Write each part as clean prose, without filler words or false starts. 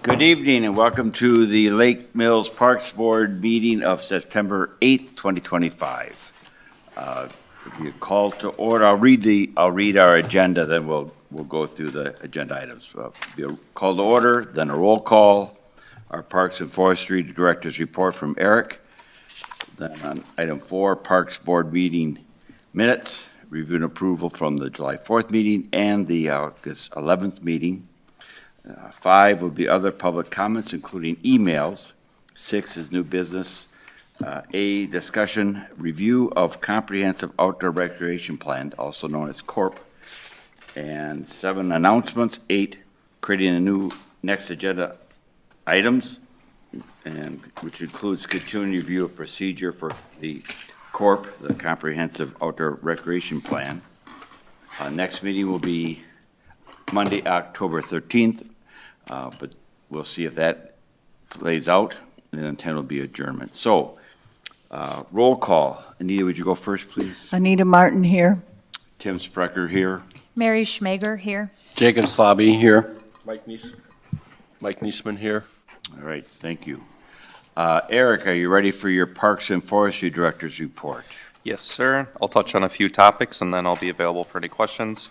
Good evening and welcome to the Lake Mills Parks Board meeting of September 8th, 2025. If you call to order, I'll read our agenda, then we'll go through the agenda items. Be a call to order, then a roll call, our Parks and Forestry Director's report from Eric. Then on item 4, Parks Board meeting minutes, review and approval from the July 4th meeting and the August 11th meeting. 5 will be other public comments, including emails. 6 is new business. A, discussion, review of Comprehensive Outdoor Recreation Plan, also known as CORP. And 7, announcements. 8, creating a new next agenda items, and which includes continuing review of procedure for the CORP, the Comprehensive Outdoor Recreation Plan. Next meeting will be Monday, October 13th. But we'll see if that plays out, and then 10 will be adjournment. So, roll call. Anita, would you go first, please? Anita Martin here. Tim Sprecher here. Mary Schmager here. Jacob Slobby here. Mike Niesman here. All right, thank you. Eric, are you ready for your Parks and Forestry Director's report? Yes, sir. I'll touch on a few topics and then I'll be available for any questions.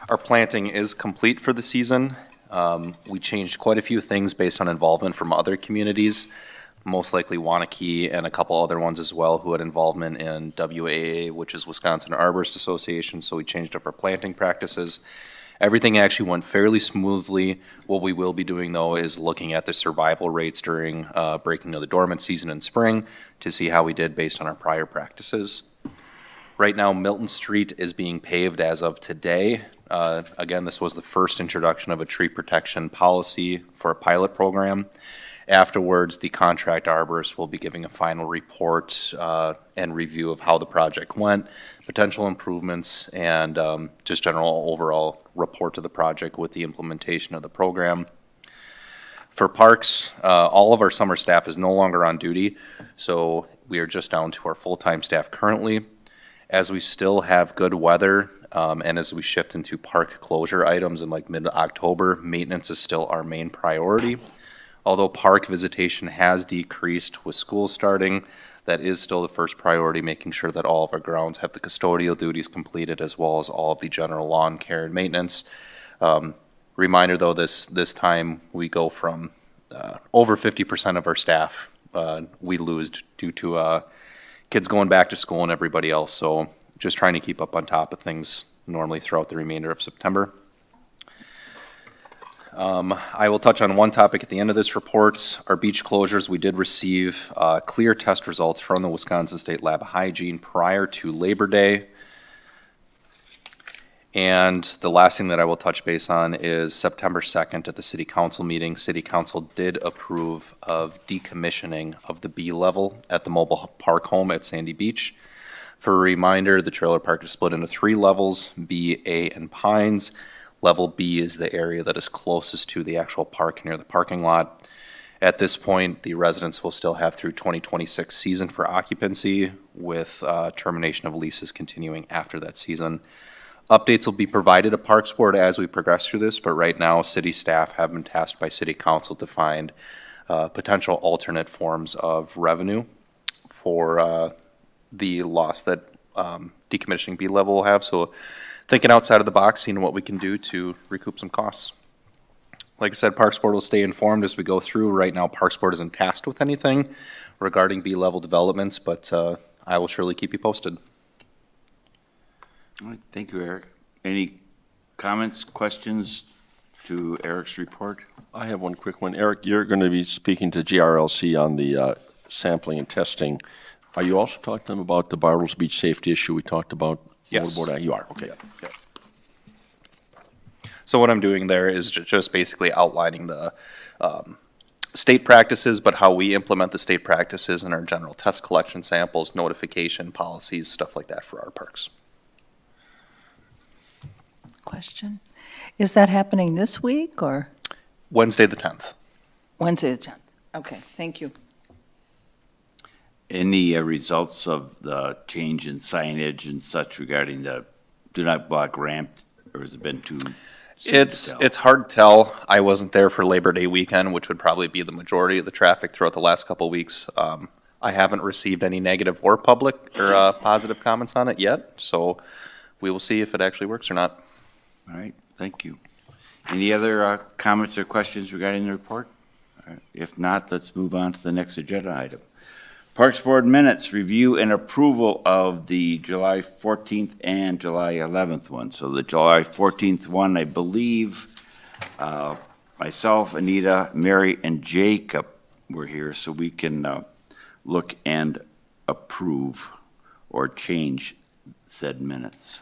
Our planting is complete for the season. We changed quite a few things based on involvement from other communities, most likely Wanakee and a couple other ones as well who had involvement in WAA, which is Wisconsin Arborist Association, so we changed up our planting practices. Everything actually went fairly smoothly. What we will be doing, though, is looking at the survival rates during breaking of the dormant season in spring to see how we did based on our prior practices. Right now, Milton Street is being paved as of today. Again, this was the first introduction of a tree protection policy for a pilot program. Afterwards, the contract arborist will be giving a final report and review of how the project went, potential improvements, and just general overall report to the project with the implementation of the program. For parks, all of our summer staff is no longer on duty, so we are just down to our full-time staff currently. As we still have good weather, and as we shift into park closure items in like mid-October, maintenance is still our main priority. Although park visitation has decreased with school starting, that is still the first priority, making sure that all of our grounds have the custodial duties completed as well as all of the general lawn care and maintenance. Reminder though, this time we go from over 50% of our staff we lose due to kids going back to school and everybody else, so just trying to keep up on top of things normally throughout the remainder of September. I will touch on one topic at the end of this report. Our beach closures, we did receive clear test results from the Wisconsin State Lab of Hygiene prior to Labor Day. And the last thing that I will touch base on is September 2nd at the City Council meeting. City Council did approve of decommissioning of the B level at the mobile park home at Sandy Beach. For a reminder, the trailer park is split into 3 levels, B, A, and Pines. Level B is the area that is closest to the actual park near the parking lot. At this point, the residents will still have through 2026 season for occupancy, with termination of leases continuing after that season. Updates will be provided to Parks Board as we progress through this, but right now, city staff have been tasked by City Council to find potential alternate forms of revenue for the loss that decommissioning B level will have. So thinking outside of the box, seeing what we can do to recoup some costs. Like I said, Parks Board will stay informed as we go through. Right now, Parks Board isn't tasked with anything regarding B level developments, but I will surely keep you posted. All right, thank you, Eric. Any comments, questions to Eric's report? I have one quick one. Eric, you're going to be speaking to GRLC on the sampling and testing. Are you also talking to them about the Bartles Beach safety issue we talked about? Yes. You are, okay. Yeah. So what I'm doing there is just basically outlining the state practices, but how we implement the state practices in our general test collection samples, notification policies, stuff like that for our parks. Question. Is that happening this week or? Wednesday the 10th. Wednesday the 10th. Okay, thank you. Any results of the change in signage and such regarding the do not block ramp, or has it been too It's hard to tell. I wasn't there for Labor Day weekend, which would probably be the majority of the traffic throughout the last couple of weeks. I haven't received any negative or public or positive comments on it yet, so we will see if it actually works or not. All right, thank you. Any other comments or questions regarding the report? All right, if not, let's move on to the next agenda item. Parks Board minutes, review and approval of the July 14th and July 11th one. So the July 14th one, I believe, myself, Anita, Mary, and Jacob were here, so we can look and approve or change said minutes.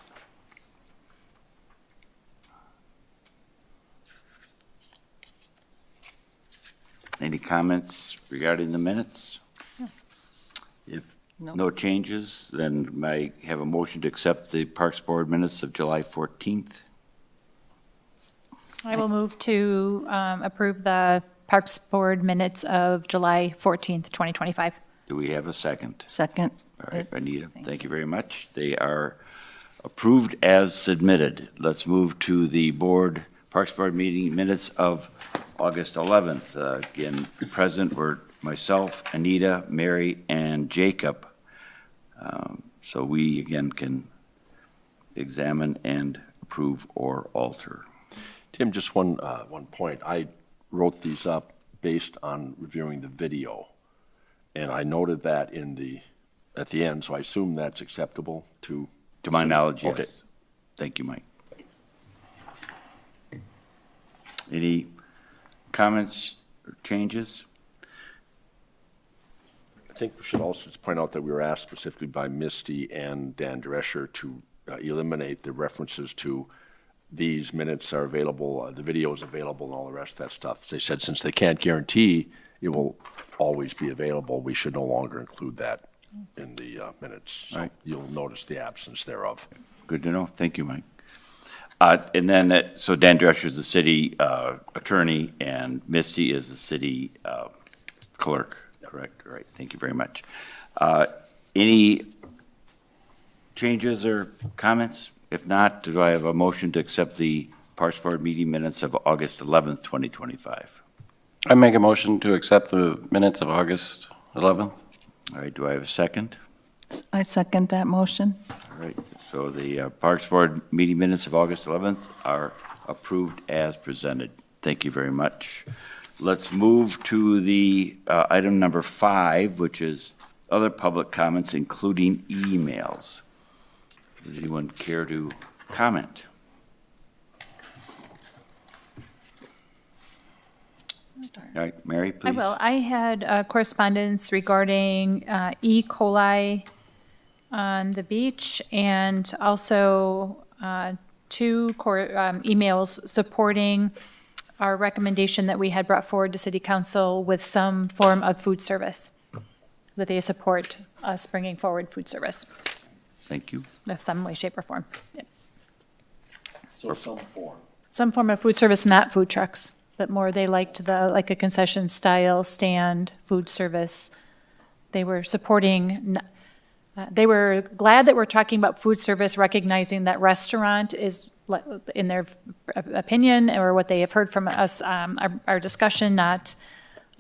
Any comments regarding the minutes? If no changes, then may I have a motion to accept the Parks Board minutes of July 14th? I will move to approve the Parks Board minutes of July 14th, 2025. Do we have a second? Second. All right, Anita, thank you very much. They are approved as submitted. Let's move to the Parks Board meeting minutes of August 11th. Again, present were myself, Anita, Mary, and Jacob. So we, again, can examine and approve or alter. Tim, just one point. I wrote these up based on reviewing the video, and I noted that at the end, so I assume that's acceptable to... To my knowledge, yes. Okay. Thank you, Mike. Any comments or changes? I think we should also just point out that we were asked specifically by Misty and Dan Drescher to eliminate the references to these minutes are available, the video is available, and all the rest of that stuff. They said since they can't guarantee it will always be available, we should no longer include that in the minutes. So Right. you'll notice the absence thereof. Good to know. Thank you, Mike. And then, so Dan Drescher is the city attorney, and Misty is the city clerk, correct? All right, thank you very much. Any changes or comments? If not, do I have a motion to accept the Parks Board meeting minutes of August 11th, 2025? I make a motion to accept the minutes of August 11th. All right, do I have a second? I second that motion. All right, so the Parks Board meeting minutes of August 11th are approved as presented. Thank you very much. Let's move to the item number 5, which is other public comments, including emails. Does anyone care to comment? All right, Mary, please. I will. I had correspondence regarding E. coli on the beach, and also two emails supporting our recommendation that we had brought forward to City Council with some form of food service, that they support us bringing forward food service Thank you. in some way, shape, or form. Yep. So some form. Some form of food service, not food trucks, but more they liked like a concession style stand, food service. They were supporting, they were glad that we're talking about food service, recognizing that restaurant is, in their opinion, or what they have heard from us, our discussion, not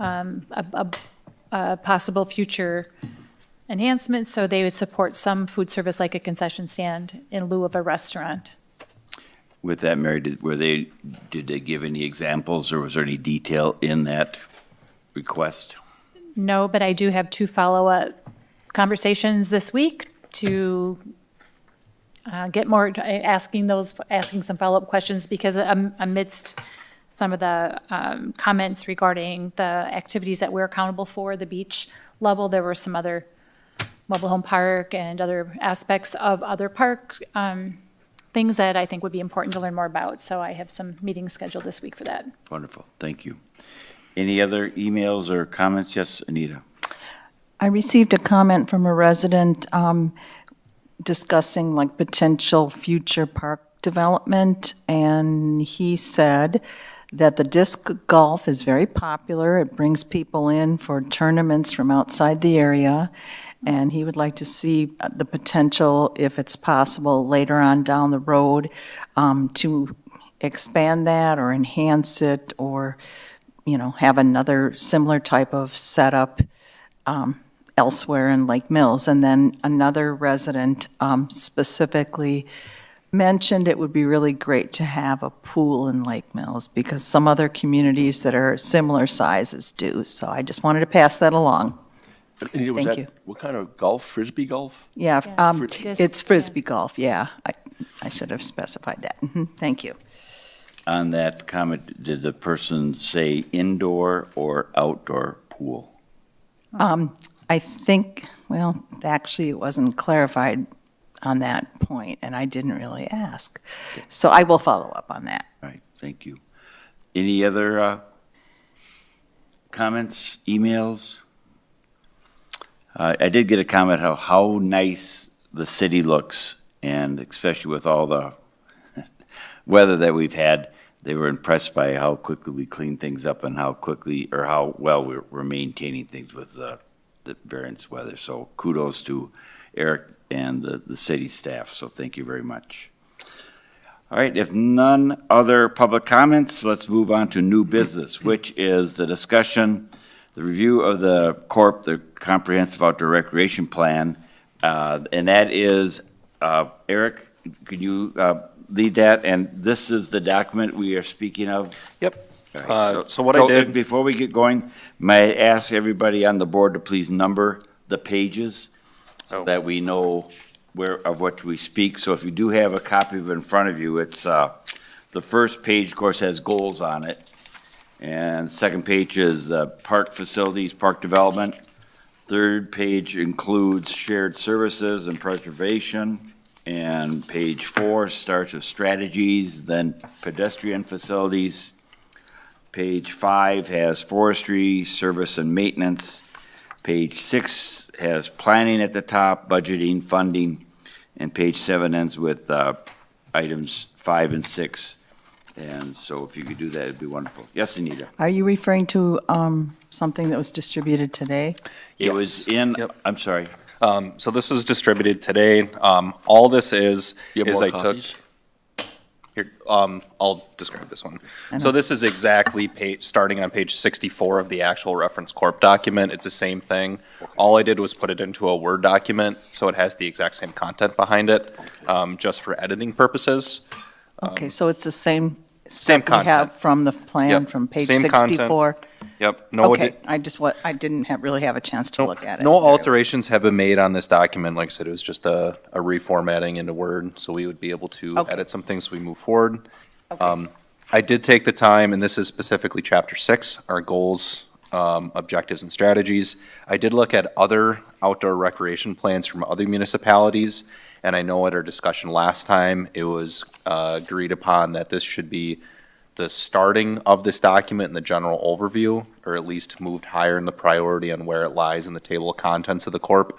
a possible future enhancement. So they would support some food service like a concession stand in lieu of a restaurant. With that, Mary, did they give any examples, or was there any detail in that request? No, but I do have 2 follow-up conversations this week to get more, asking some follow-up questions, because amidst some of the comments regarding the activities that we're accountable for, the beach level, there were some other mobile home park and other aspects of other parks, things that I think would be important to learn more about. So I have some meetings scheduled this week for that. Wonderful, thank you. Any other emails or comments? Yes, Anita? I received a comment from a resident discussing like potential future park development, and he said that the disc golf is very popular. It brings people in for tournaments from outside the area, and he would like to see the potential, if it's possible, later on down the road, to expand that or enhance it or, have another similar type of setup elsewhere in Lake Mills. And then another resident specifically mentioned it would be really great to have a pool in Lake Mills because some other communities that are similar sizes do. So I just wanted to pass that along. And was Thank that- you. What kind of golf? Frisbee golf? Yeah, Disc, it's Frisbee golf, yeah. I should have specified that. Thank you. On that comment, did the person say indoor or outdoor pool? I think, well, actually, it wasn't clarified on that point, and I didn't really ask. So I will follow up on that. All right, thank you. Any other comments, emails? I did get a comment how nice the city looks, and especially with all the weather that we've had, they were impressed by how quickly we clean things up and how quickly, or how well we're maintaining things with the variance weather. So kudos to Eric and the city staff, so thank you very much. All right, if none other public comments, let's move on to new business, which is the discussion, the review of the CORP, the Comprehensive Outdoor Recreation Plan, and that is, Eric, could you lead that? And this is the document we are speaking of? Yep. All right, So what I did. Before we get going, may I ask everybody on the board to please number the pages so that we know of what we speak. So if you do have a copy of it in front of you, it's, the first page, of course, has goals on it. And second page is park facilities, park development. Third page includes shared services and preservation. And page 4 starts with strategies, then pedestrian facilities. Page 5 has forestry, service and maintenance. Page 6 has planning at the top, budgeting, funding. And page 7 ends with items 5 and 6. And so if you could do that, it'd be wonderful. Yes, Anita? Are you referring to something that was distributed today? It was in, Yep. I'm sorry. So this was distributed today. All this is You have I more took. copies? Here, I'll describe this one. So this is exactly starting on page 64 of the actual reference corp document. It's the same thing. All I did was put it into a Word document, so it has the exact same content behind it, just for editing purposes. Okay, so it's the same Same stuff we have content. from the plan, Yep, from page same content. 64? Yep. No Okay, I didn't really have a chance to look at it. No alterations have been made on this document. Like I said, it was just a reformatting into Word, so we would be able to Okay. edit some things as we move forward. I did take the time, and this is specifically Chapter 6, our goals, objectives, and strategies. I did look at other outdoor recreation plans from other municipalities, and I know at our discussion last time, it was agreed upon that this should be the starting of this document and the general overview, or at least moved higher in the priority on where it lies in the table of contents of the corp.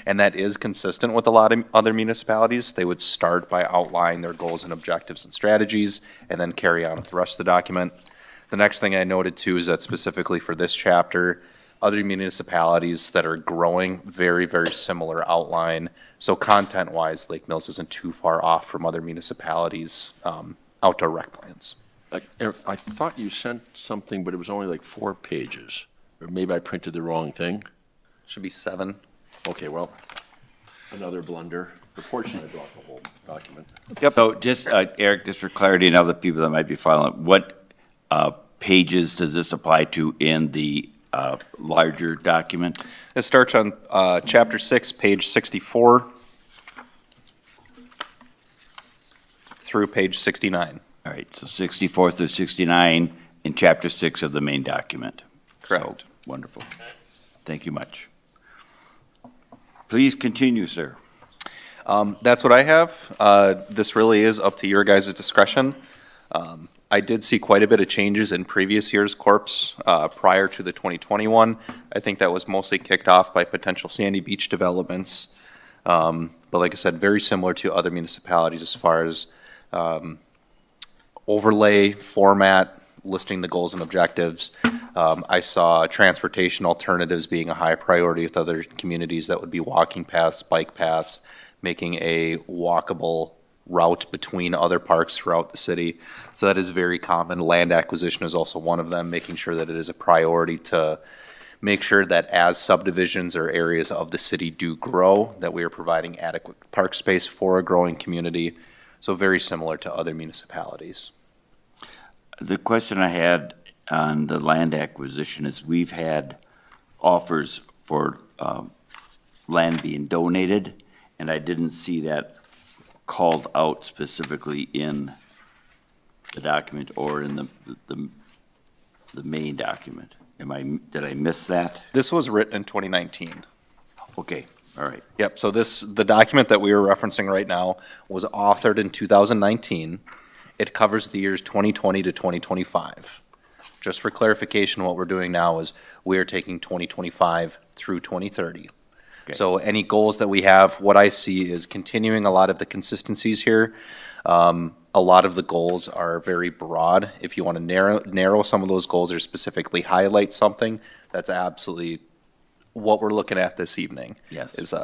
And that is consistent with a lot of other municipalities. They would start by outlining their goals and objectives and strategies, and then carry on with the rest of the document. The next thing I noted too is that specifically for this chapter, other municipalities that are growing, very, very similar outline. So content-wise, Lake Mills isn't too far off from other municipalities' outdoor rec plans. Eric, I thought you sent something, but it was only like 4 pages. Or maybe I printed the wrong thing. Should be 7. Okay, well, another blunder. But fortunately, I brought the whole document. So just, Eric, just for clarity and other people that might be following, what pages does this apply to in the larger document? It starts on Chapter 6, page 64 through page 69. All right, so 64 through 69 in Chapter 6 of the main document. Correct. So, wonderful. Thank you much. Please continue, sir. That's what I have. This really is up to your guys' discretion. I did see quite a bit of changes in previous year's corps prior to the 2021. I think that was mostly kicked off by potential Sandy Beach developments. But like I said, very similar to other municipalities as far as overlay, format, listing the goals and objectives. I saw transportation alternatives being a high priority with other communities that would be walking paths, bike paths, making a walkable route between other parks throughout the city. So that is very common. Land acquisition is also one of them, making sure that it is a priority to make sure that as subdivisions or areas of the city do grow, that we are providing adequate park space for a growing community. So very similar to other municipalities. The question I had on the land acquisition is we've had offers for land being donated, and I didn't see that called out specifically in the document or in the main document. Did I miss that? This was written in 2019. Okay, all right. Yep, so the document that we are referencing right now was authored in 2019. It covers the years 2020 to 2025. Just for clarification, what we're doing now is we are taking 2025 through 2030. Okay. So any goals that we have, what I see is continuing a lot of the consistencies here. A lot of the goals are very broad. If you want to narrow some of those goals or specifically highlight something, that's absolutely what we're looking at this evening. Yes. Is,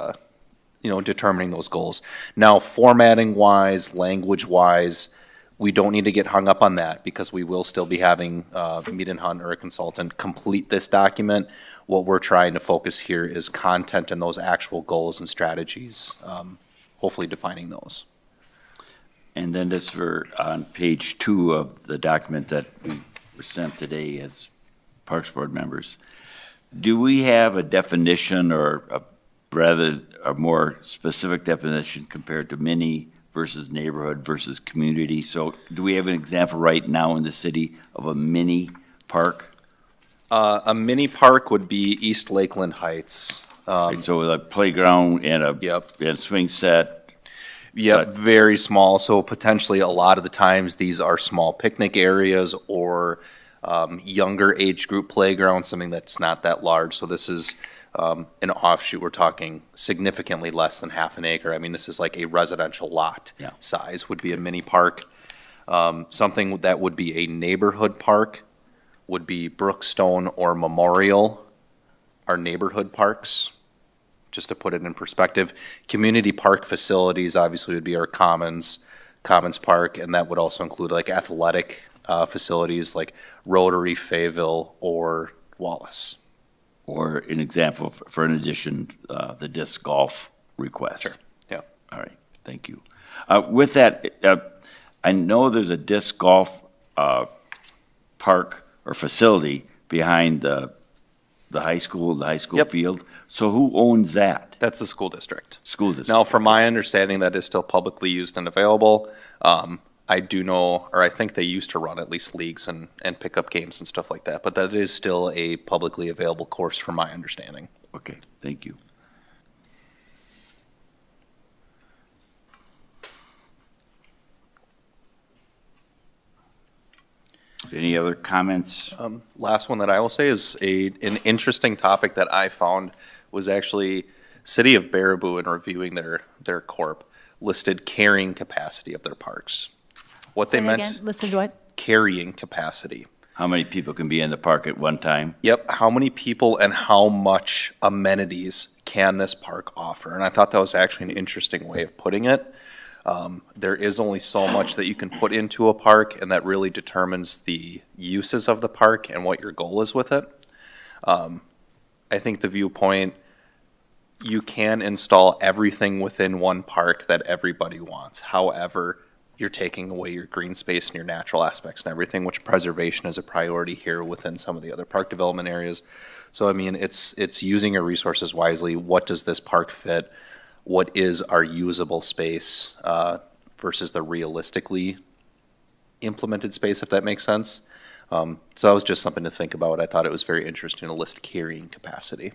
determining those goals. Now, formatting wise, language wise, we don't need to get hung up on that because we will still be having Mead and Hunt or a consultant complete this document. What we're trying to focus here is content and those actual goals and strategies, hopefully defining those. And then this for on page 2 of the document that we were sent today as Parks Board members, do we have a definition or a more specific definition compared to mini versus neighborhood versus community? So do we have an example right now in the city of a mini park? A mini park would be East Lakeland Heights. Right, so a playground and Yep. and a swing set. Yep, So- very small. So potentially a lot of the times these are small picnic areas or younger age group playgrounds, something that's not that large. So this is an offshoot. We're talking significantly less than half an acre. I mean, this is like a residential lot Yeah. size would be a mini park. Something that would be a neighborhood park would be Brookstone or Memorial, our neighborhood parks, just to put it in perspective. Community park facilities obviously would be our Commons Park, and that would also include like athletic facilities like Rotary, Fayetteville, or Wallace. Or an example for an addition, the disc golf request. Sure, yeah. All right, thank you. With that, I know there's a disc golf park or facility behind the high school Yep. field. So who owns that? That's the school district. School district. Now, from my understanding, that is still publicly used and available. I do know, or I think they used to run at least leagues and pick up games and stuff like that, but that is still a publicly available course from my understanding. Okay, thank you. Any other comments? Last one that I will say is an interesting topic that I found was actually City of Baraboo, in reviewing their CORP, listed carrying capacity of their parks. What they Say that meant, again. Listen to what? carrying capacity. How many people can be in the park at one time? Yep, how many people and how much amenities can this park offer? And I thought that was actually an interesting way of putting it. There is only so much that you can put into a park, and that really determines the uses of the park and what your goal is with it. I think the viewpoint, you can install everything within one park that everybody wants. However, you're taking away your green space and your natural aspects and everything, which preservation is a priority here within some of the other park development areas. So, I mean, it's using your resources wisely. What does this park fit? What is our usable space versus the realistically implemented space, if that makes sense? So that was just something to think about. I thought it was very interesting to list carrying capacity.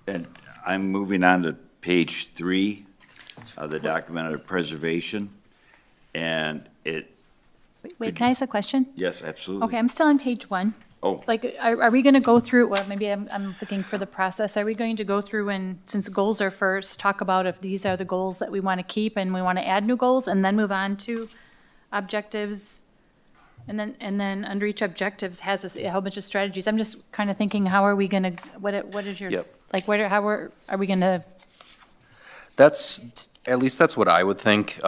And I'm moving on to page 3 of the document of preservation. And it, Wait, can I ask a question? yes, absolutely. Okay, I'm still on page 1. Oh, Like, are we going to go through, well, maybe I'm looking for the process. Are we going to go through and, since goals are first, talk about if these are the goals that we want to keep and we want to add new goals and then move on to objectives And then under each objectives has a whole bunch of strategies. I'm just kind of thinking, how are we gonna, what is your, Yep. like, are we gonna, At least that's what I would think.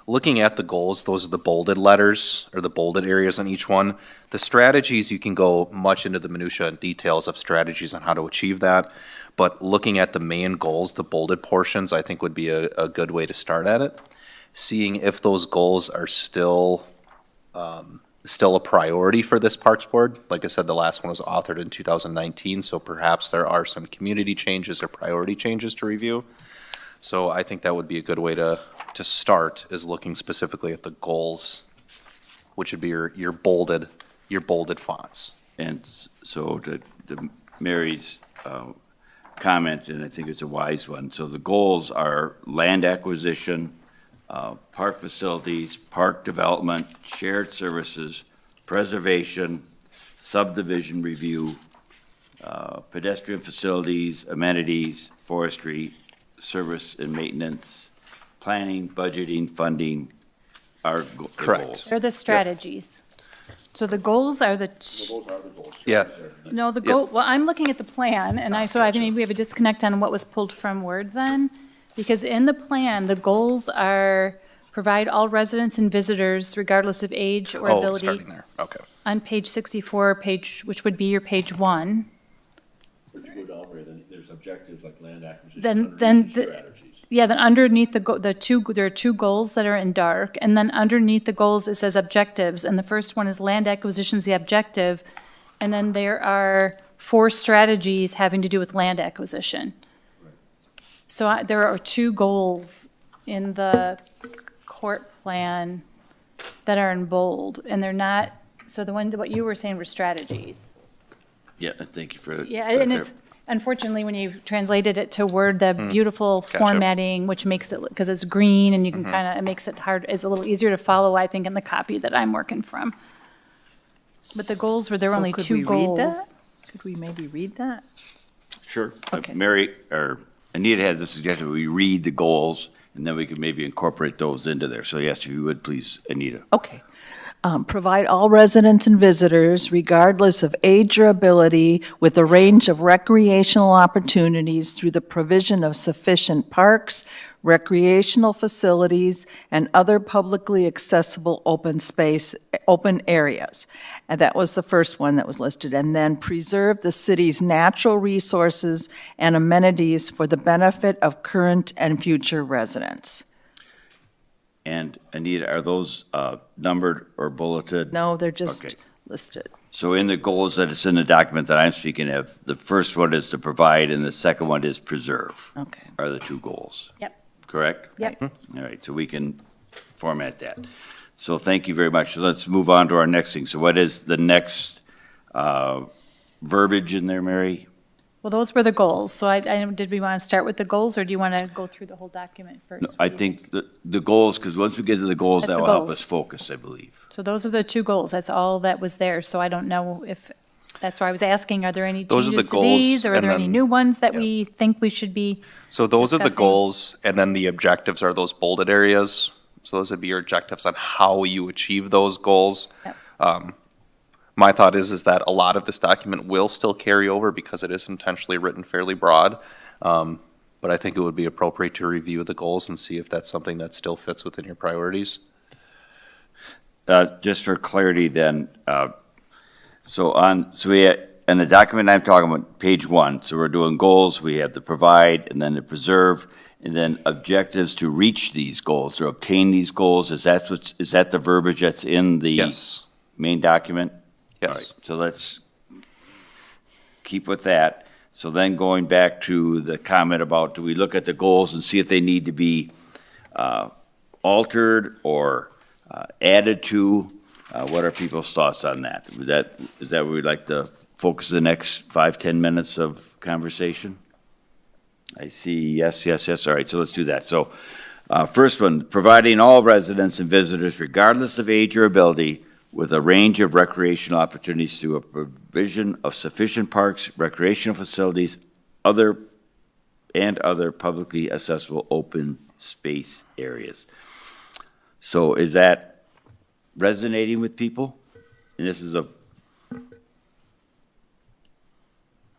Looking at the goals, those are the bolded letters, or the bolded areas on each one. The strategies, you can go much into the minutia and details of strategies on how to achieve that. But looking at the main goals, the bolded portions, I think would be a good way to start at it. Seeing if those goals are still a priority for this Parks Board. Like I said, the last one was authored in 2019, so perhaps there are some community changes or priority changes to review. So I think that would be a good way to start, is looking specifically at the goals, which would be your bolded fonts. And so to Mary's comment, and I think it's a wise one, so the goals are land acquisition, park facilities, park development, shared services, preservation, subdivision review, pedestrian facilities, amenities, forestry, service and maintenance, planning, budgeting, funding are Correct. goals. they're the strategies. So the goals are the, Yeah, no, the goal, well, I'm looking at the plan, and so I think we have a disconnect on what was pulled from Word then. Because in the plan, the goals are provide all residents and visitors, regardless of age or oh, ability. starting there, okay. On page 64, which would be your page 1. If you go down there, then there's objectives like land acquisition. Then yeah, then underneath there are two goals that are in dark, and then underneath the goals, it says objectives, and the first one is land acquisition is the objective, and then there are 4 strategies having to do with land acquisition. So there are 2 goals in the CORP plan that are in bold, and they're not, so what you were saying were strategies. Yeah, thank you for. Yeah, and it's, unfortunately, when you translated it to Word, the beautiful Gotcha. formatting, which makes it, because it's green and you can kind of, it makes it hard, it's a little easier to follow, I think, in the copy that I'm working from. But the goals were, there were So only could 2 we read that? goals. Could we maybe read that? Sure. Okay. Mary, or Anita had the suggestion, we read the goals, and then we could maybe incorporate those into there. So yes, if you would, please, Anita. Okay. Provide all residents and visitors, regardless of age or ability, with a range of recreational opportunities through the provision of sufficient parks, recreational facilities, and other publicly accessible open areas. And that was the first one that was listed. And then preserve the city's natural resources and amenities for the benefit of current and future residents. And Anita, are those numbered or bulleted? No, they're just Okay. listed. So in the goals that it's in the document that I'm speaking of, the first one is to provide, and the second one is preserve, Okay. are the 2 goals. Yep. Correct? Yep. All right, so we can format that. So thank you very much. So let's move on to our next thing. So what is the next verbiage in there, Mary? Well, those were the goals. So did we want to start with the goals, or do you want to go through the whole document first? No, I think the goals, because once we get to the goals, That's that the will help goals. us focus, I believe. So those are the 2 goals. That's all that was there. So I don't know if, that's why I was asking, are there any Those are the changes to goals, these? Or are and there any then- new ones that yeah. we think we should be? So those are the Discussing. goals, and then the objectives are those bolded areas. So those would be your objectives on how you achieve those goals. Yep. My thought is that a lot of this document will still carry over because it is intentionally written fairly broad. But I think it would be appropriate to review the goals and see if that's something that still fits within your priorities. Just for clarity then, so we had, in the document I'm talking about, page 1, so we're doing goals, we have the provide, and then the preserve, and then objectives to reach these goals or obtain these goals. Is that the verbiage that's in the Yes. main document? All Yes. right, so let's keep with that. So then going back to the comment about, do we look at the goals and see if they need to be altered or added to? What are people's thoughts on that? Is that where we'd like to focus the next 5-10 minutes of conversation? I see, yes. All right, so let's do that. So first one, providing all residents and visitors, regardless of age or ability, with a range of recreational opportunities through a provision of sufficient parks, recreational facilities, other publicly accessible open space areas. So is that resonating with people, and this is a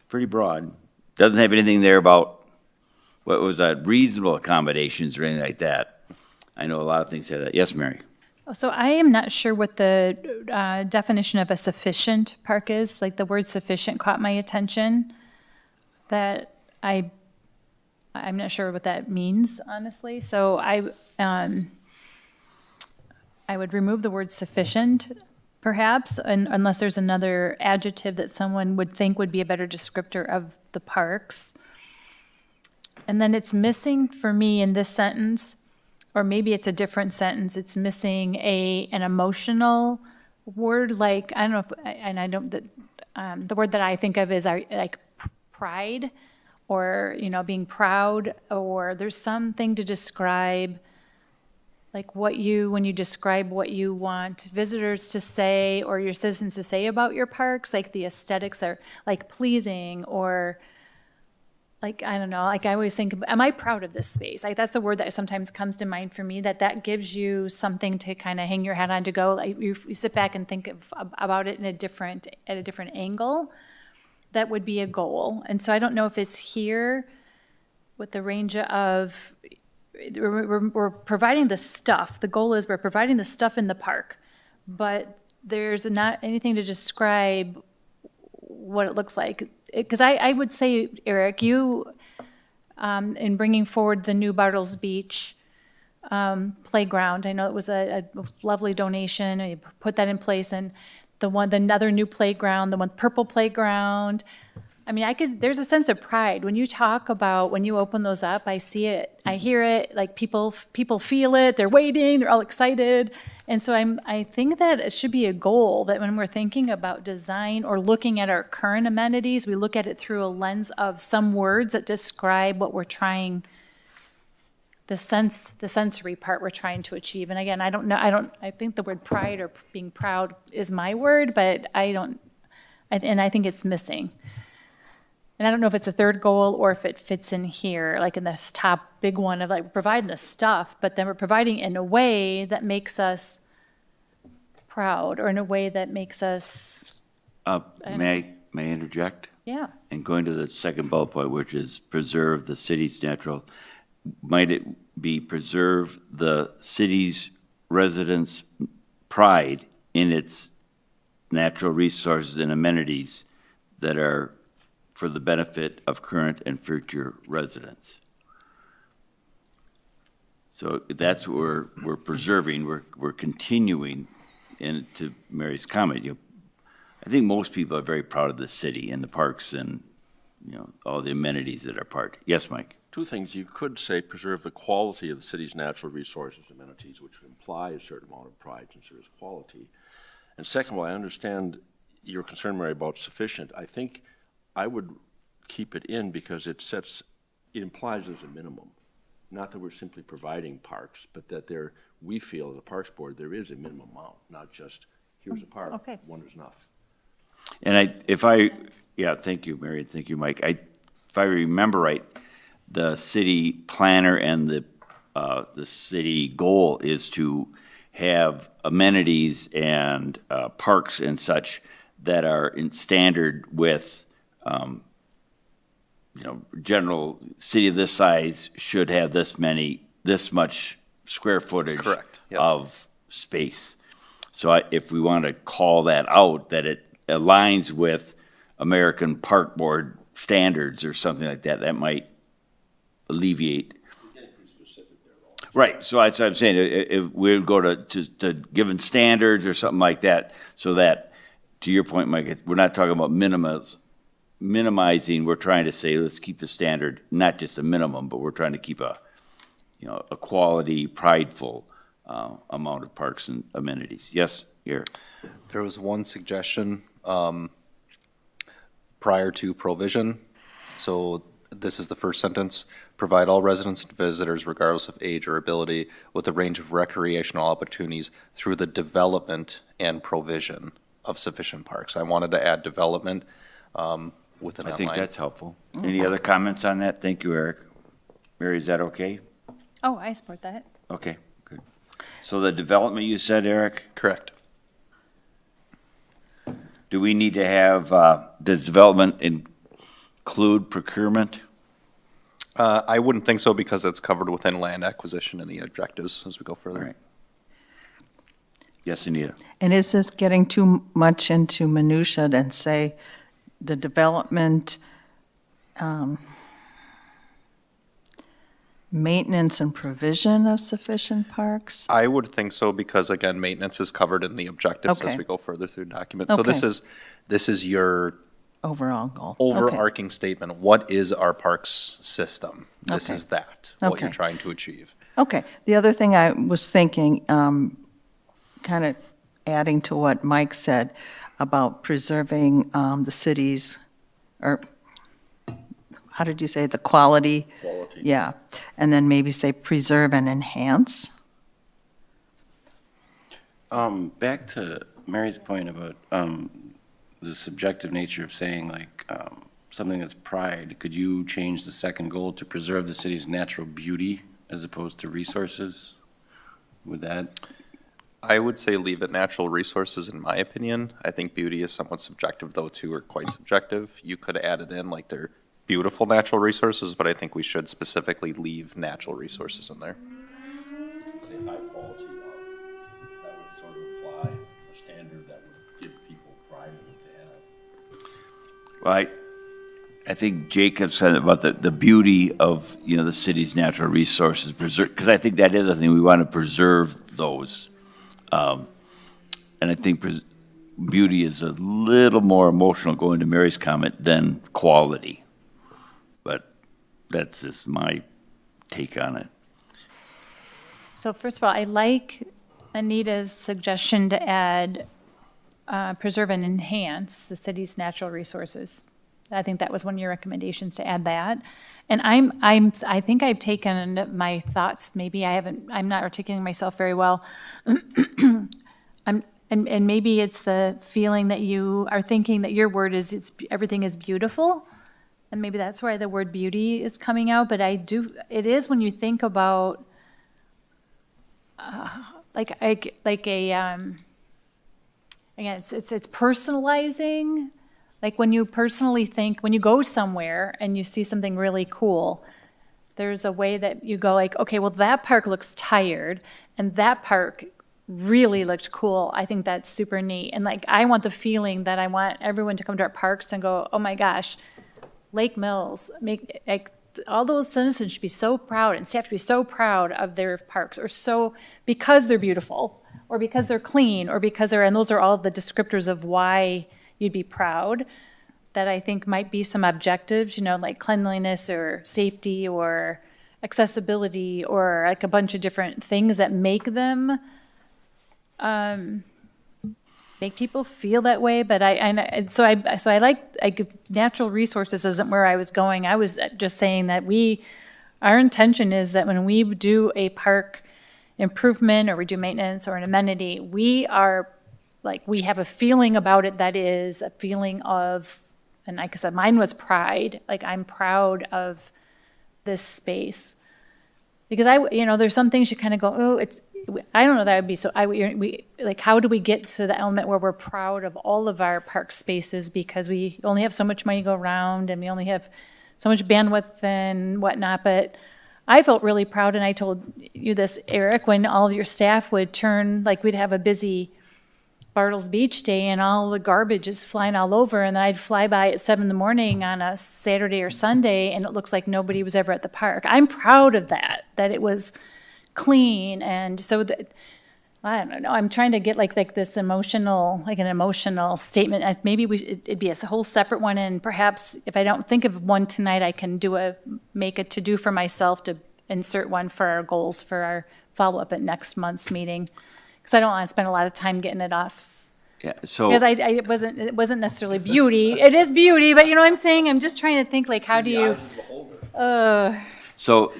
pretty broad, doesn't have anything there about what was that, reasonable accommodations or anything like that. I know a lot of things have that. Yes, Mary? So I am not sure what the definition of a sufficient park is. Like the word sufficient caught my attention. That I'm not sure what that means, honestly. So I would remove the word sufficient, perhaps, unless there's another adjective that someone would think would be a better descriptor of the parks. And then it's missing for me in this sentence, or maybe it's a different sentence, it's missing an emotional word, like, I don't know, the word that I think of is like pride, or, being proud, or there's something to describe, like when you describe what you want visitors to say, or your citizens to say about your parks, like the aesthetics are like pleasing, or like, I don't know, like I always think, am I proud of this space? Like that's a word that sometimes comes to mind for me, that gives you something to kind of hang your hat on, to go, like you sit back and think about it at a different angle. That would be a goal. And so I don't know if it's here with the range of, we're providing the stuff. The goal is we're providing the stuff in the park, but there's not anything to describe what it looks like. Because I would say, Eric, you, in bringing forward the new Bartles Beach playground, I know it was a lovely donation, and you put that in place, and another new playground, the one purple playground. I mean, there's a sense of pride. When you talk about, when you open those up, I see it, I hear it, like people feel it, they're waiting, they're all excited. And so I think that it should be a goal that when we're thinking about design or looking at our current amenities, we look at it through a lens of some words that describe what we're trying, the sensory part we're trying to achieve. And again, I think the word pride or being proud is my word, but and I think it's missing. And I don't know if it's a third goal or if it fits in here, like in this top big one of like providing the stuff, but then we're providing in a way that makes us proud, or in a way that makes us, May I interject? yeah. And going to the second bullet point, which is preserve the city's natural, might it be preserve the city's residents' pride in its natural resources and amenities that are for the benefit of current and future residents? So that's what we're preserving, we're continuing, and to Mary's comment, I think most people are very proud of the city and the parks and, all the amenities that are part. Yes, Mike? Two things. You could say preserve the quality of the city's natural resources and amenities, which would imply a certain amount of pride since there is quality. And second of all, I understand your concern, Mary, about sufficient. I think I would keep it in because it implies there's a minimum. Not that we're simply providing parks, but that we feel as a Parks Board, there is a minimum amount, not just here's a park, Okay. one is enough. And thank you, Mary, and thank you, Mike. If I remember right, the city planner and the city goal is to have amenities and parks and such that are in standard with, general city of this size should have this much square footage. Correct, yep. Of space. So if we want to call that out, that it aligns with American Park Board standards or something like that, that might alleviate. Right, so that's what I'm saying, if we would go to given standards or something like that, so that, to your point, Mike, we're not talking about minimizing, we're trying to say, let's keep the standard, not just a minimum, but we're trying to keep a quality, prideful amount of parks and amenities. Yes, Eric? There was one suggestion prior to provision. So this is the first sentence. Provide all residents and visitors, regardless of age or ability, with a range of recreational opportunities through the development and provision of sufficient parks. I wanted to add development within that I think line. that's helpful. Any other comments on that? Thank you, Eric. Mary, is that okay? Oh, I support that. Okay, good. So the development you said, Eric, Correct. do we need to have, does development include procurement? I wouldn't think so because it's covered within land acquisition and the objectives as we go All further. right. Yes, Anita? And is this getting too much into minutia and say the development, maintenance and provision of sufficient parks? I would think so because, again, maintenance is covered in the objectives as Okay. we go further through the document. So this Okay. is your Overall goal. Okay. overarching statement. What is our parks system? This Okay. is that, what you're Okay. trying to achieve. Okay. The other thing I was thinking, kind of adding to what Mike said about preserving the city's, or how did you say, the quality? Quality. Yeah. And then maybe say preserve and enhance. Back to Mary's point about the subjective nature of saying like something that's pride, could you change the second goal to preserve the city's natural beauty as opposed to resources? Would that? I would say leave it natural resources, in my opinion. I think beauty is somewhat subjective, though, too, or quite subjective. You could add it in like they're beautiful natural resources, but I think we should specifically leave natural resources in there. Say high quality of, that would sort of apply a standard that would give people pride in what they have. Well, I think Jacob said about the beauty of, the city's natural resources, because I think that is the thing, we want to preserve those. And I think beauty is a little more emotional, going to Mary's comment, than quality. But that's just my take on it. So first of all, I like Anita's suggestion to add, preserve and enhance the city's natural resources. I think that was one of your recommendations, to add that. And I think I've taken my thoughts, maybe I'm not articulating myself very well. And maybe it's the feeling that you are thinking that your word is, everything is beautiful. And maybe that's why the word beauty is coming out, but it is when you think about, again, it's personalizing. Like when you personally think, when you go somewhere and you see something really cool, there's a way that you go like, okay, well, that park looks tired and that park really looked cool. I think that's super neat. And like, I want the feeling that I want everyone to come to our parks and go, oh my gosh, Lake Mills, all those citizens should be so proud and staff should be so proud of their parks, or so, because they're beautiful or because they're clean or because and those are all the descriptors of why you'd be proud, that I think might be some objectives, like cleanliness or safety or accessibility or like a bunch of different things that make them, make people feel that way. But so I like natural resources isn't where I was going. I was just saying that our intention is that when we do a park improvement or we do maintenance or an amenity, we have a feeling about it that is a feeling of, and like I said, mine was pride. Like, I'm proud of this space. Because there's some things you kind of go, oh, I don't know that would be so, how do we get to the element where we're proud of all of our park spaces, because we only have so much money to go around and we only have so much bandwidth and whatnot. But I felt really proud, and I told you this, Eric, when all of your staff would turn, like we'd have a busy Bartles Beach day and all the garbage is flying all over, and then I'd fly by at 7 a.m. on a Saturday or Sunday and it looks like nobody was ever at the park. I'm proud of that it was clean. And so that, I don't know, I'm trying to get like this emotional, like an emotional statement. Maybe it'd be a whole separate one, and perhaps if I don't think of one tonight, I can make a to-do for myself to insert one for our goals for our follow-up at next month's meeting. Because I don't want to spend a lot of time getting it off. Yeah, so. Because it wasn't necessarily beauty. It is beauty, but you know what I'm saying? I'm just trying to think, like, how do you? So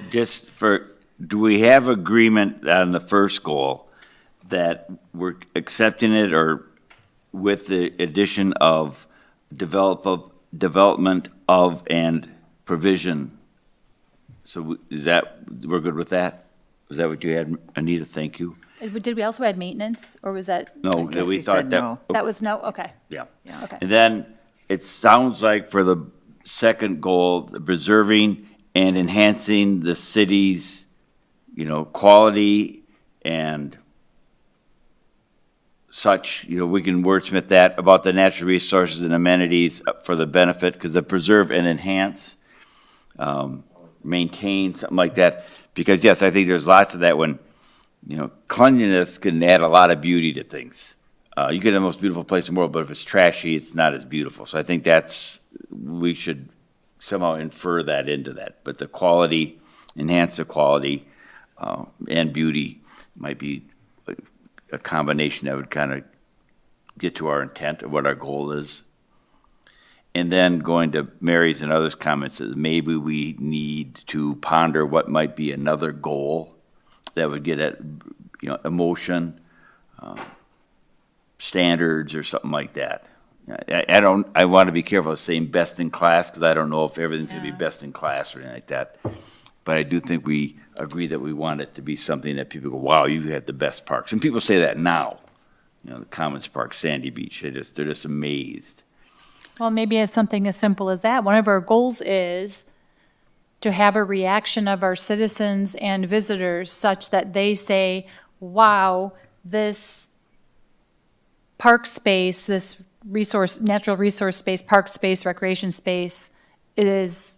do we have agreement on the first goal that we're accepting it, or with the addition of development of and provision? So we're good with that? Was that what you had, Anita? Thank you. Did we also add maintenance, or was that, No, guess we he thought said no. that was no, okay, Yeah. okay. And then it sounds like for the second goal, preserving and enhancing the city's, quality and such, we can wordsmith that about the natural resources and amenities for the benefit, because the preserve and enhance, maintain, something like that. Because yes, I think there's lots of that when, cleanliness can add a lot of beauty to things. You get the most beautiful place in the world, but if it's trashy, it's not as beautiful. So I think we should somehow infer that into that. But the quality, enhance the quality, and beauty might be a combination that would kind of get to our intent of what our goal is. And then going to Mary's and others' comments, that maybe we need to ponder what might be another goal that would get at, emotion, standards or something like that. I want to be careful of saying best in class, because I don't know if everything's going to be best in class or anything like that. But I do think we agree that we want it to be something that people go, wow, you had the best parks. And people say that now, the Commons Park, Sandy Beach, they're just amazed. Well, maybe it's something as simple as that. One of our goals is to have a reaction of our citizens and visitors such that they say, wow, this park space, this natural resource space, park space, recreation space is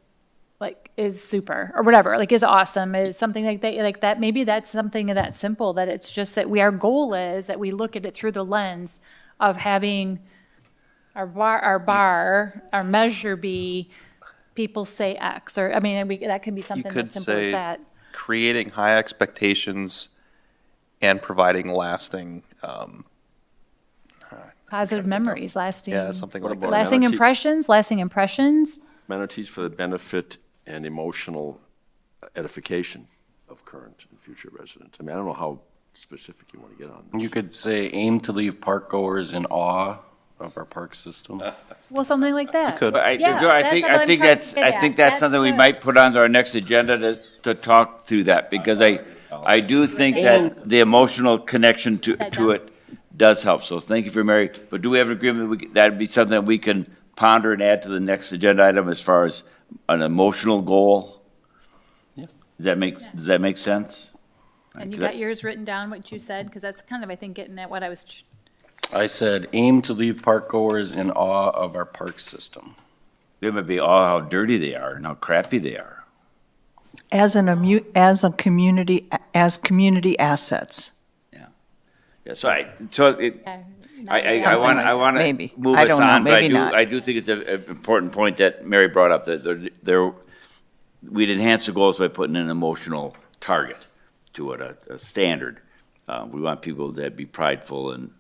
super, or whatever, is awesome, is something like that. Maybe that's something that simple, that it's just that our goal is that we look at it through the lens of having our measure be, people say X, or, that could be You something could as simple as say that. creating high expectations and providing lasting, Positive memories, lasting. yeah, something like that. Lasting impressions. Amenities for the benefit and emotional edification of current and future residents. I don't know how specific you want to get on this. You could say, aim to leave park goers in awe of our park system. Well, something like that. could. But Yeah, I that's think, what I'm I think trying to that's, get I at. think that's something we good. might put on our next agenda to talk through that, because I do think that the emotional connection to it does help. So thank you for Mary. But do we have an agreement, that'd be something that we can ponder and add to the next agenda item as far as an emotional goal? Yeah. Does that make sense? And you got yours written down, what you said, because that's kind of, I think, getting at what I was, I said, aim to leave park goers in awe of our park system. They might be, oh, how dirty they are and how crappy they are. As community assets. Yeah, so I want to Maybe. move I us don't know, on, but maybe not. I do think it's an important point that Mary brought up, that we'd enhance the goals by putting an emotional target to it, a standard. We want people to be prideful and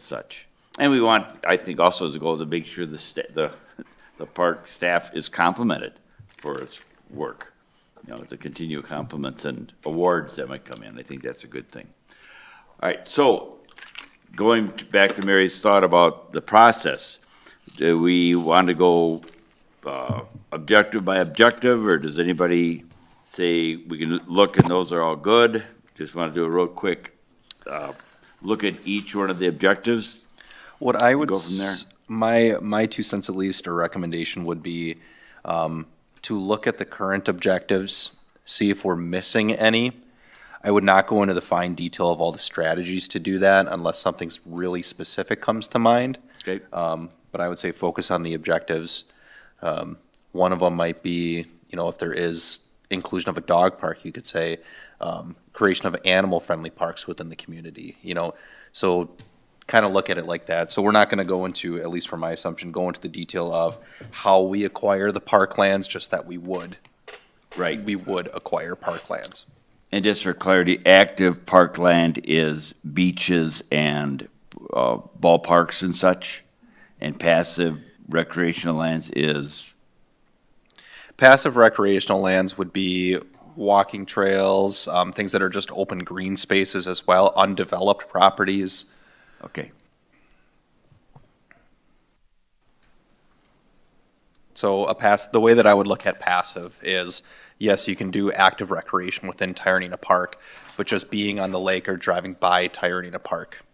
such. And we want, I think also as a goal, to make sure the park staff is complimented for its work. To continue compliments and awards that might come in. I think that's a good thing. All right, so going back to Mary's thought about the process, do we want to go objective by objective, or does anybody say we can look and those are all good? Just want to do a real quick look at each one of the objectives? What I would, Go from there. my 2 cents at least, or recommendation would be to look at the current objectives, see if we're missing any. I would not go into the fine detail of all the strategies to do that unless something's really specific comes to mind. Okay. But I would say focus on the objectives. One of them might be, if there is inclusion of a dog park, you could say creation of animal-friendly parks within the community, So kind of look at it like that. So we're not going to go into, at least from my assumption, go into the detail of how we acquire the parklands, just that we would acquire parklands. And just for clarity, active parkland is beaches and ballparks and such, and passive recreational lands is? Passive recreational lands would be walking trails, things that are just open green spaces as well, undeveloped properties. Okay. So the way that I would look at passive is, yes, you can do active recreation within Tyranina Park, but just being on the lake or driving by Tyranina Park,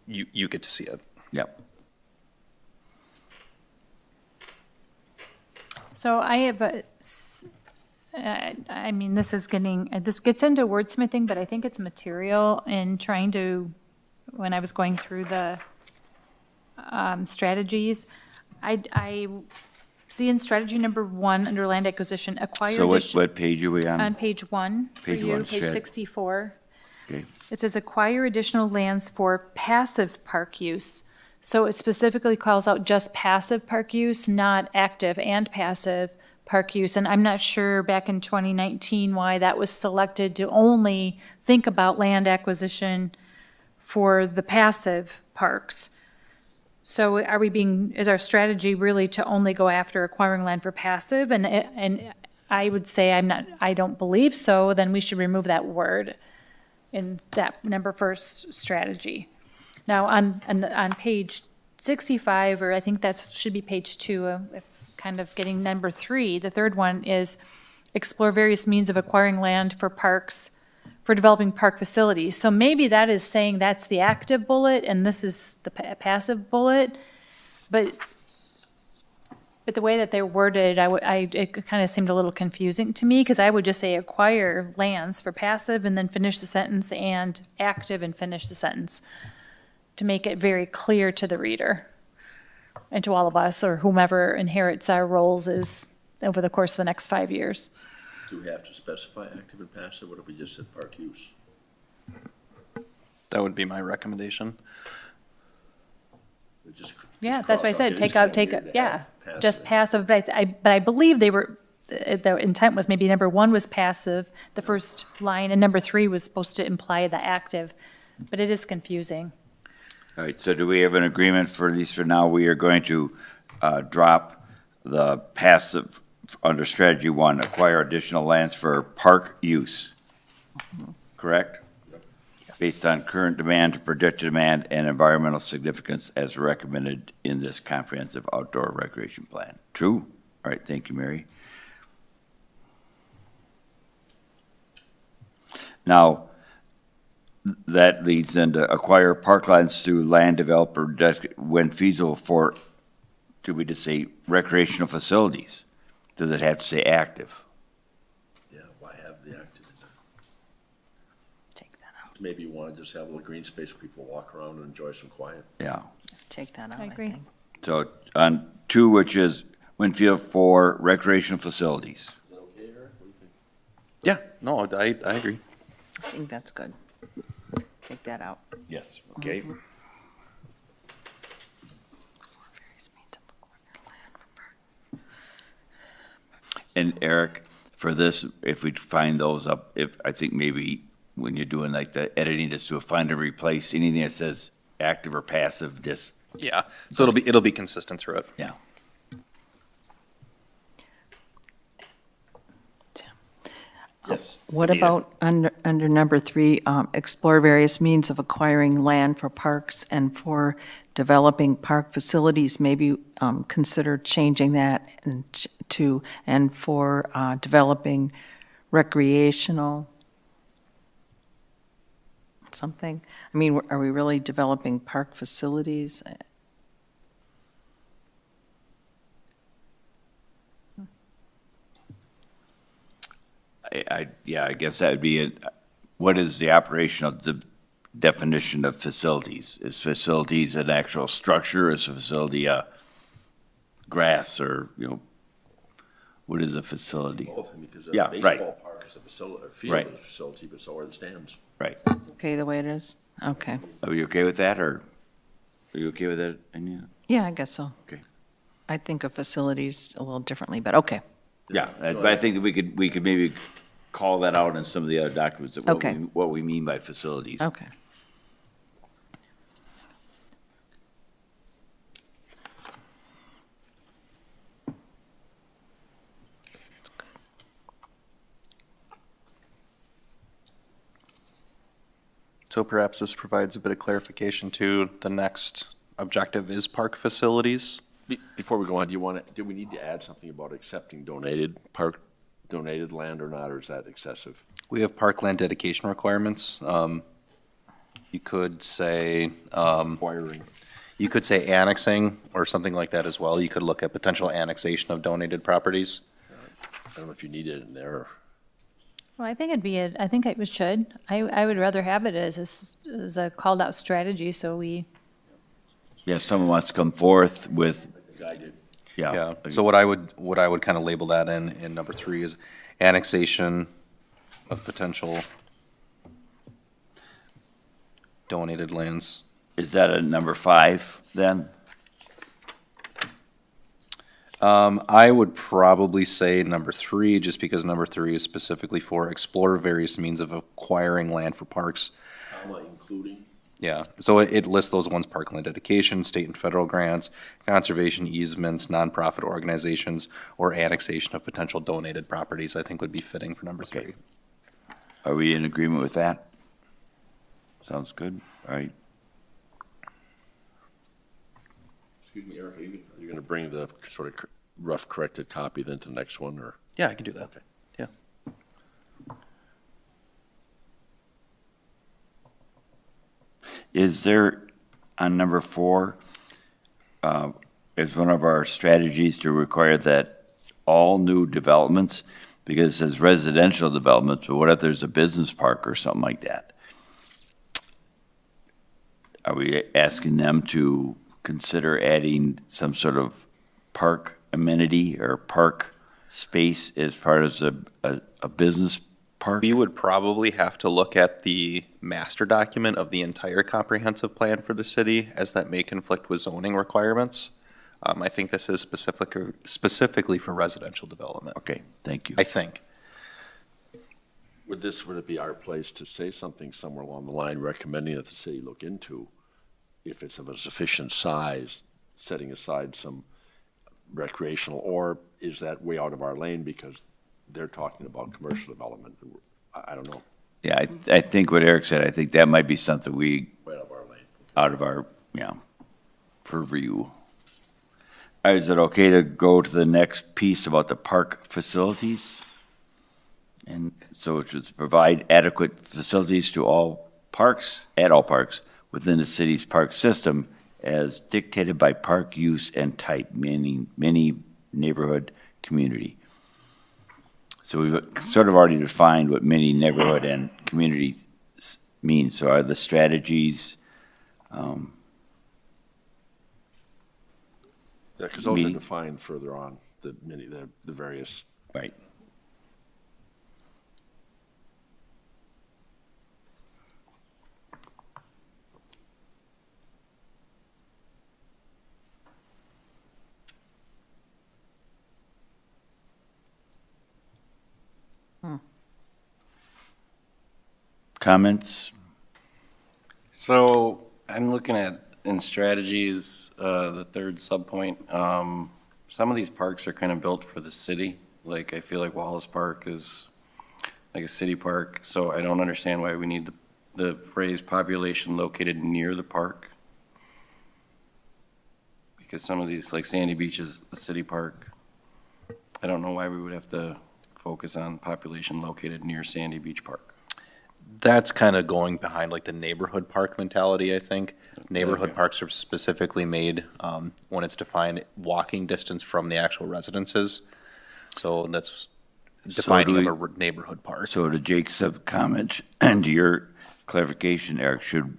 you get to see it. Yep. So I have this gets into wordsmithing, but I think it's material in trying to, when I was going through the strategies, I see in strategy number 1, under land acquisition, acquire So addition. what page are we On on? page 1, for Page you, one, page strat- 64. Okay. It says acquire additional lands for passive park use. So it specifically calls out just passive park use, not active and passive park use. And I'm not sure back in 2019 why that was selected to only think about land acquisition for the passive parks. So is our strategy really to only go after acquiring land for passive? And I would say I don't believe so, then we should remove that word in that number first strategy. Now, on page 65, or I think that should be page 2, kind of getting number 3, the third one is explore various means of acquiring land for parks, for developing park facilities. So maybe that is saying that's the active bullet and this is the passive bullet, but the way that they're worded, it kind of seemed a little confusing to me, because I would just say acquire lands for passive and then finish the sentence, and active and finish the sentence, to make it very clear to the reader and to all of us, or whomever inherits our roles is over the course of the next 5 years. Do we have to specify active and passive? What if we just said park use? That would be my recommendation. We just Yeah, cross that's why I out said, the take discount out, take, here to yeah, have just passive. passive, but I believe the intent was maybe number 1 was passive, the first line, and number 3 was supposed to imply the active, but it is confusing. All right, so do we have an agreement for, at least for now, we are going to drop the passive under strategy 1, acquire additional lands for park use, correct? Based on current demand, projected demand, and environmental significance as recommended in this comprehensive outdoor recreation plan. True? All right, thank you, Mary. Now, that leads into acquire parklands through land developer when feasible for, do we just say recreational facilities? Does it have to say active? Yeah, why have the active in there? Take that out, Maybe you want to just have a little green space where people walk around and enjoy some quiet. Yeah. take that out, I I agree. think. So on 2, which is Winfield for recreational facilities. Is that okay, Eric? What do you think? Yeah, no, I agree. I think that's good. Take that out. Yes. Okay. And Eric, for this, if we find those up, I think maybe when you're doing like the editing, just do a find and replace, anything that says active or passive, just, Yeah, so it'll be consistent through it. yeah. Yes. What Anita. about under number 3, explore various means of acquiring land for parks and for developing park facilities? Maybe consider changing that and for developing recreational something? I mean, are we really developing park facilities? I guess that would be it. What is the operational definition of facilities? Is facilities an actual structure? Is a facility grass or, what is a facility? Both, I mean, because Yeah, a right. baseball park is a facility, a field Right. is a facility, but so are the stands. Right. Okay, the way it is? Okay. Are you okay with that, or are you okay with that, Anya? Yeah, I guess so. Okay. I think of facilities a little differently, but okay. Yeah, but I think that we could maybe call that out in some of the other documents, that Okay. what we mean by facilities. Okay. So perhaps this provides a bit of clarification too. The next objective is park facilities. Before we go on, do we need to add something about accepting donated land or not, or is that excessive? We have parkland dedication requirements. You could say, Acquiring. you could say annexing or something like that as well. You could look at potential annexation of donated properties. I don't know if you need it in there. Well, I think I think it should. I would rather have it as a called out strategy, so we, Yeah, if someone wants to come forth with, Guided. yeah. Yeah, so what I would kind of label that in number 3 is annexation of potential donated lands. Is that a number 5 then? I would probably say number 3, just because number 3 is specifically for explore various means of acquiring land for parks. Including? Yeah, so it lists those ones: parkland dedication, state and federal grants, conservation easements, nonprofit organizations, or annexation of potential donated properties, I think would be fitting for number 3. Okay. Are we in agreement with that? Sounds good. All right. Excuse me, Eric, are you going to bring the sort of rough corrected copy then to the next one, or? Yeah, I can do that. Okay. Yeah. Is there, on number 4, is one of our strategies to require that all new developments, because it says residential developments, but what if there's a business park or something like that? Are we asking them to consider adding some sort of park amenity or park space as part of a business park? We would probably have to look at the master document of the entire comprehensive plan for the city, as that may conflict with zoning requirements. I think this is specifically for residential development, Okay, thank you. I think. Would it be our place to say something somewhere along the line recommending that the city look into, if it's of a sufficient size, setting aside some recreational, or is that way out of our lane because they're talking about commercial development? I don't know. Yeah, I think what Eric said, I think that might be something we, Way out of our lane. out of our, purview. Is it okay to go to the next piece about the park facilities? And so it should provide adequate facilities to all parks, at all parks, within the city's park system as dictated by park use and type, meaning many neighborhood community. So we've sort of already defined what many neighborhood and community means. So are the strategies, Yeah, because those are Meeting. defined further on, the various. right? Comments? So I'm looking at, in strategies, the third subpoint, some of these parks are kind of built for the city. Like, I feel like Wallace Park is like a city park, so I don't understand why we need the phrase population located near the park. Because some of these, like Sandy Beach is a city park. I don't know why we would have to focus on population located near Sandy Beach Park. That's kind of going behind like the neighborhood park mentality, I think. Neighborhood Okay. parks are specifically made when it's defined walking distance from the actual residences. So that's defining do of we- a neighborhood park. So to Jake's comment, and to your clarification, Eric, should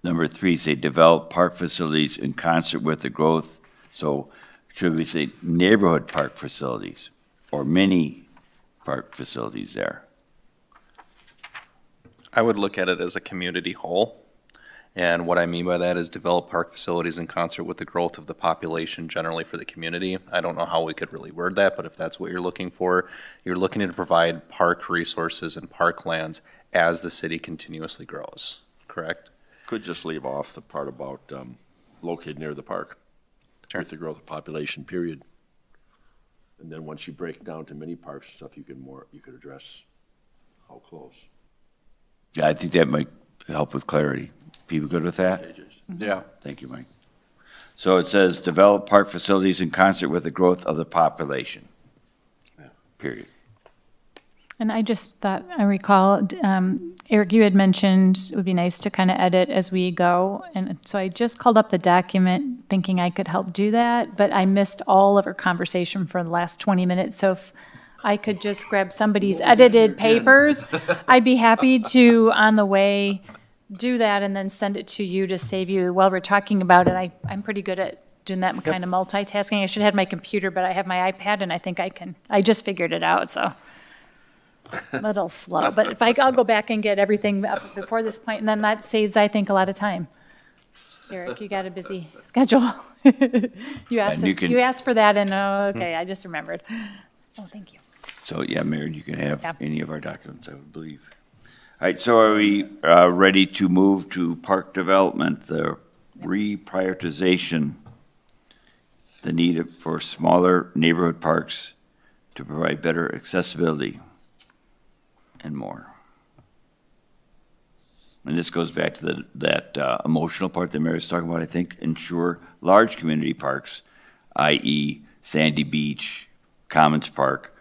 number 3 say develop park facilities in concert with the growth? So should we say neighborhood park facilities or mini park facilities there? I would look at it as a community whole. And what I mean by that is develop park facilities in concert with the growth of the population generally for the community. I don't know how we could really word that, but if that's what you're looking for, you're looking to provide park resources and park lands as the city continuously grows, correct? Could just leave off the part about located near the park. Sure. With the growth of population, period. And then once you break it down to mini parks and stuff, you could address how close. Yeah, I think that might help with clarity. People good with that? Yeah. Thank you, Mike. So it says, develop park facilities in concert with the growth of the population. Period. And I just thought, I recall, Eric, you had mentioned it would be nice to kind of edit as we go. And so I just called up the document thinking I could help do that, but I missed all of our conversation for the last 20 minutes. So if I could just grab somebody's edited papers, I'd be happy to, on the way, do that and then send it to you to save you. While we're talking about it, I'm pretty good at doing that kind of multitasking. I should have my computer, but I have my iPad and I think I just figured it out, so. A little slow, but if I'll go back and get everything up before this point, and then that saves, I think, a lot of time. Eric, you got a busy schedule. You asked And you us, can- you asked for that, and, okay, I just remembered. Oh, thank you. So, yeah, Mayor, you can have Yeah. any of our documents, I would believe. All right, so are we ready to move to park development, the reprioritization, the need for smaller neighborhood parks to provide better accessibility and more? And this goes back to that emotional part that Mary's talking about, I think, ensure large community parks, i.e. Sandy Beach, Commons Park,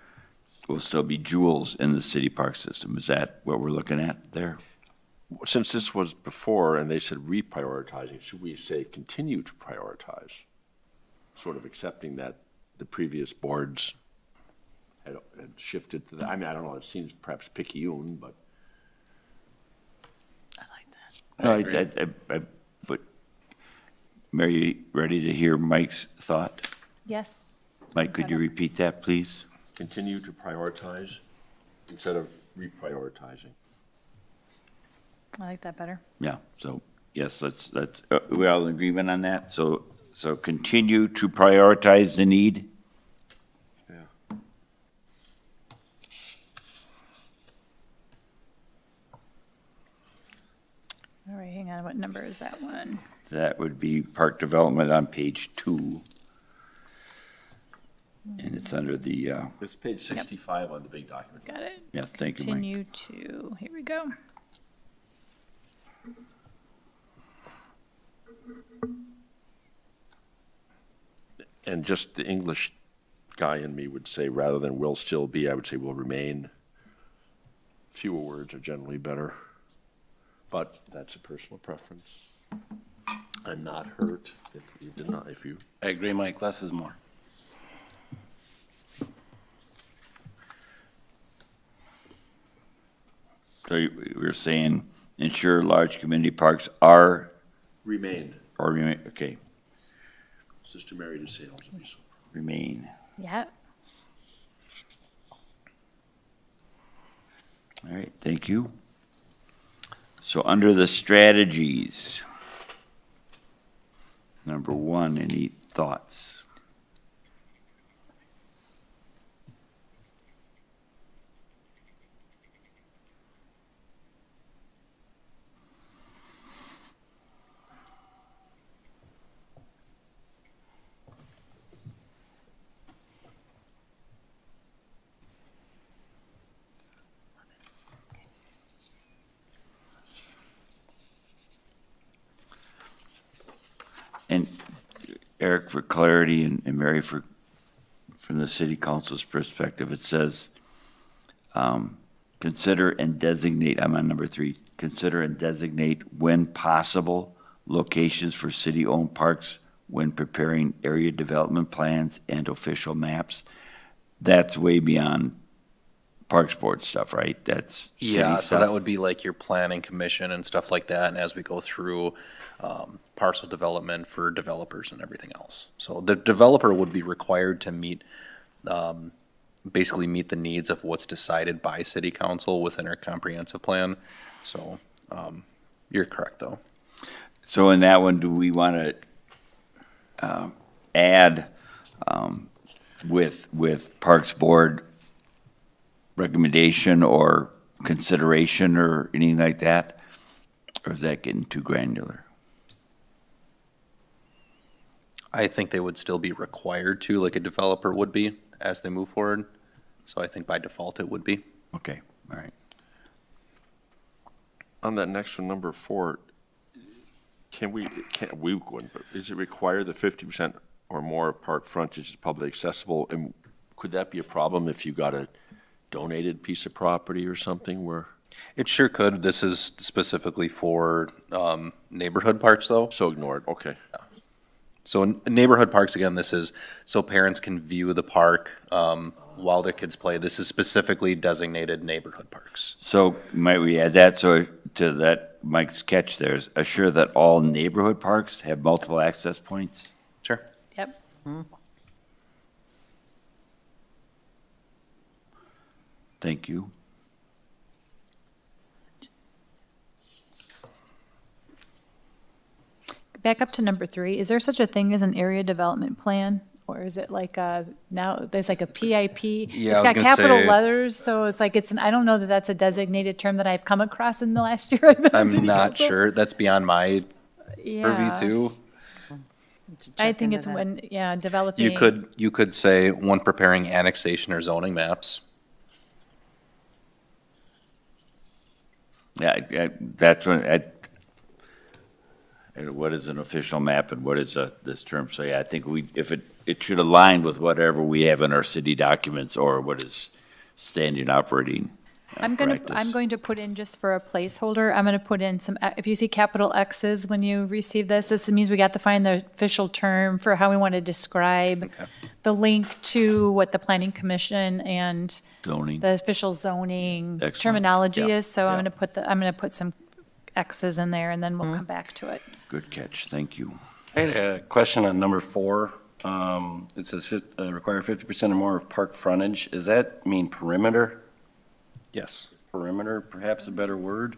will still be jewels in the city park system. Is that what we're looking at there? Since this was before and they said reprioritizing, should we say continue to prioritize? Sort of accepting that the previous boards had shifted to that. I mean, I don't know, it seems perhaps picayune, but No, but, Mary, you ready to hear Mike's thought? Yes, Mike, could you repeat that, please? continue to prioritize instead of reprioritizing. I like that better. Yeah, so, yes, we all in agreement on that? So continue to prioritize the need? Yeah. All right, hang on, what number is that one? That would be park development on page 2. And it's under the, It's page 65 on the big document. Got it. yes, thank you, Mike. Continue to, here we go. And just the English guy in me would say, rather than will still be, I would say will remain. Fewer words are generally better, but that's a personal preference. I'm not hurt if you did not, if you. I agree, Mike, less is more. So we're saying ensure large community parks are, Remain. or remain, okay, Sister Mary to say also. remain. Yeah, All right, thank you. So under the strategies, number 1, any thoughts? And Eric, for clarity, and Mary, from the city council's perspective, it says, consider and designate, I'm on number 3, consider and designate when possible locations for city-owned parks when preparing area development plans and official maps. That's way beyond Parks Board stuff, right? That's city Yeah, so stuff? that would be like your planning commission and stuff like that, and as we go through parcel development for developers and everything else. So the developer would be required to meet, basically meet the needs of what's decided by city council within our comprehensive plan. So you're correct, though. So in that one, do we want to add with Parks Board recommendation or consideration or anything like that? Or is that getting too granular? I think they would still be required to, like a developer would be, as they move forward. So I think by default it would be. Okay, all right. On that next one, number 4, wouldn't, but is it required that 50% or more of park frontage is publicly accessible? And could that be a problem if you got a donated piece of property or something where, It sure could. This is specifically for neighborhood parks, though. so ignored, okay. So in neighborhood parks, again, this is so parents can view the park while their kids play. This is specifically designated neighborhood parks. So might we add that, so to that Mike's catch there, is assure that all neighborhood parks have multiple access points? Sure. Yep. Thank you. Back up to number 3, is there such a thing as an area development plan? Or is it like now there's like a PIP? Yeah, I It's was got gonna capital say- letters, so it's like, I don't know that that's a designated term that I've come across in the last year I've been on I'm city not council. sure. That's beyond my purview Yeah. too. I think it's when, developing. You could say when preparing annexation or zoning maps. Yeah, that's when, and what is an official map and what is this term? So yeah, I think if it should align with whatever we have in our city documents or what is standard operating I'm practice. going to put in, just for a placeholder, I'm gonna put in some, if you see capital X's when you receive this means we got to find the official term for how we want to describe the link to what the planning commission and Zoning. the official zoning Excellent. terminology Yeah. is, so Yeah. I'm gonna put some X's in there and then we'll come back to it. Good catch, thank you. I had a question on number 4. It says require 50% or more of park frontage. Does that mean perimeter? Yes. Perimeter, perhaps a better word?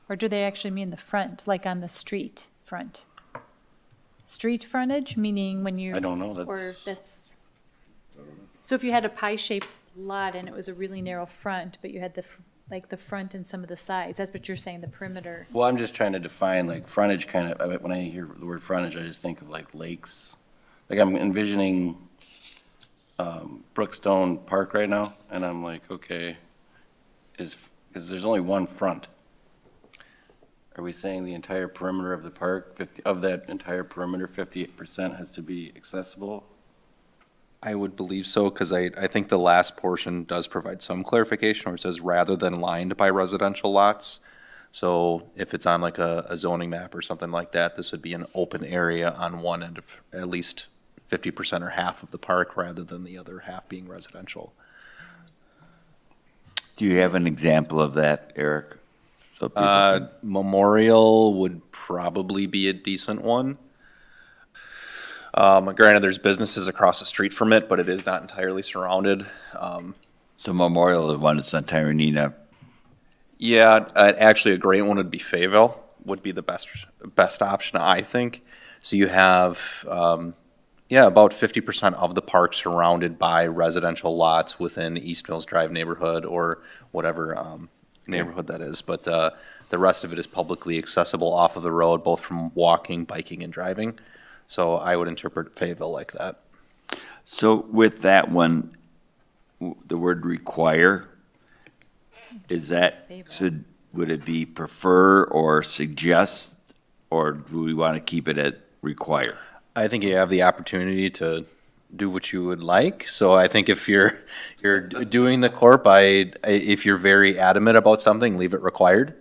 Or do they actually mean the front, like on the street front? Street frontage, meaning when you. I don't know, Or that's, so if you had a pie-shaped lot and it was a really narrow front, but you had the front and some of the sides, that's what you're saying, the perimeter. Well, I'm just trying to define like frontage kind of, when I hear the word frontage, I just think of like lakes. Like I'm envisioning Brookstone Park right now, and I'm like, okay, because there's only one front. Are we saying the entire perimeter of the park, of that entire perimeter, 58% has to be accessible? I would believe so, because I think the last portion does provide some clarification where it says rather than lined by residential lots. So if it's on like a zoning map or something like that, this would be an open area on one end of at least 50% or half of the park rather than the other half being residential. Do you have an example of that, Eric? So people can- Memorial would probably be a decent one. Granted, there's businesses across the street from it, but it is not entirely surrounded. So Memorial, the one that's on Tyranina, Yeah, actually, a great one would be Fayetteville, would be the best option, I think. So you have, about 50% of the park surrounded by residential lots within East Mills Drive neighborhood or whatever neighborhood that is. But the rest of it is publicly accessible off of the road, both from walking, biking, and driving. So I would interpret Fayetteville like that. so with that one, the word require, is that, would it be prefer or suggest, or do we want to keep it at require? I think you have the opportunity to do what you would like. So I think if you're doing the CORP, if you're very adamant about something, leave it required.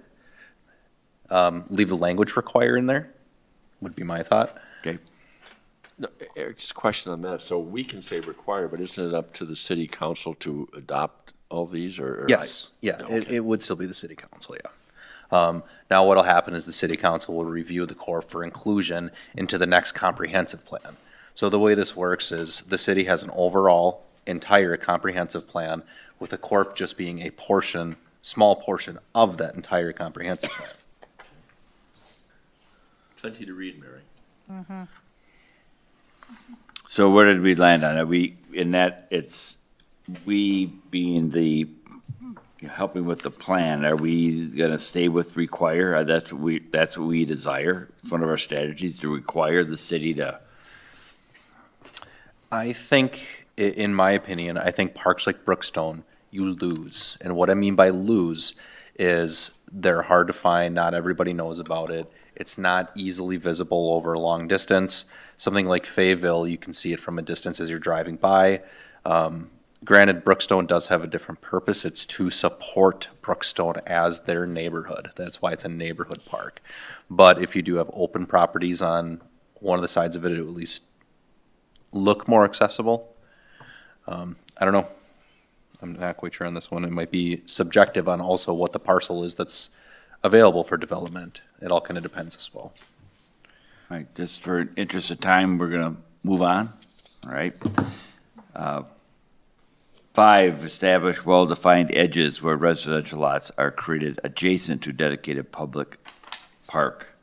Leave the language require in there, would be my thought. Okay, No, Eric, just a question on that. So we can say require, but isn't it up to the city council to adopt all these or? Yes, yeah, Okay. it would still be the city council, yeah. Now what'll happen is the city council will review the CORP for inclusion into the next comprehensive plan. So the way this works is the city has an overall entire comprehensive plan with the CORP just being a portion, small portion of that entire comprehensive plan. Plenty to read, Mary. so where did we land on? Are we, in that, it's, we being the, helping with the plan, are we gonna stay with require? That's what we desire. It's one of our strategies, to require the city to, I think, in my opinion, I think parks like Brookstone, you lose. And what I mean by lose is they're hard to find, not everybody knows about it. It's not easily visible over a long distance. Something like Fayetteville, you can see it from a distance as you're driving by. Granted, Brookstone does have a different purpose. It's to support Brookstone as their neighborhood. That's why it's a neighborhood park. But if you do have open properties on one of the sides of it, it will at least look more accessible. I don't know. I'm not quite sure on this one. It might be subjective on also what the parcel is that's available for development. It all kind of depends as well. All right, just for interest of time, we're going to move on, all right? 5, establish well-defined edges where residential lots are created adjacent to dedicated public park.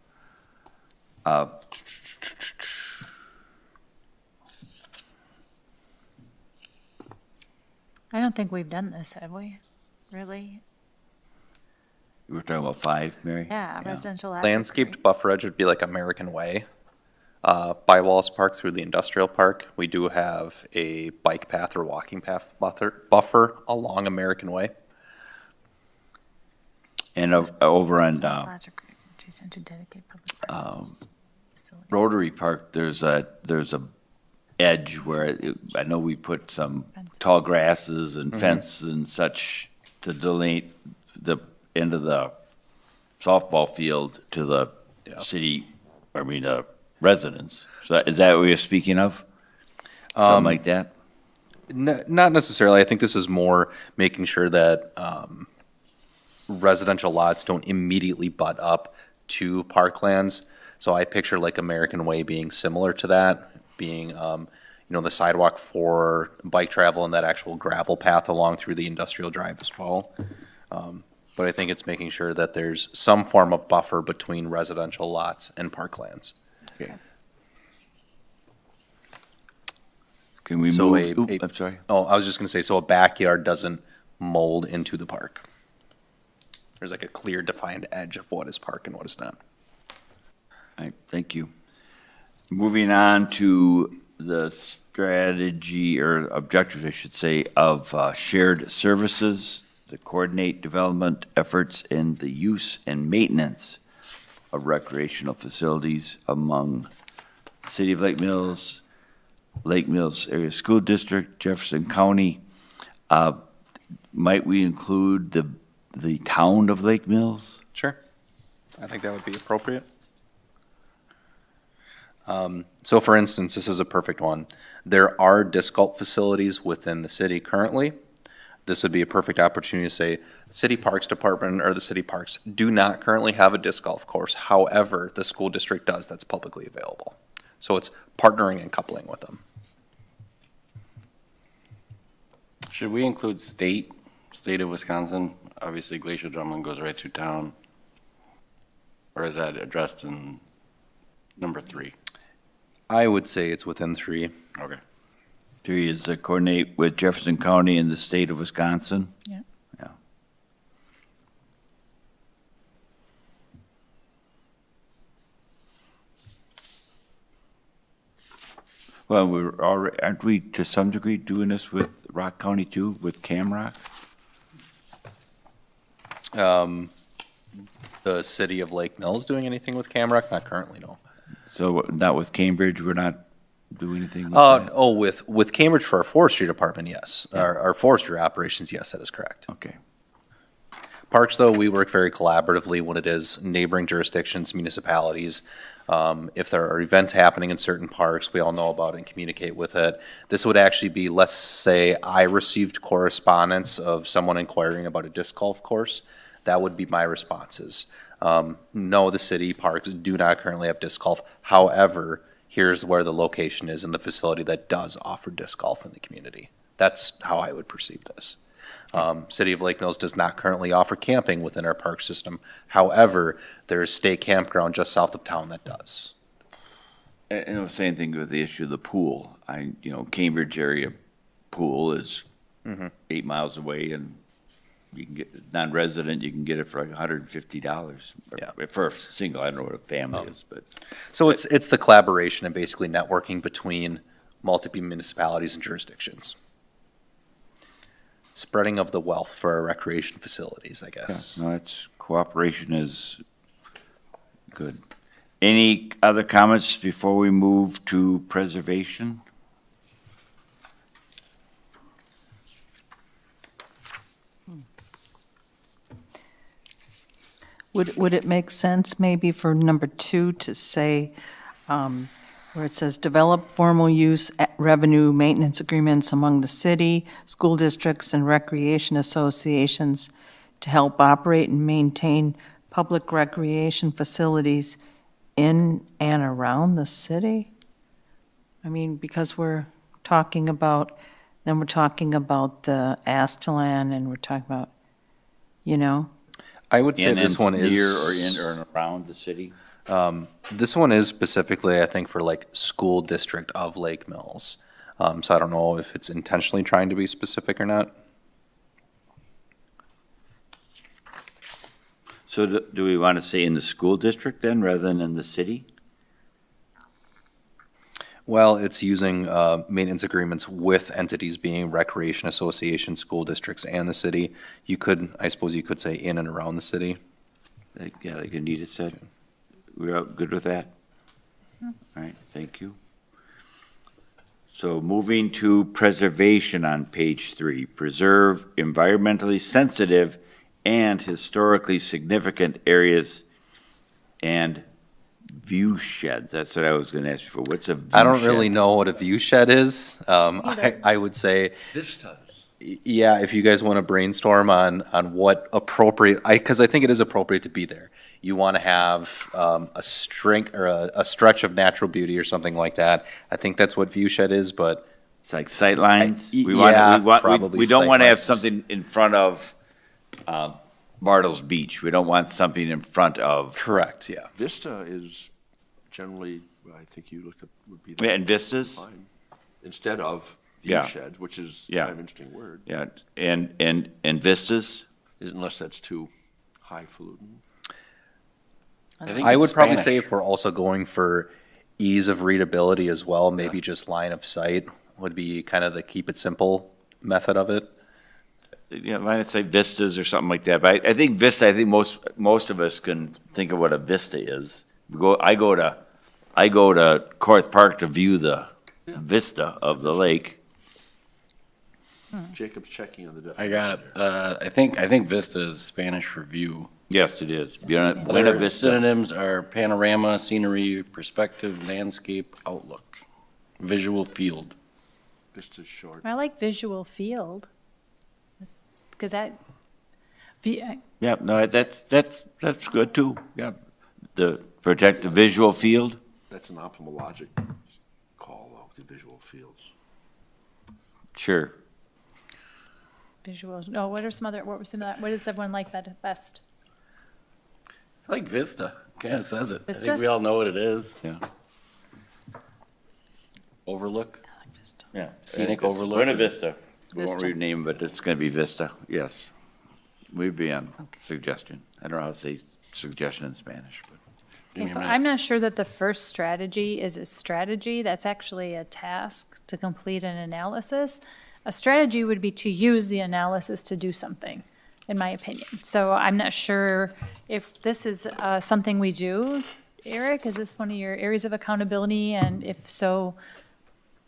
I don't think we've done this, have we? Really? You were talking about 5, Mary? Yeah, residential lots. are Landscaped great. buffer edge would be like American Way. By Wallace Park through the industrial park, we do have a bike path or walking path buffer along American Way. And over on Residential lots are great, adjacent to dedicated public park facilities. Rotary Park, there's a edge where I know we put some tall grasses and fence and such to delineate the end of the softball field to the city, residents. So is that what you're speaking of? Something like that? Not necessarily. I think this is more making sure that residential lots don't immediately butt up to parklands. So I picture like American Way being similar to that, being the sidewalk for bike travel and that actual gravel path along through the industrial drive as well. But I think it's making sure that there's some form of buffer between residential lots and parklands. Okay. Can we So move? a- I'm sorry. Oh, I was just gonna say, so a backyard doesn't mold into the park. There's like a clear defined edge of what is park and what is not. All right, thank you. Moving on to the strategy or objectives, I should say, of shared services to coordinate development efforts in the use and maintenance of recreational facilities among City of Lake Mills Area School District, Jefferson County. Might we include the town of Lake Mills? Sure. I think that would be appropriate. So for instance, this is a perfect one. There are disc golf facilities within the city currently. This would be a perfect opportunity to say, City Parks Department or the city parks do not currently have a disc golf course. However, the school district does, that's publicly available. So it's partnering and coupling with them. Should we include state of Wisconsin? Obviously Glacial Drumlin goes right through town. Or is that addressed in number 3? I would say it's within 3. Okay. 3 is to coordinate with Jefferson County and the state of Wisconsin. Yeah. Yeah. Well, we're already, aren't we to some degree doing this with Rock County too, with Camrock? The city of Lake Mills doing anything with Camrock? Not currently, no. So not with Cambridge, we're not doing anything with that? With Cambridge for our forestry department, yes. Our forestry operations, yes, that is correct. Okay. Parks, though, we work very collaboratively when it is neighboring jurisdictions, municipalities. If there are events happening in certain parks, we all know about it and communicate with it. This would actually be, let's say I received correspondence of someone inquiring about a disc golf course. That would be my responses. No, the city parks do not currently have disc golf. However, here's where the location is in the facility that does offer disc golf in the community. That's how I would perceive this. City of Lake Mills does not currently offer camping within our park system. However, there's State Campground just south of town that does. And the same thing with the issue of the pool. Cambridge area pool is 8 miles away, and you can get, non-resident, you can get it for like $150. Yeah. For a single, I don't know what a family is, but. So it's the collaboration and basically networking between multiple municipalities and jurisdictions. spreading of the wealth for our recreation facilities, I guess. No, it's, cooperation is good. Any other comments before we move to preservation? Would it make sense maybe for number 2 to say, where it says, develop formal use revenue maintenance agreements among the city, school districts, and recreation associations to help operate and maintain public recreation facilities in and around the city? I mean, because we're talking about, then we're talking about the Astelan, and we're talking about, you know? I would say In this and one is. near or in or around the city? This one is specifically, I think, for like school district of Lake Mills. So I don't know if it's intentionally trying to be specific or not. So do we want to say in the school district then, rather than in the city? Well, it's using maintenance agreements with entities being recreation associations, school districts, and the city. You could, I suppose you could say in and around the city. Yeah, like Anita said. We're all good with that? All right, thank you. So moving to preservation on page 3, preserve environmentally sensitive and historically significant areas and view sheds. That's what I was going to ask you for. What's a view shed? I don't really know what a view shed is. I would say, Vistas. yeah, if you guys want to brainstorm on what appropriate, because I think it is appropriate to be there. You want to have a string or a stretch of natural beauty or something like that. I think that's what view shed is, but It's like sight lines? Yeah, probably We don't want to have sightlines. something in front of Bartles Beach. We don't want something in front of, correct, yeah. Vista is generally, I think you looked at, would be. and vistas? Fine. Instead of Yeah. view shed, which is Yeah. kind of an interesting word, Yeah, and vistas? unless that's too highfalutin. think I it's would probably Spanish. say if we're also going for ease of readability as well, maybe just line of sight would be kind of the keep it simple method of it. Yeah, I'd say vistas or something like that, but I think vista, I think most of us can think of what a vista is. I go to Corth Park to view the vista of the lake. Jacob's checking on the I definition. got it. I think vista is Spanish for view. Yes, it is. Buena Their Vista. synonyms are panorama, scenery, perspective, landscape, outlook, visual field. Vista's short. I like visual field. Because that, Yeah, no, that's good too. Yeah, the protect the visual field. That's an ophthalmologic call, though, the visual fields. Sure. visual, no, what are some other, what was some of that, what does everyone like that best? I like vista. Kind of says it. I Vista? think we all know what it is. Yeah. Overlook. Yeah. Scenic It's overlook. Buena Vista. We won't Vista. rename, but it's going to be Vista. Yes. We'd be on suggestion. I don't know how to say suggestion in Spanish, but. Okay, so I'm not sure that the first strategy is a strategy. That's actually a task to complete an analysis. A strategy would be to use the analysis to do something, in my opinion. So I'm not sure if this is something we do. Eric, is this one of your areas of accountability? And if so,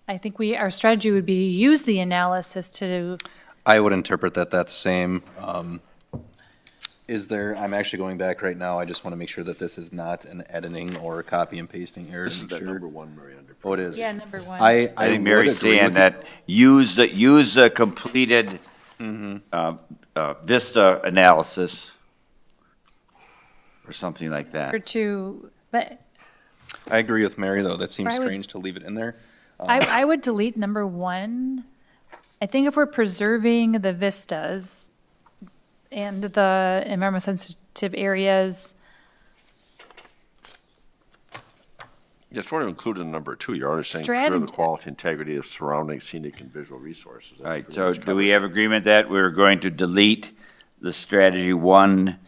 I think our strategy would be to use the analysis to, I would interpret that that's the same. I'm actually going back right now, I just want to make sure that this is not an editing or copy and pasting error This to is make that sure. number one, Mary Under. Oh, it is. yeah, number one. I think would Mary's agree saying with you. that use the completed Vista analysis or something like Or that. to, but I agree with Mary, though. That seems I would- strange to leave it in there. I would delete number one. I think if we're preserving the vistas and the environmental sensitive areas, It's sort of included in number two. You're already saying Strat- preserve the quality, integrity of surrounding scenic and visual resources. All right, so do we have agreement that we're going to delete the strategy one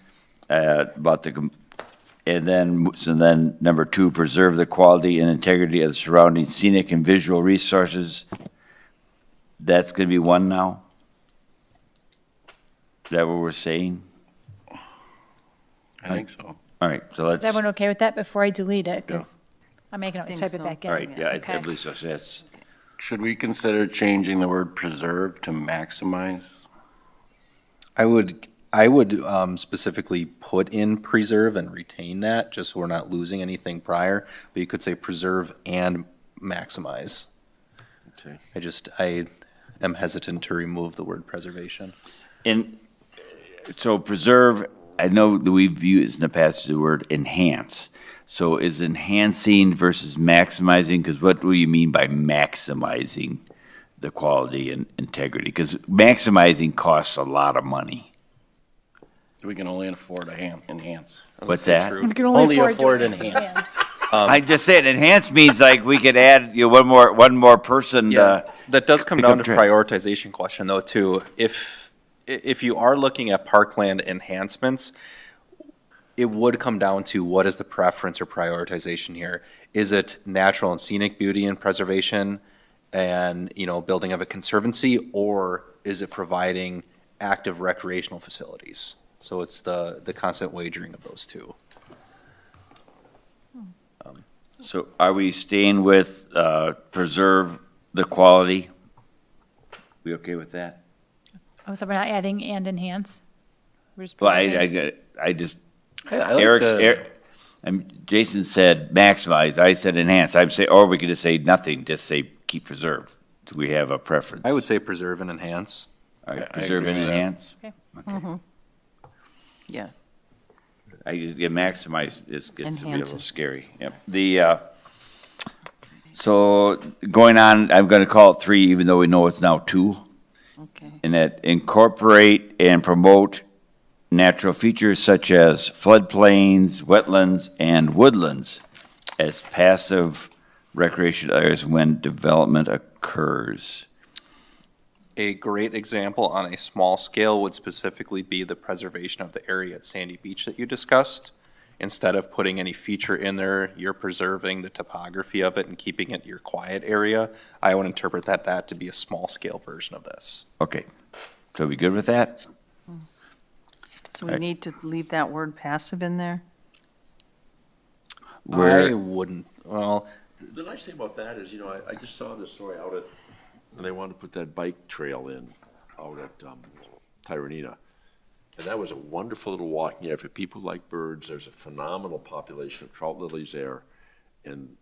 about the, and then number two, preserve the quality and integrity of the surrounding scenic and visual resources? That's going to be one now? Is that what we're saying? I think so. All right, so let's, Is all everyone okay with that before I delete it? Because I'm making it, Think type it so. back in. right, yeah, Okay. I believe so, so that's, Should we consider changing the word preserve to maximize? I would specifically put in preserve and retain that, just so we're not losing anything prior, but you could say preserve and maximize. Okay. I am hesitant to remove the word preservation. and, so preserve, I know that we've used in the past the word enhance. So is enhancing versus maximizing, because what do you mean by maximizing the quality and integrity? Because maximizing costs a lot of money. We can only afford enhance. What's that? We can Only to afford enhance. I just said enhance means like we could add, one more person, That does come pick down up to track. prioritization question though, too. If you are looking at parkland enhancements, it would come down to what is the preference or prioritization here? Is it natural and scenic beauty and preservation and, building of a conservancy, or is it providing active recreational facilities? So it's the constant wagering of those two. So are we staying with, preserve the quality? We okay with that? Oh, so we're not adding and enhance? We're just Well, preserving? I just, I like Eric's, the- Jason said maximize, I said enhance, I'd say, or we could just say nothing, just say keep preserve. Do we have a preference? I would say preserve and enhance. All right, I preserve agree and with that. enhance? Okay. Yeah. Maximize gets to be a little Enhances. scary, yep. So going on, I'm gonna call it 3, even though we know it's now 2. Okay. And that incorporate and promote natural features such as floodplains, wetlands, and woodlands as passive recreation areas when development occurs. A great example on a small scale would specifically be the preservation of the area at Sandy Beach that you discussed. Instead of putting any feature in there, you're preserving the topography of it and keeping it your quiet area. I would interpret that to be a small scale version of this. Okay, so we good with that? So we Right. need to leave that word passive in there? I Where, wouldn't, well, The nice thing about that is, I just saw this story out at, and they wanted to put that bike trail in out at Tyranina. And that was a wonderful little walking area for people who like birds. There's a phenomenal population of trout lilies there. And,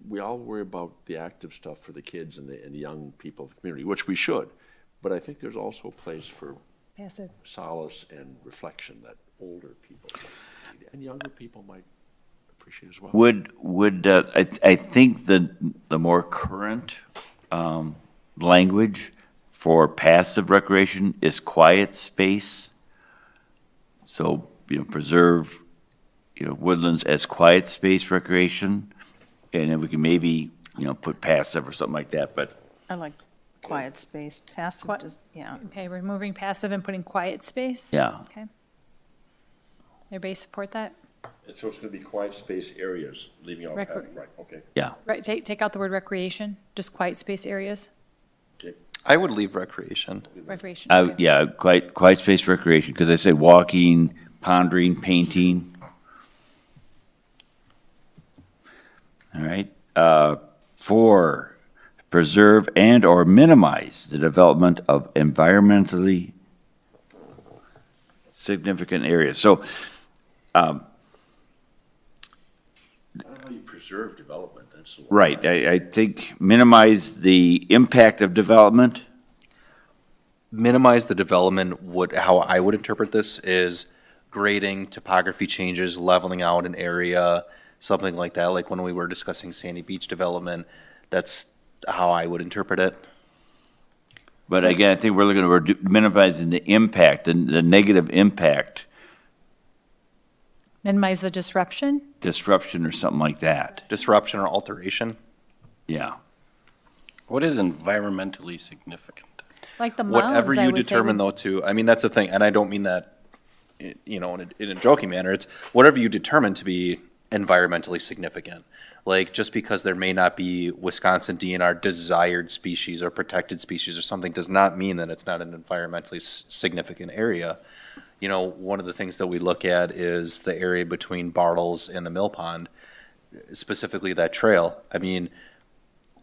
we all worry about the active stuff for the kids and the young people of the community, which we should. But I think there's also a place for Passive. solace and reflection that older people need, and younger people might appreciate as well. I think the more current, language for passive recreation is quiet space. So, preserve, woodlands as quiet space recreation. And then we can maybe, put passive or something like that, but I like quiet space. Passive, Qui- just, yeah. Okay, removing passive and putting quiet space? yeah. Okay. Everybody support that? And so it's gonna be quiet space areas, leaving out, Recre- right, okay. Right, take out the word recreation, just quiet space areas, I would leave recreation. recreation. okay. Yeah, quiet space recreation, because I say walking, pondering, painting. All right. 4, preserve and/or minimize the development of environmentally significant areas. So, I don't know how you preserve development, that's the one. right, I think minimize the impact of development. Minimize the development how I would interpret this is grading, topography changes, leveling out an area, something like that, like when we were discussing Sandy Beach development. That's how I would interpret it. But again, I think we're looking at minimizing the impact, and the negative impact, Minimize the disruption? disruption or something like that. Disruption or alteration. Yeah. What is environmentally significant? Like the mounds, Whatever I you would say determine would- though too, I mean, that's the thing, and I don't mean that, in a joking manner, it's whatever you determine to be environmentally significant. Like, just because there may not be Wisconsin DNR desired species or protected species or something does not mean that it's not an environmentally significant area. You know, one of the things that we look at is the area between Bartles and the Mill Pond, specifically that trail. I mean,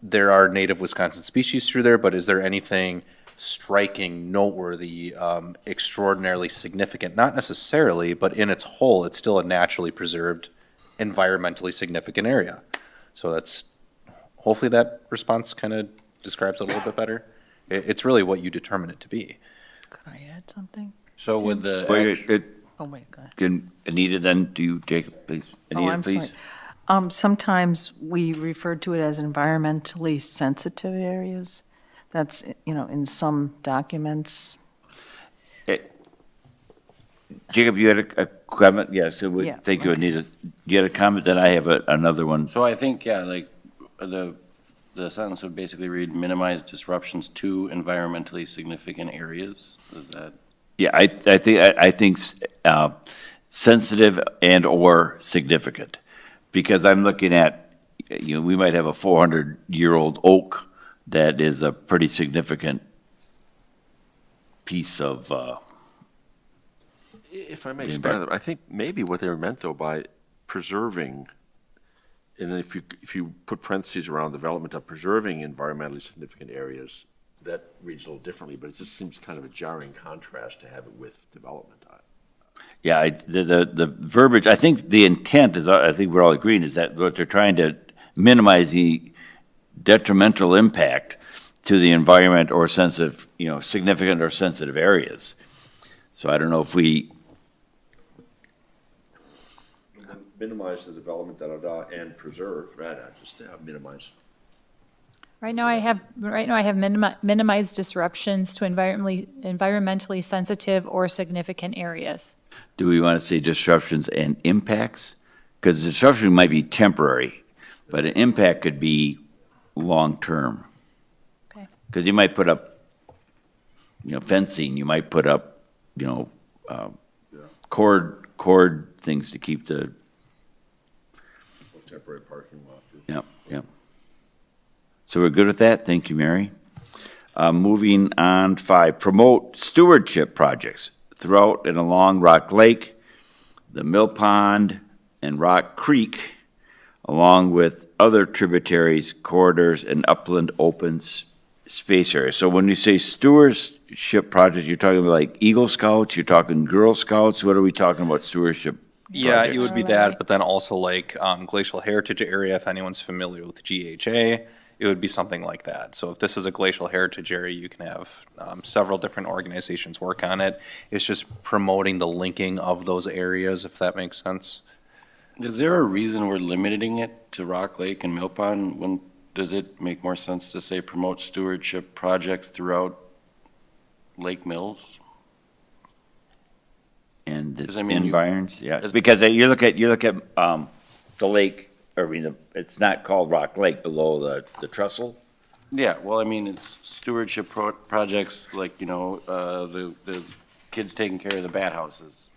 there are native Wisconsin species through there, but is there anything striking, noteworthy, extraordinarily significant? Not necessarily, but in its whole, it's still a naturally preserved, environmentally significant area. So that's, hopefully that response kind of describes it a little bit better. It's really what you determine it to be. Could I add something? So with the, Oh, wait, go ahead. Can Anita then, do you, Jacob, please? Oh, Anita, I'm please? sorry. Sometimes we refer to it as environmentally sensitive areas. That's, in some documents. Jacob, you had a comment? Yes, Yeah, thank you, okay. Anita. You had a comment, then I have another one. so I think, yeah, like, the sentence would basically read, minimize disruptions to environmentally significant areas. Is that? Yeah, I think sensitive and/or significant, because I'm looking at, we might have a 400-year-old oak that is a pretty significant piece of, If I may The expand, I think maybe what they were meant though by preserving, and then if you put parentheses around development of preserving environmentally significant areas, that reads a little differently, but it just seems kind of a jarring contrast to have it with development. yeah, the verbiage, I think the intent is, I think we're all agreeing, is that what they're trying to minimize the detrimental impact to the environment or sensitive, significant or sensitive areas. So I don't know if we, Minimize the development, and preserve, right, just minimize. Right now I have minimized disruptions to environmentally sensitive or significant areas. do we want to say disruptions and impacts? Because disruption might be temporary, but an impact could be long-term. Okay. Because you might put up, fencing, you might put up, cord things to keep the, Temporary parking lot. Yep. So we're good with that? Thank you, Mary. Moving on, 5, promote stewardship projects throughout and along Rock Lake, the Mill Pond, and Rock Creek, along with other tributaries, corridors, and upland open space areas. So when you say stewardship projects, you're talking about like Eagle Scouts, you're talking Girl Scouts, what are we talking about stewardship? Yeah, projects? it would be that, but then also like glacial heritage area, if anyone's familiar with GHA, it would be something like that. So if this is a glacial heritage area, you can have several different organizations work on it. It's just promoting the linking of those areas, if that makes sense. Is there a reason we're limiting it to Rock Lake and Mill Pond? When, does it make more sense to say promote stewardship projects throughout Lake Mills? And its 'Cause I mean, environs, yeah, it's because you look at the lake, it's not called Rock Lake below the trestle. Yeah, well, I mean, it's stewardship projects like, the kids taking care of the bat houses.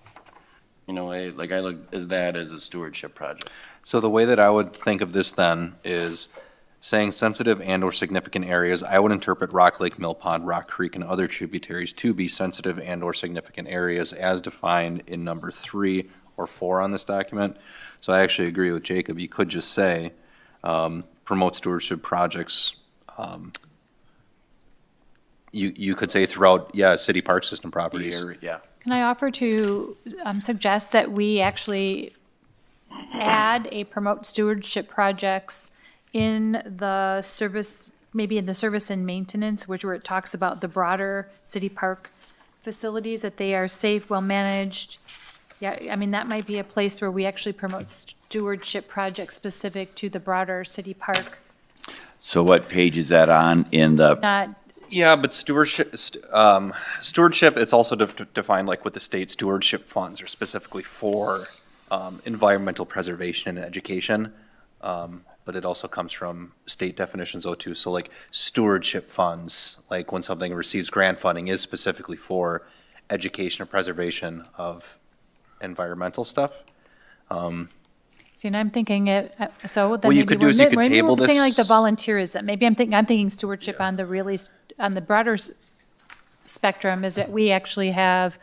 I look as that as a stewardship project. So the way that I would think of this then is saying sensitive and/or significant areas. I would interpret Rock Lake, Mill Pond, Rock Creek, and other tributaries to be sensitive and/or significant areas as defined in number 3 or 4 on this document. So I actually agree with Jacob. You could just say, promote stewardship projects. You could say throughout, city park system properties. Yeah. Can I offer to suggest that we actually add a promote stewardship projects in the service, maybe in the service and maintenance, where it talks about the broader city park facilities, that they are safe, well-managed. Yeah, I mean, that might be a place where we actually promote stewardship projects specific to the broader city park. So what page is that on in the, Not, Yeah, but stewardship, it's also defined like with the state stewardship funds are specifically for environmental preservation and education. But it also comes from state definitions though too. So like stewardship funds, like when something receives grant funding is specifically for education or preservation of environmental stuff. See, and I'm thinking it, so then What you maybe could do we're is you mi- could maybe table we're saying like the this- volunteerism. Maybe I'm thinking stewardship on the really, on the broader spectrum is that we actually have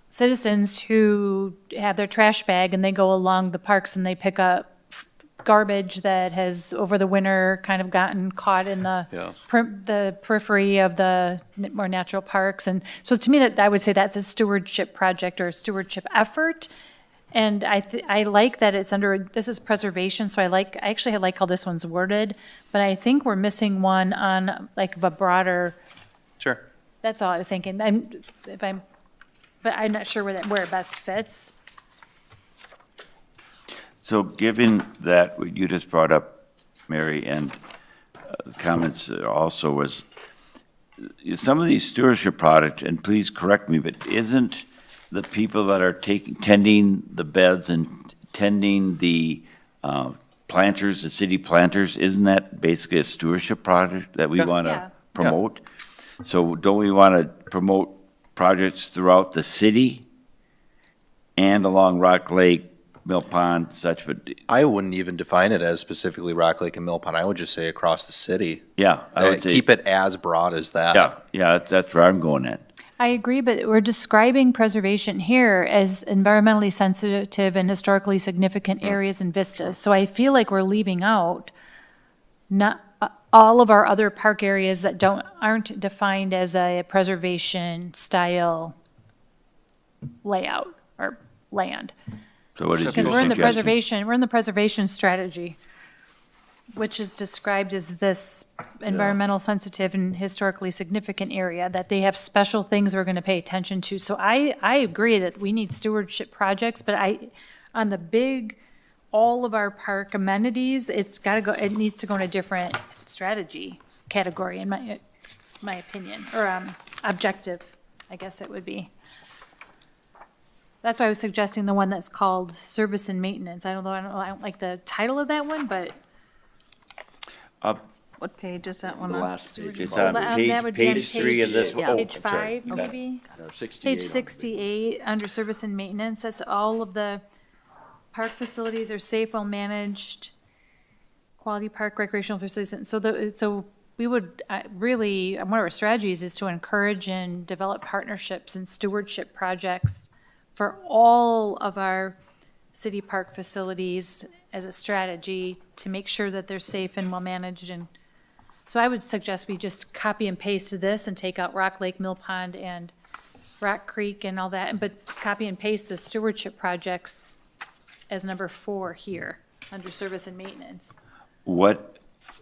citizens who have their trash bag and they go along the parks and they pick up garbage that has over the winter kind of gotten caught in the Yeah. the periphery of the more natural parks. And so to me, that I would say that's a stewardship project or a stewardship effort. And I like that it's under, this is preservation, so I actually like how this one's worded, but I think we're missing one on like of a broader, Sure. that's all I was thinking. But I'm not sure where it best fits. So given that what you just brought up, Mary, and comments also was, some of these stewardship projects, and please correct me, but isn't the people that are tending the beds and tending the planters, the city planters, isn't that basically a stewardship project that we want Yeah. to promote? So don't we want to promote projects throughout the city and along Rock Lake, Mill Pond, such, but, I wouldn't even define it as specifically Rock Lake and Mill Pond. I would just say across the city. yeah, I would say. Keep it as broad as that. Yeah, that's where I'm going at. I agree, but we're describing preservation here as environmentally sensitive and historically significant areas and vistas. So I feel like we're leaving out not all of our other park areas that aren't defined as a preservation style layout or land. So what is your Because we're in the suggestion? preservation strategy, which is described as this environmental sensitive and historically significant area, that they have special things we're gonna pay attention to. So I agree that we need stewardship projects, but on the big, all of our park amenities, it needs to go in a different strategy category, in my opinion, or objective, I guess it would be. That's why I was suggesting the one that's called service and maintenance. I don't like the title of that one, but What page is that one The on? last page. It's Well, on that would be on page 3 of this. yeah. Oh, page I'm sorry. 5, maybe? Or 68 Page on the- 68, under service and maintenance, that's all of the park facilities are safe, well managed, quality park recreational facilities. And so we would really, one of our strategies is to encourage and develop partnerships and stewardship projects for all of our city park facilities as a strategy to make sure that they're safe and well managed. And so I would suggest we just copy and paste this and take out Rock Lake, Mill Pond, and Rock Creek and all that, but copy and paste the stewardship projects as number 4 here, under service and maintenance. What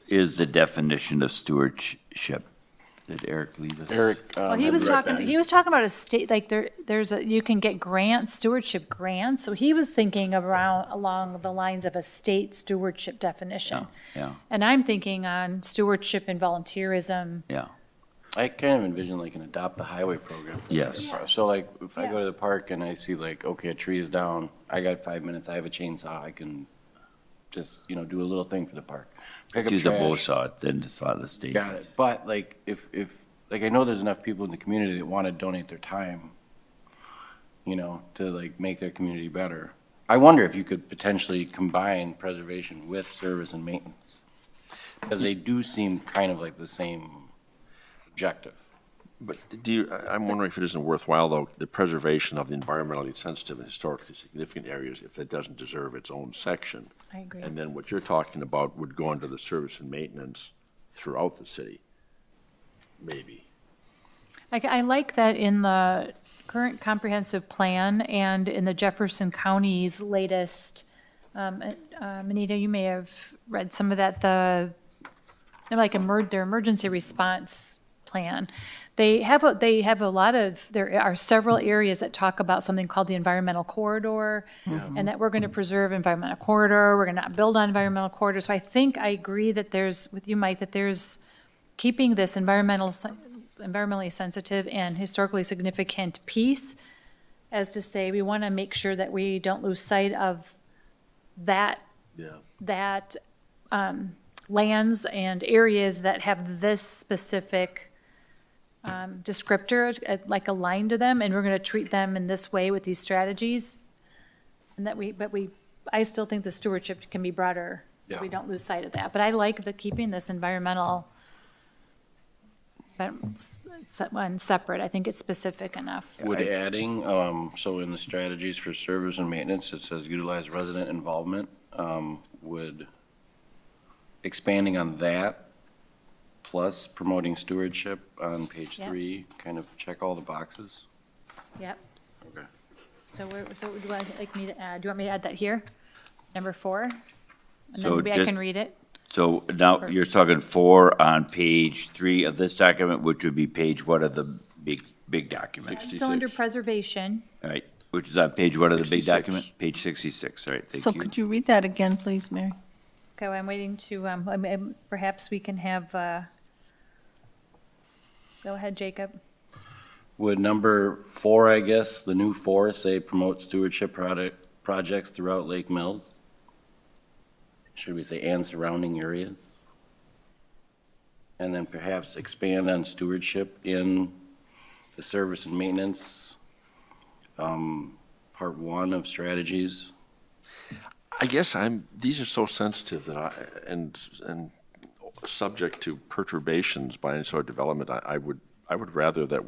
is the definition of stewardship? Did Eric leave us? Eric, Well, he was talking about a state, like you can get grants, stewardship grants, so he was thinking along the lines of a state stewardship definition. Yeah, And I'm thinking on stewardship and volunteerism. yeah. I kind of envision like an adopt the highway program. for Yes. the park. So like, if I Yeah. go to the park and I see like, okay, a tree is down, I got 5 minutes, I have a chainsaw, I can just, do a little thing for the park. Pick up Use a bow trash. saw, then it's out of the state. Got it. But like, if, like, I know there's enough people in the community that want to donate their time, to like make their community better. I wonder if you could potentially combine preservation with service and maintenance. Because they do seem kind of like the same objective. But I'm wondering if it isn't worthwhile, though, the preservation of the environmentally sensitive and historically significant areas, if it doesn't deserve its own section. I agree. And then what you're talking about would go into the service and maintenance throughout the city, maybe. I like that in the current comprehensive plan and in the Jefferson County's latest, Anita, you may have read some of that, their emergency response plan. They have a lot of, there are several areas that talk about something called the environmental corridor, and that we're going to preserve environmental corridor, we're going to not build on environmental corridor. So I think I agree that with you, Mike, that there's keeping this environmentally sensitive and historically significant piece, as to say, we want to make sure that we don't lose sight of that lands and areas that have this specific descriptor, like aligned to them, and we're going to treat them in this way with these strategies. And I still think the stewardship can be broader, so we Yeah. don't lose sight of that. But I like keeping this environmental one separate. I think it's specific enough. Would adding, so in the strategies for service and maintenance, it says utilize resident involvement, would expanding on that, plus promoting stewardship on page Yeah. 3, kind of check all the boxes? Yep. Okay. So do you like me to add, do you want me to add that here? Number 4? And So then maybe I just- can read it. So now you're talking 4 on page 3 of this document, which would be page what of the big document? Still under preservation. All right, which is on page what of the big 66. document? Page 66, all right, So thank you. could you read that again, please, Mary? Okay, well, I'm waiting to, perhaps we can have, go ahead, Jacob. Would number 4, I guess, the new 4, say promote stewardship projects throughout Lake Mills? Should we say and surrounding areas? And then perhaps expand on stewardship in the service and maintenance, part 1 of strategies? I guess these are so sensitive that and subject to perturbations by any sort of development, I would rather that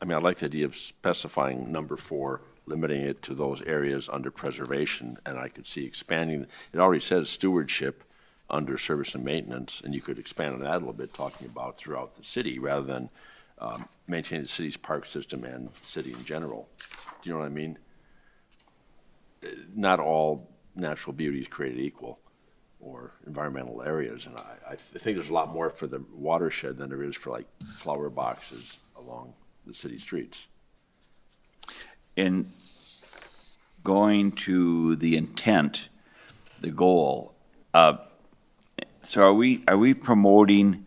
I like the idea of specifying number 4, limiting it to those areas under preservation, and I could see expanding, it already says stewardship under service and maintenance, and you could expand on that a little bit, talking about throughout the city, rather than maintaining the city's park system and city in general. Do you know what I mean? Not all natural beauty is created equal, or environmental areas, and I think there's a lot more for the watershed than there is for like flower boxes along the city streets. In going to the intent, the goal, so are we promoting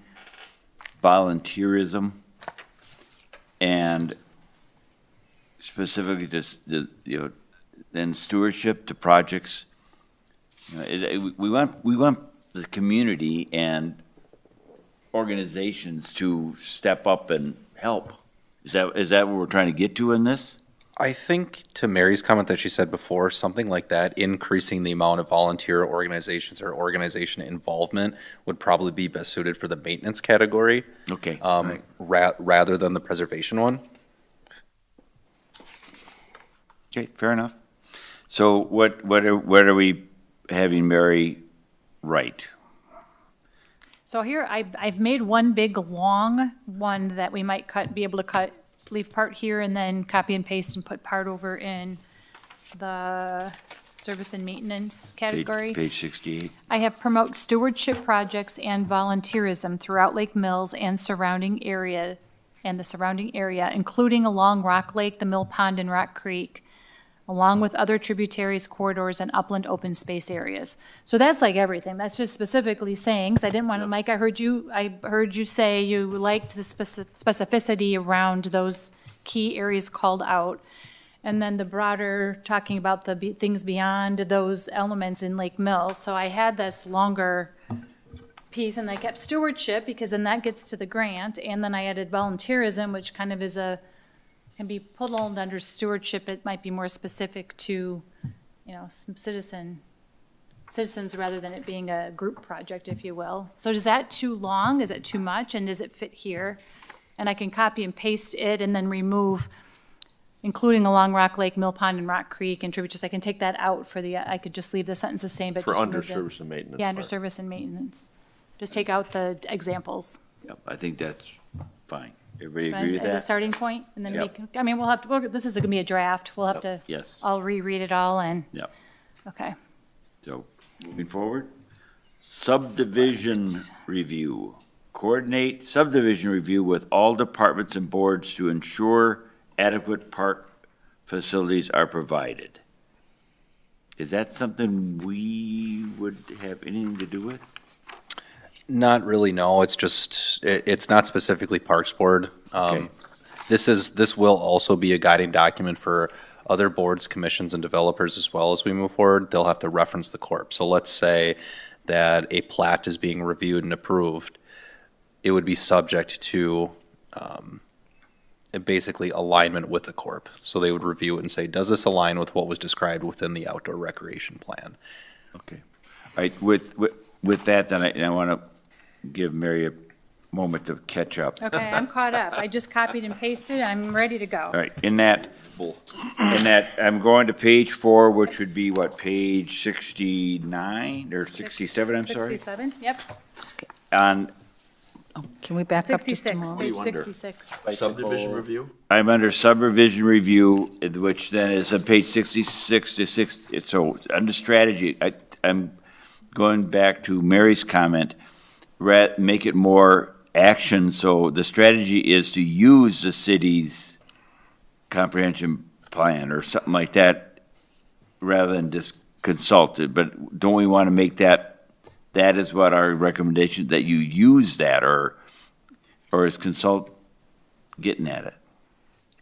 volunteerism and specifically just then stewardship to projects? We want the community and organizations to step up and help. Is that what we're trying to get to in this? I think to Mary's comment that she said before, something like that, increasing the amount of volunteer organizations or organization involvement would probably be best suited for the maintenance category, Okay. rather than the preservation one. Okay, fair enough. So what are we having Mary write? So here, I've made one big, long one that we might be able to leave part here and then copy and paste and put part over in the service and maintenance category. Page 68. I have promote stewardship projects and volunteerism throughout Lake Mills and the surrounding area, including along Rock Lake, the Mill Pond, and Rock Creek, along with other tributaries, corridors, and upland open space areas. So that's like everything. That's just specifically saying, because I didn't want to, Mike, I heard you say you liked the specificity around those key areas called out. And then the broader, talking about the things beyond those elements in Lake Mills. So I had this longer piece, and I kept stewardship, because then that gets to the grant, and then I added volunteerism, which kind of can be pulled under stewardship. It might be more specific to, some citizens rather than it being a group project, if you will. So is that too long? Is it too much? And does it fit here? And I can copy and paste it and then remove, including along Rock Lake, Mill Pond, and Rock Creek and tributaries. I can take that out I could just leave the sentence the same, but For just under remove the- service and maintenance. Yeah, under part. service and maintenance. Just take out the examples. Yep, I think that's fine. Everybody agree with As a that? starting point, and then we Yep. can, we'll have to, this is gonna be a draft. We'll have to. Yes. I'll reread it all and, Yep. okay. So, moving forward. Subdivision review. Coordinate subdivision review with all departments and boards to ensure adequate park facilities are provided. Is that something we would have anything to do with? Not really, no. It's just, it's not specifically Parks Board. Okay. This will also be a guiding document for other boards, commissions, and developers as well as we move forward. They'll have to reference the CORP. So let's say that a plat is being reviewed and approved. It would be subject to basically alignment with the CORP. So they would review it and say, does this align with what was described within the outdoor recreation plan? Okay. All right, with that, then I want to give Mary a moment to catch up. Okay, I'm caught up. I just copied and pasted. I'm ready to go. All right, in that, I'm going to page 4, which would be what, page 69 or 67, I'm sorry? 67, yep. On, Can we back up just a 66, moment? page you under? 66. Subdivision review? I'm under subdivision review, which then is on page 66 to 6, so under strategy, I'm going back to Mary's comment, make it more action, so the strategy is to use the city's comprehensive plan or something like that, rather than just consult it, but don't we want to make that is what our recommendation, that you use that, or is consult getting at it?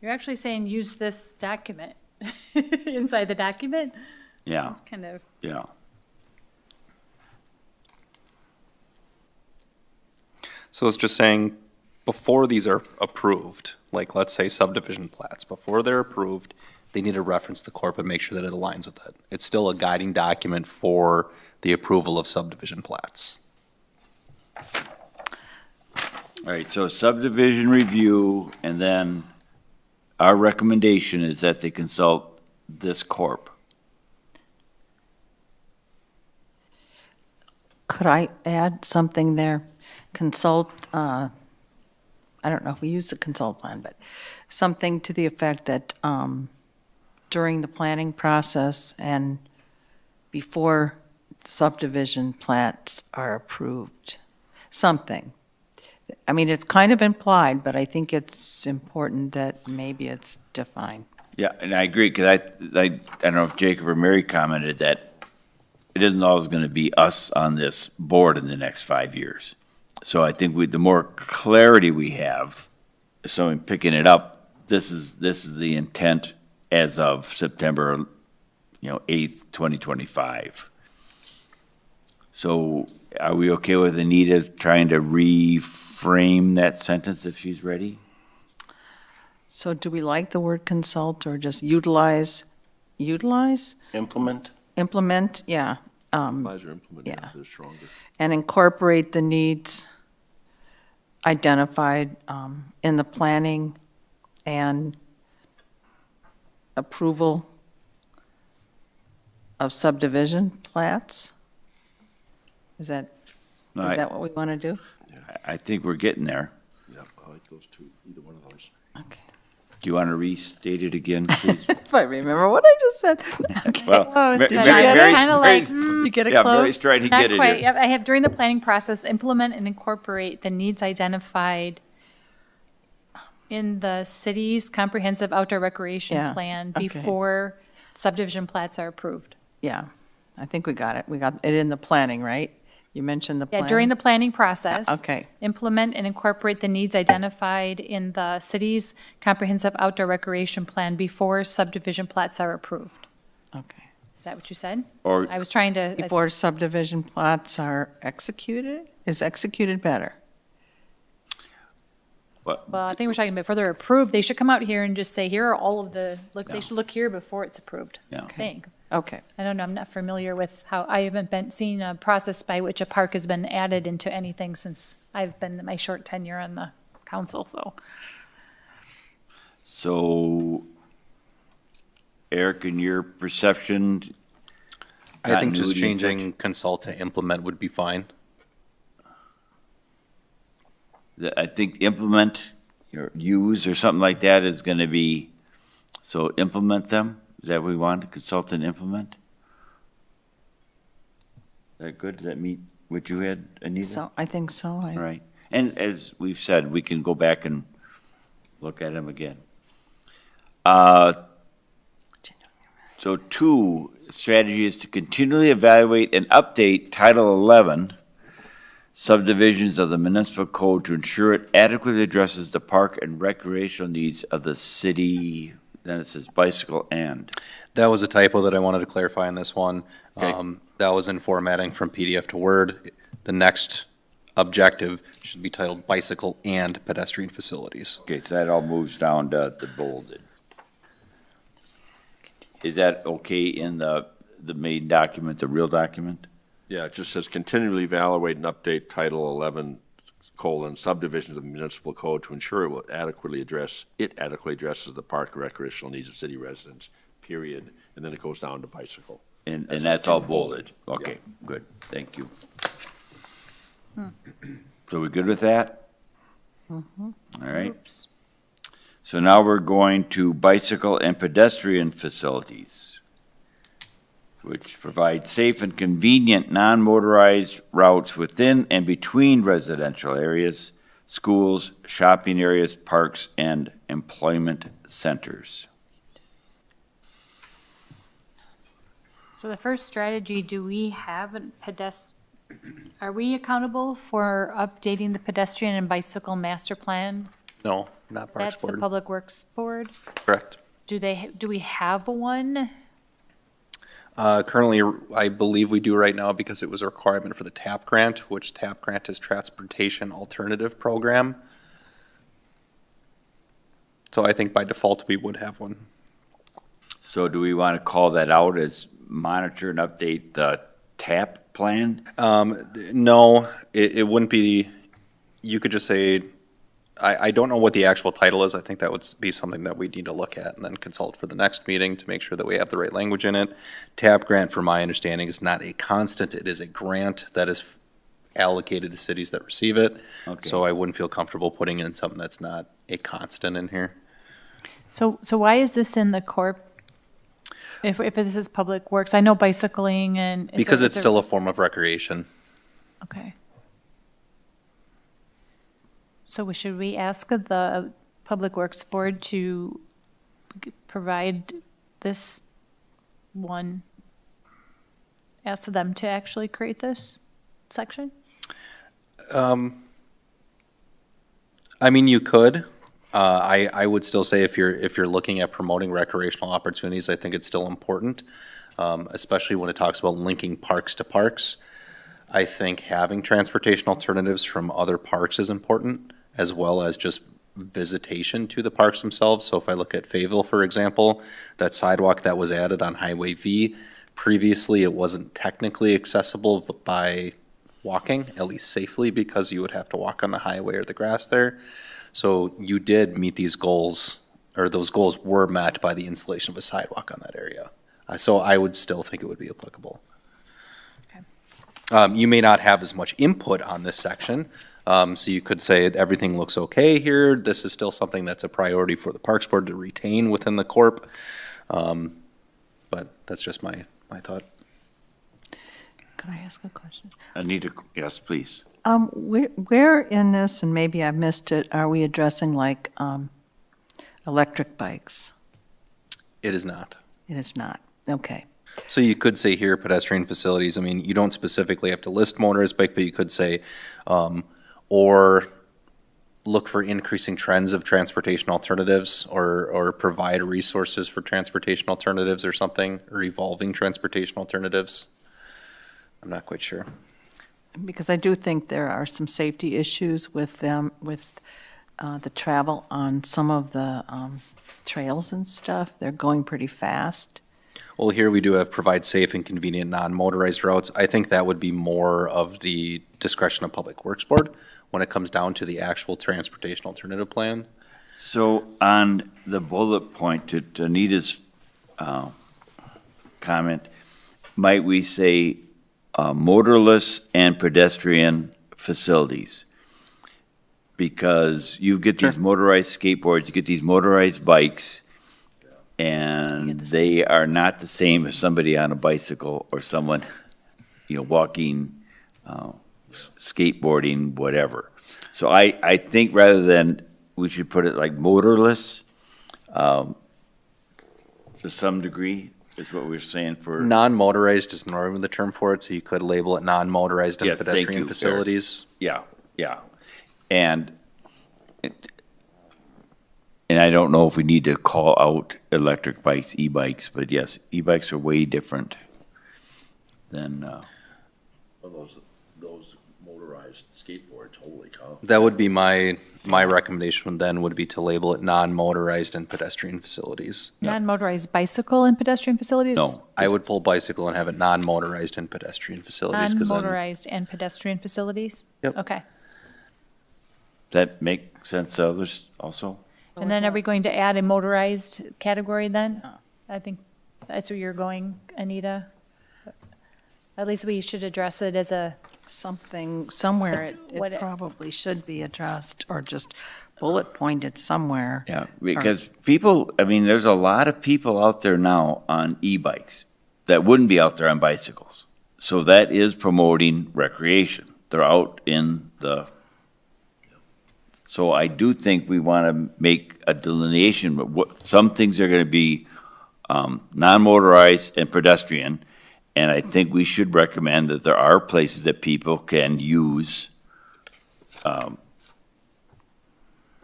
You're actually saying use this document inside the document? Yeah, It's kind of, yeah. So it's just saying, before these are approved, like let's say subdivision plats, before they're approved, they need to reference the CORP and make sure that it aligns with it. It's still a guiding document for the approval of subdivision plats. All right, so subdivision review, and then our recommendation is that they consult this CORP. Could I add something there? Consult, I don't know if we use the consult plan, but something to the effect that during the planning process and before subdivision plats are approved, something. I mean, it's kind of implied, but I think it's important that maybe it's defined. Yeah, and I agree, because I don't know if Jacob or Mary commented that it isn't always going to be us on this board in the next 5 years. So I think the more clarity we have, so in picking it up, this is the intent as of September, 8th, 2025. So are we okay with Anita trying to reframe that sentence if she's ready? So do we like the word consult or just utilize? Implement? Implement, yeah. Advise or implement Yeah. is stronger. And incorporate the needs identified in the planning and approval of subdivision plats? Is that No, what we want to do? I think we're getting there. Yeah, I like those two, either one of those. Okay. Do you want to restate it again, please? If I remember what I just said. Okay. Well, close, but Mary's- it's kind of like, Mary's- You get it Yeah, Mary's close? trying to not get it quite. here. Yep, I have during the planning process, implement and incorporate the needs identified in the city's comprehensive outdoor recreation Yeah, plan okay. before subdivision plats are approved. Yeah, I think we got it. We got it in the planning, right? You mentioned the plan. Yeah, during the planning process. Okay. Implement and incorporate the needs identified in the city's comprehensive outdoor recreation plan before subdivision plats are approved. Okay. Is that what you said? Or, I was trying to, Before subdivision plots are executed? Is executed better? well, I think we're talking about further approved. They should come out here and just say, here are all of the, look, they should look here before it's approved. Yeah. I think. Okay. I don't know, I'm not familiar with how, I haven't seen a process by which a park has been added into anything since I've been in my short tenure on the council, so. so, Eric, in your perception, I think just continuity in changing consult to implement would be fine. I think implement or use or something like that is going to be, so implement them? Is that what we want, consult and implement? Is that good? Does that meet what you had, Anita? So, I think so. All right. And as we've said, we can go back and look at them again. So 2, strategy is to continually evaluate and update Title 11 subdivisions of the municipal code to ensure it adequately addresses the park and recreational needs of the city. Then it says bicycle and. That was a typo that I wanted to clarify in this one. Okay. That was in formatting from PDF to Word. The next objective should be titled bicycle and pedestrian facilities. Okay, so that all moves down to the bolded. Is that okay in the main document, the real document? Yeah, it just says continually evaluate and update Title 11 subdivisions of the municipal code to ensure it adequately addresses the park and recreational needs of city residents, period. And then it goes down to bicycle. And that's all bolded? Okay, good, thank you. So we good with that? All right. Oops. So now we're going to bicycle and pedestrian facilities, which provide safe and convenient non-motorized routes within and between residential areas, schools, shopping areas, parks, and employment centers. So the first strategy, do we have a are we accountable for updating the pedestrian and bicycle master plan? No, not Parks That's the Board. Public Works Board? Correct. Do we have one? Currently, I believe we do right now because it was a requirement for the TAP grant, which TAP grant is Transportation Alternative Program. So I think by default, we would have one. So do we want to call that out as monitor and update the TAP plan? No, it wouldn't be, you could just say, I don't know what the actual title is. I think that would be something that we need to look at and then consult for the next meeting to make sure that we have the right language in it. TAP grant, from my understanding, is not a constant. It is a grant that is allocated to cities that receive it. Okay. So I wouldn't feel comfortable putting in something that's not a constant in here. So why is this in the CORP? If this is Public Works, I know bicycling and. Because it's still a form of recreation. Okay. So should we ask the Public Works Board to provide this one? Ask them to actually create this section? I mean, you could. I would still say if you're looking at promoting recreational opportunities, I think it's still important, especially when it talks about linking parks to parks. I think having transportation alternatives from other parks is important, as well as just visitation to the parks themselves. So if I look at Fayetteville, for example, that sidewalk that was added on Highway V, previously it wasn't technically accessible by walking, at least safely, because you would have to walk on the highway or the grass there. So you did meet these goals, or those goals were met by the installation of a sidewalk on that area. So I would still think it would be applicable. Okay. You may not have as much input on this section, so you could say everything looks okay here. This is still something that's a priority for the Parks Board to retain within the CORP. But that's just my thought. Could I ask a question? Anita, yes, please. Where in this, and maybe I missed it, are we addressing like electric bikes? It is not. It is not. Okay. So you could say here pedestrian facilities. I mean, you don't specifically have to list motorized bike, but you could say, or look for increasing trends of transportation alternatives, or provide resources for transportation alternatives or something, or evolving transportation alternatives. I'm not quite sure. Because I do think there are some safety issues with them, with the travel on some of the trails and stuff. They're going pretty fast. Well, here we do have provide safe and convenient non-motorized routes. I think that would be more of the discretion of Public Works Board when it comes down to the actual transportation alternative plan. So on the bullet point to Anita's comment, might we say motorless and pedestrian facilities? Because you get these motorized skateboards, you get these motorized bikes, and they are not the same as somebody on a bicycle or someone, walking, skateboarding, whatever. So I think rather than, we should put it like motorless, to some degree, is what we're saying for. Non-motorized is normally the term for it, so you could label it non-motorized and Yes, thank pedestrian you, Eric. facilities. Yeah. And I don't know if we need to call out electric bikes, e-bikes, but yes, e-bikes are way different than, Those motorized motorized skateboards, holy cow. That would be my recommendation then, would be to label it non-motorized and pedestrian facilities. Non-motorized bicycle and pedestrian facilities? No. I would pull bicycle and have it non-motorized and pedestrian facilities, 'cause then, Non-motorized and pedestrian facilities? Yep. Okay. That make sense to others also? And then are we going to add a motorized category then? I think that's where you're going, Anita. At least we should address it as a, Something, somewhere What- it probably should be addressed, or just bullet pointed somewhere. Yeah, because people, I mean, there's a lot of people out there now on e-bikes that wouldn't be out there on bicycles. So that is promoting recreation. They're out in the, so I do think we want to make a delineation, but what, some things are going to be non-motorized and pedestrian. And I think we should recommend that there are places that people can use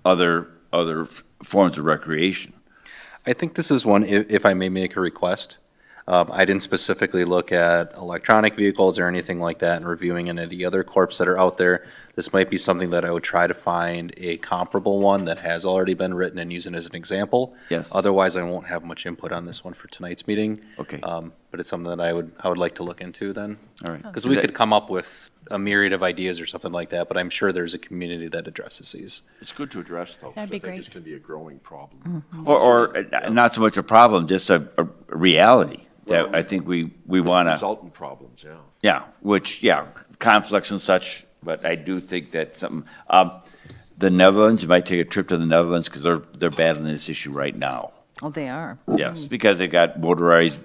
other forms of recreation. I think this is one, if I may make a request. I didn't specifically look at electronic vehicles or anything like that in reviewing any of the other corps that are out there. This might be something that I would try to find a comparable one that has already been written and use it as an example. Yes. Otherwise, I won't have much input on this one for tonight's meeting. Okay. But it's something that I would like to look into then. All right. Because we could come up with a myriad of ideas or something like that, but I'm sure there's a community that addresses these. It's good to address, though, 'cause That'd be I think it's great. going to be a growing problem. Or not so much a problem, just a reality that I think we want to, Resultant problems, yeah. yeah, which, yeah, conflicts and such, but I do think that something, the Netherlands, you might take a trip to the Netherlands because they're battling this issue right now. Oh, they are. Yes, because they've got motorized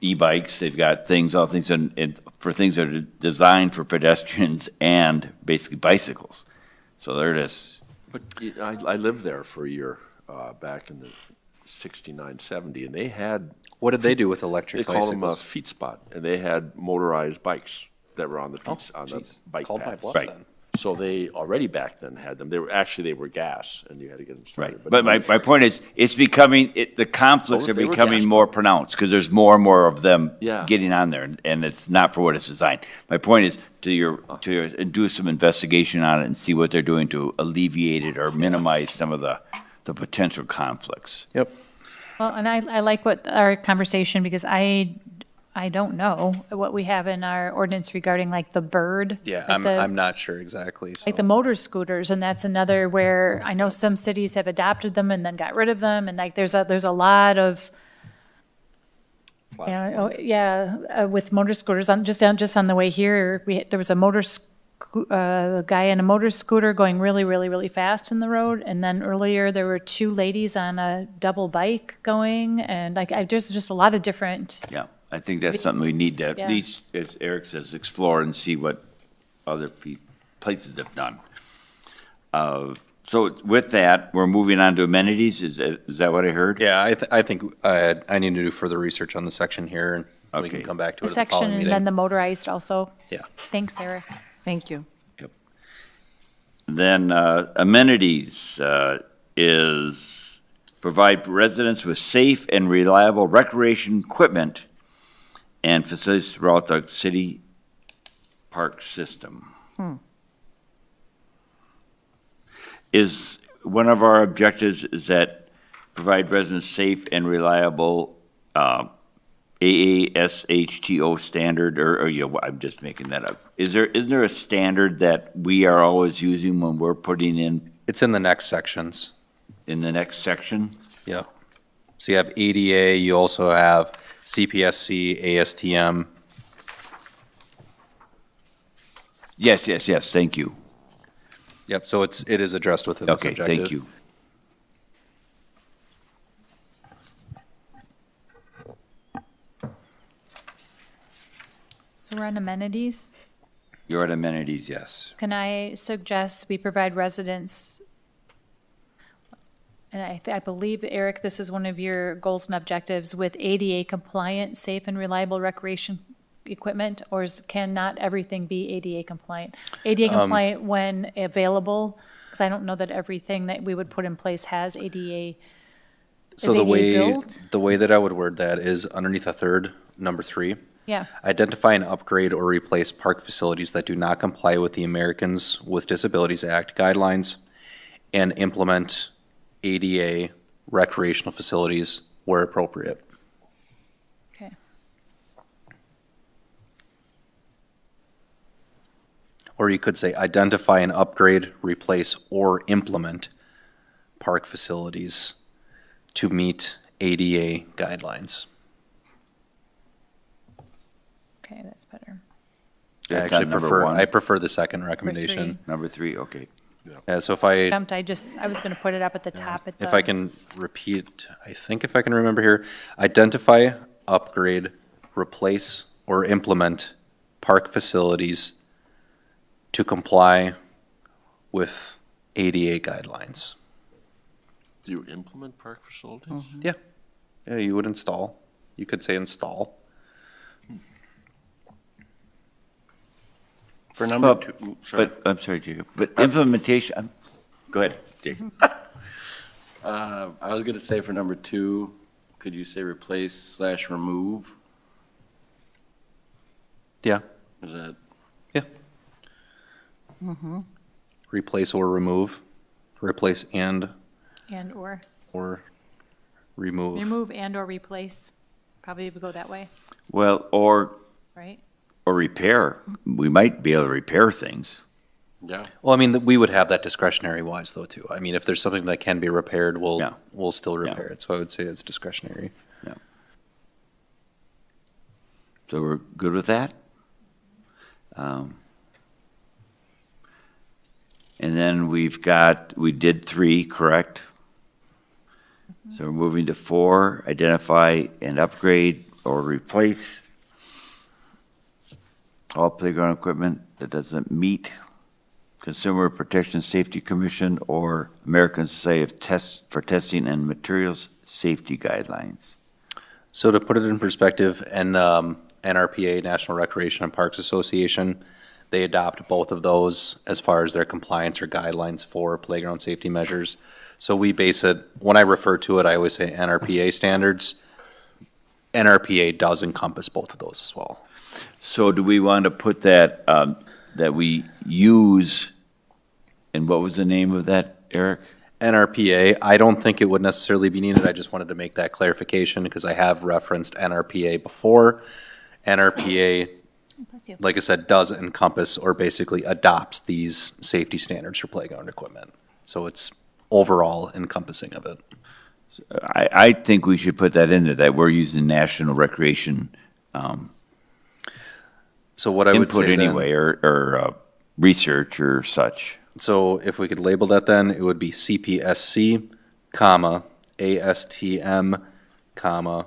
e-bikes, they've got things, all things, and for things that are designed for pedestrians and basically bicycles. So they're just, But I lived there for a year back in the 69, 70, and they had, What did they do with they electric call them a bicycles? feet spot, and they had motorized bikes that were on the Oh, feet, on the geez. bike Called my paths. bluff Right. then. So they already back then had them. They were gas, and you had to get them right. started. But my point is, it's becoming, the conflicts are They were becoming gas more pronounced because there's more and more of them Yeah. getting on there, and it's not for what it's designed. My point is do some investigation on it and see what they're doing to alleviate it or minimize some of the potential conflicts. Yep. well, and I like what our conversation, because I don't know what we have in our ordinance regarding like the bird. Yeah, like the- I'm not sure exactly, so. Like the motor scooters, and that's another where I know some cities have adopted them and then got rid of them, and like there's a lot of, with motor scooters, just on the way here, there was a guy in a motor scooter going really, really, really fast in the road, and then earlier there were two ladies on a double bike going, and like, there's just a lot of different, Yeah, I think that's something we need to, at Yeah. least, as Eric says, explore and see what other places have done. So with that, we're moving on to amenities, is that what I heard? Yeah, I think I need to do further research on the section here, and we can Okay. come back to the it at the section, following and then meeting. the motorized also. Yeah. Thanks, Sarah. Thank you. Then amenities is provide residents with safe and reliable recreation equipment and facilities throughout the city park system. Is one of our objectives is that provide residents safe and reliable AASHTO standard, or I'm just making that up. Isn't there a standard that we are always using when we're putting It's in the next sections. in the next section? Yep. So you have ADA, you also have CPSC, ASTM. Yes, thank you. Yep, so it is addressed within this Okay, objective. thank you. So we're on amenities. You're at amenities, yes. Can I suggest we provide residents, and I believe, Eric, this is one of your goals and objectives, with ADA compliant, safe and reliable recreation equipment, or can not everything be ADA compliant? ADA compliant when available, because I don't know that everything that we would put in place has ADA So Is the ADA way, built? the way that I would word that is underneath a third, number 3. Yeah, Identify and upgrade or replace park facilities that do not comply with the Americans with Disabilities Act guidelines and implement ADA recreational facilities where appropriate. okay. Or you could say identify and upgrade, replace, or implement park facilities to meet ADA guidelines. Okay, that's better. I That's actually not number prefer, one? I prefer the second recommendation. Number 3, okay. So if I, I was gonna put it up at the top at the. if I can repeat, I think if I can remember here, identify, upgrade, replace, or implement park facilities to comply with ADA guidelines. Do you implement park facilities? Yeah. Yeah, you would install. You could say install. For number But, 2, sorry. but, I'm sorry, Jacob, but implementation, go ahead, Jacob. I was gonna say for number 2, could you say replace/remove? Yeah. Is that, Replace or remove. Replace And/or, or remove. remove and/or replace, probably would go that way, Well, or right? repair. We might be able to repair things. yeah? Well, I mean, we would have that discretionary wise though too. I mean, if there's something that can be repaired, Yeah. we'll still Yeah. repair it. So I would say it's discretionary. So we're good with that? And then we did 3, correct? So we're moving to 4, identify and upgrade or replace all playground equipment that doesn't meet Consumer Protection Safety Commission or American Society of Testing and Materials Safety guidelines. So to put it in perspective, and NRPA, National Recreation and Parks Association, they adopt both of those as far as their compliance or guidelines for playground safety measures. So we base it, when I refer to it, I always say NRPA standards. NRPA does encompass both of those as well. So do we want to put that, that we use, and what was the name of that, Eric? NRPA, I don't think it would necessarily be needed. I just wanted to make that clarification because I have referenced NRPA before. NRPA, Bless you. like I said, does encompass or basically adopts these safety standards for playground equipment. So it's overall encompassing of it. I think we should put that in there, that we're using national recreation So what I would input say then, anyway, or research or such. so if we could label that then, it would be CPSC, comma, ASTM, comma,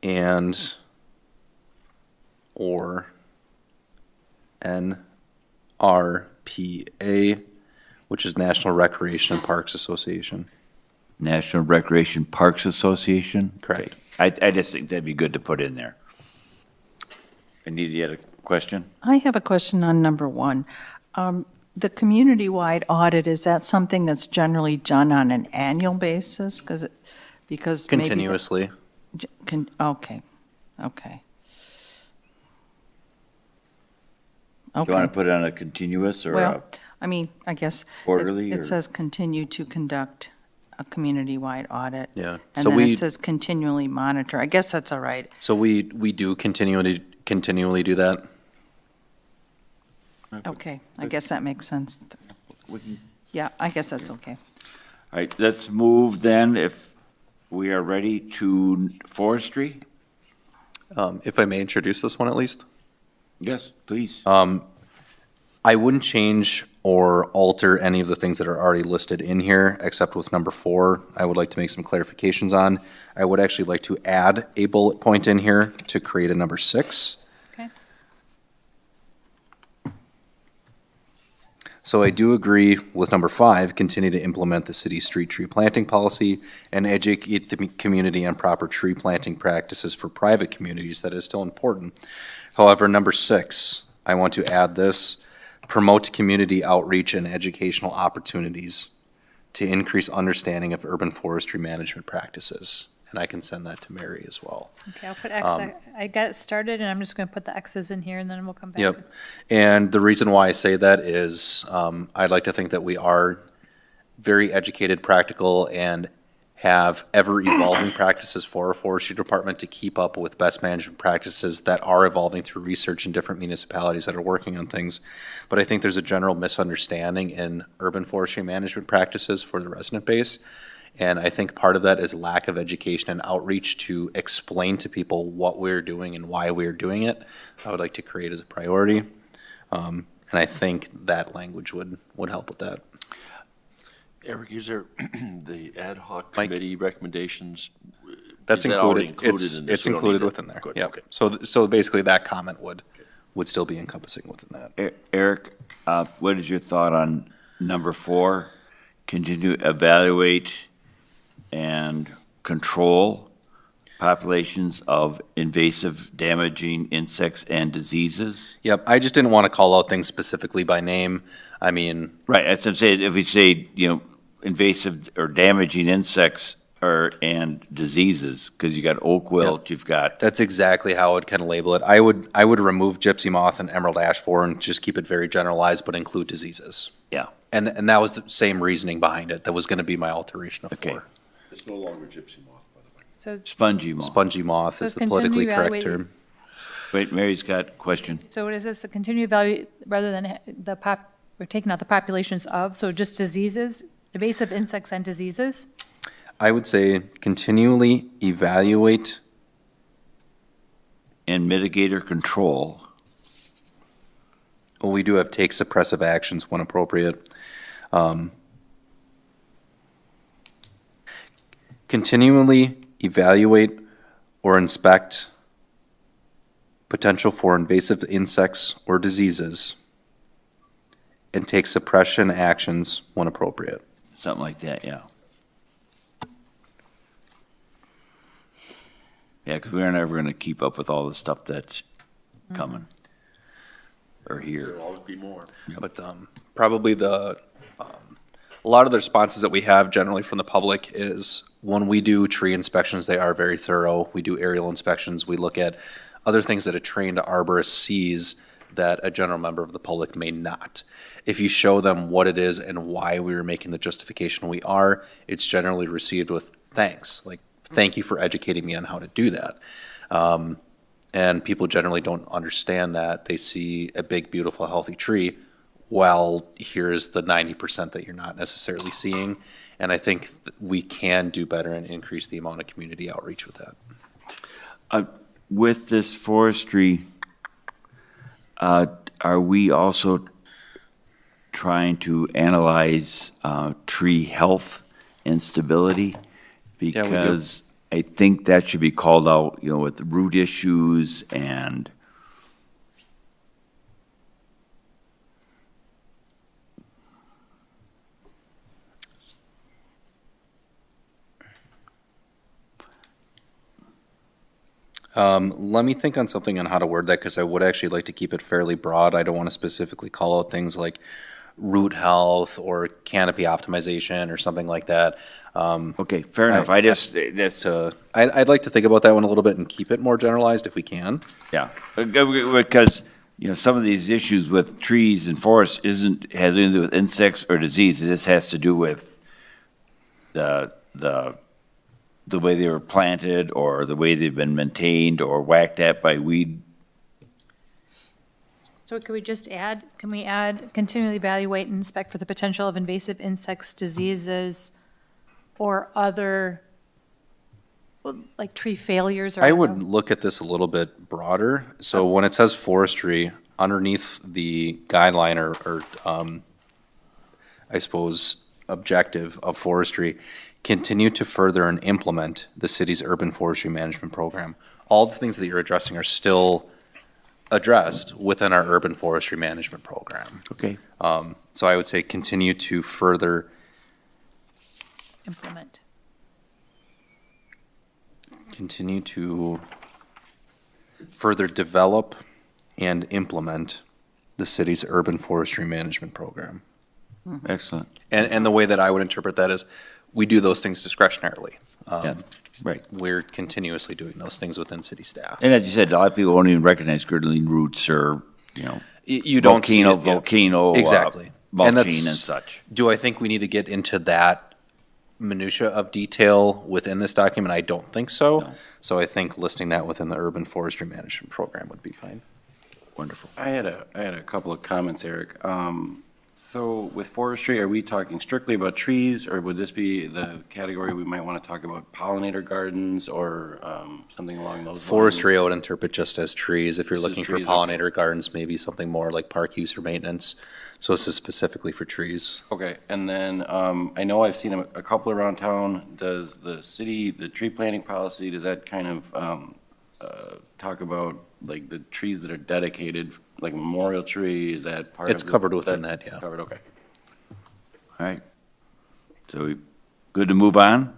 and or NRPA, which is National Recreation and Parks Association. National Recreation Parks Association? Correct. I just think that'd be good to put in there. Anita, you had a question? I have a question on number 1. The community-wide audit, is that something that's generally done on an annual basis? Because maybe the- Continuously. Okay, okay. Do you want to put it on a continuous or Well, I mean, I guess. Quarterly or- It says continue to conduct a community-wide audit. Yeah. And So then we, it says continually monitor. I guess that's all right. so we do continually do that. Okay, I guess that makes sense. Yeah, I guess that's okay. All right, let's move then, if we are ready, to forestry? If I may introduce this one at least. Yes, please. I wouldn't change or alter any of the things that are already listed in here, except with number 4, I would like to make some clarifications on. I would actually like to add a bullet point in here to create a number 6. Okay. So I do agree with number 5, continue to implement the city's street tree planting policy and educate the community on proper tree planting practices for private communities. That is still important. However, number 6, I want to add this, promote community outreach and educational opportunities to increase understanding of urban forestry management practices. And I can send that to Mary as well. Okay, I'll put X, I got it started, and I'm just gonna put the X's in here, and then we'll come back. Yep. And the reason why I say that is, I'd like to think that we are very educated, practical, and have ever-evolving practices for our forestry department to keep up with best management practices that are evolving through research in different municipalities that are working on things. But I think there's a general misunderstanding in urban forestry management practices for the resident base. And I think part of that is lack of education and outreach to explain to people what we're doing and why we're doing it. I would like to create as a priority. And I think that language would help with that. Eric, is there the ad hoc Mike? committee recommendations? That's is that already included, in this? it's We don't included need to- within there. Good, Yep. okay. So basically that comment would still be encompassing within that. Eric, what is your thought on number 4? Continue evaluate and control populations of invasive damaging insects and diseases? Yep, I just didn't want to call out things specifically by name. I mean, Right, that's what I'm saying, if we say, invasive or damaging insects and diseases, because you got oak wilt, you've got, that's exactly how I would kind of label it. I would remove gypsy moth and emerald ash borer and just keep it very generalized, but include diseases. yeah, And that was the same reasoning behind it. That was going to be my alteration of Okay. 4. It's no longer gypsy moth, by the way. So, spongy moth. Spongy moth So is the continue politically correct evaluating- term. Wait, Mary's got a question. so what is this, a continue evaluate, rather than we're taking out the populations of, so just diseases, invasive insects and diseases? I would say continually evaluate. And mitigate or control, Well, we do have take suppressive actions when appropriate. Continually evaluate or inspect potential for invasive insects or diseases and take suppression actions when appropriate. something like that, yeah. Yeah, because we're never going to keep up with all the stuff that's coming or here. There'll always be more. But probably a lot of the responses that we have generally from the public is when we do tree inspections, they are very thorough. We do aerial inspections. We look at other things that a trained arborist sees that a general member of the public may not. If you show them what it is and why we are making the justification we are, it's generally received with thanks. Like, thank you for educating me on how to do that. And people generally don't understand that. They see a big, beautiful, healthy tree. Well, here's the 90% that you're not necessarily seeing. And I think we can do better and increase the amount of community outreach with that. With this forestry, are we also trying to analyze tree health and stability? we do. Because I think that should be called out, with root issues and Let me think on something on how to word that, because I would actually like to keep it fairly broad. I don't want to specifically call out things like root health or canopy optimization or something like that. okay, fair enough. That's, I'd like to think about that one a little bit and keep it more generalized if we can. yeah, because, some of these issues with trees and forests has anything to do with insects or diseases. This has to do with the way they were planted or the way they've been maintained or whacked at by weed. So can we add continually evaluate and inspect for the potential of invasive insects, diseases, or other, like tree failures or? I would look at this a little bit broader. So when it says forestry, underneath the guideline or I suppose, objective of forestry, continue to further and implement the city's urban forestry management program. All the things that you're addressing are still addressed within our urban forestry management program. Okay. So I would say continue to further, Implement. continue to further develop and implement the city's urban forestry management program. Excellent. And the way that I would interpret that is, we do those things discretionarily. Yeah, right. We're continuously doing those things within city staff. And as you said, a lot of people won't even recognize girdling roots or, You don't see it, yeah. volcano. Exactly. Mulching And and that's- such. Do I think we need to get into that minutia of detail within this document? I don't think so. No. So I think listing that within the urban forestry management program would be fine. Wonderful. I had a couple of comments, Eric. So with forestry, are we talking strictly about trees, or would this be the category we might want to talk about pollinator gardens or something along those lines? Forestry, I would interpret just as trees. If you're Just as looking for trees, okay. pollinator gardens, maybe something more like park use or maintenance. So this is specifically for trees. Okay, and then I know I've seen a couple around town. Does the city, the tree planting policy, does that kind of talk about like the trees that are dedicated, like a memorial tree? Is that part of It's covered within that's that, yeah. Covered, okay. All right. So we good to move on?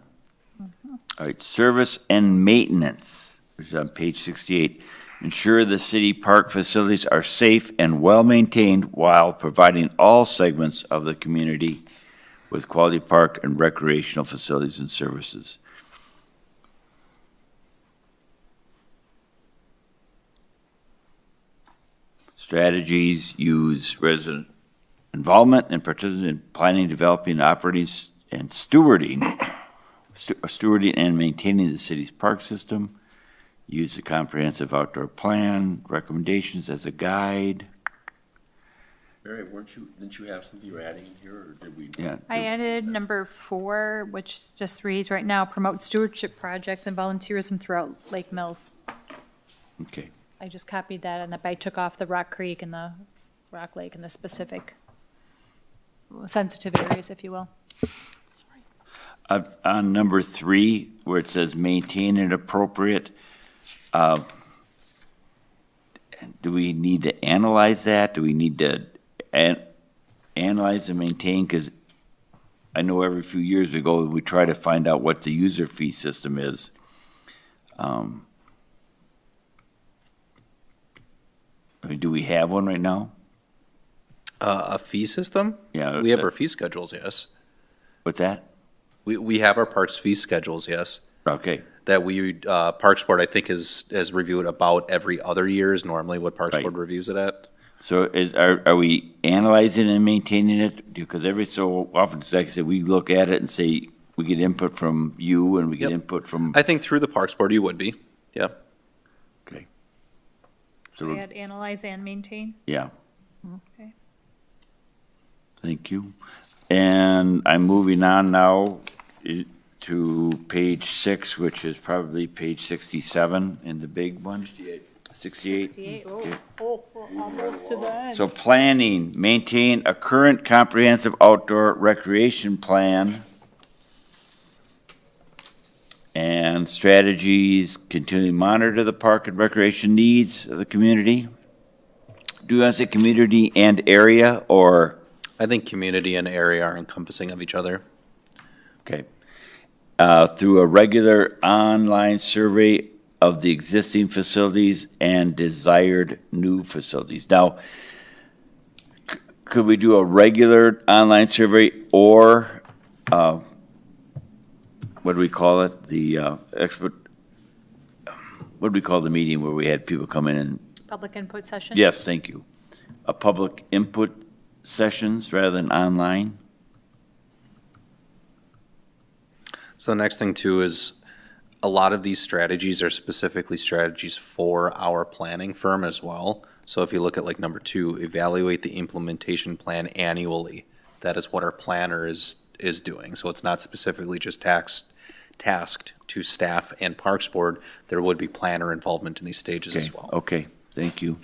All right, service and maintenance, which is on page 68. Ensure the city park facilities are safe and well-maintained while providing all segments of the community with quality park and recreational facilities and services. Strategies use resident involvement and participation in planning, developing, operating, and stewarding and maintaining the city's park system. Use a comprehensive outdoor plan, recommendations as a guide. Mary, didn't you have something you were adding in here, or did we? Yeah. I added number 4, which just reads right now, promote stewardship projects and volunteerism throughout Lake Mills. Okay. I just copied that, and I took off the Rock Creek and the Rock Lake and the specific sensitive areas, if you will. On number 3, where it says maintain and appropriate, do we need to analyze that? Do we need to analyze and maintain? Because I know every few years we try to find out what the user fee system is. I mean, do we have one right now? A fee system? Yeah. We have our fee schedules, yes. What's that? We have our parks fee schedules, yes. Okay, That we, Parks Board, I think, is reviewed about every other year is normally what Parks Right. Board reviews it at. so are we analyzing and maintaining it? Because every so often, like I said, we look at it and say, we get input from you and we get Yep. input from, I think through the Parks Board, you would be, yeah. okay. I So, had analyze and maintain. yeah, Okay. thank you. And I'm moving on now to page 6, which is probably page 67 in the big one. 68. 68, oh, we're almost to the end. So planning, maintain a current comprehensive outdoor recreation plan. And strategies, continually monitor the park and recreation needs of the community. Do you want to say community and area, or, I think community and area are encompassing of each other. okay. Through a regular online survey of the existing facilities and desired new facilities. Now, could we do a regular online survey or, what do we call it? The expert, what do we call the meeting where we had people come in and, Public input session? yes, thank you. A public input sessions rather than online? So the next thing too is, a lot of these strategies are specifically strategies for our planning firm as well. So if you look at like number 2, evaluate the implementation plan annually. That is what our planner is doing. So it's not specifically just tasked to staff and Parks Board. There would be planner involvement in these stages as well. Okay, thank you.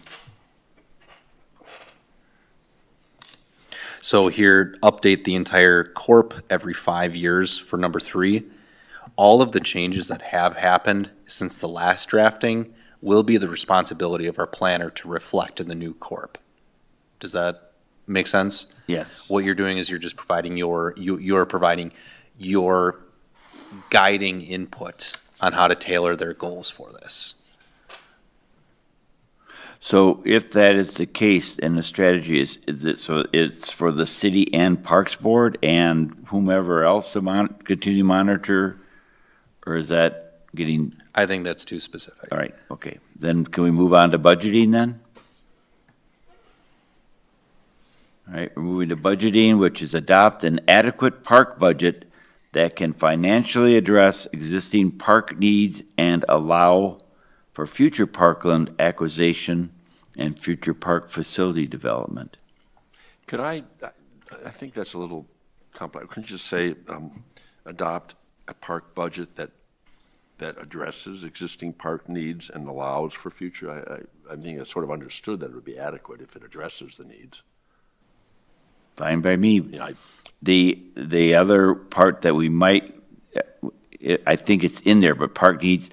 So here, update the entire CORP every 5 years for number 3. All of the changes that have happened since the last drafting will be the responsibility of our planner to reflect in the new CORP. Does that make sense? Yes. What you're doing is you're just providing you're providing your guiding input on how to tailor their goals for this. So if that is the case, and the strategy is it, so it's for the city and Parks Board and whomever else to continue to monitor? Or is that getting, I think that's too specific. all right, okay. Then can we move on to budgeting then? All right, we're moving to budgeting, which is adopt an adequate park budget that can financially address existing park needs and allow for future parkland acquisition and future park facility development. Could I think that's a little complex. Couldn't you just say, adopt a park budget that addresses existing park needs and allows for future? I think it's sort of understood that it would be adequate if it addresses the needs. Fine by me. Yeah, The other part that we might, I think it's in there, but park needs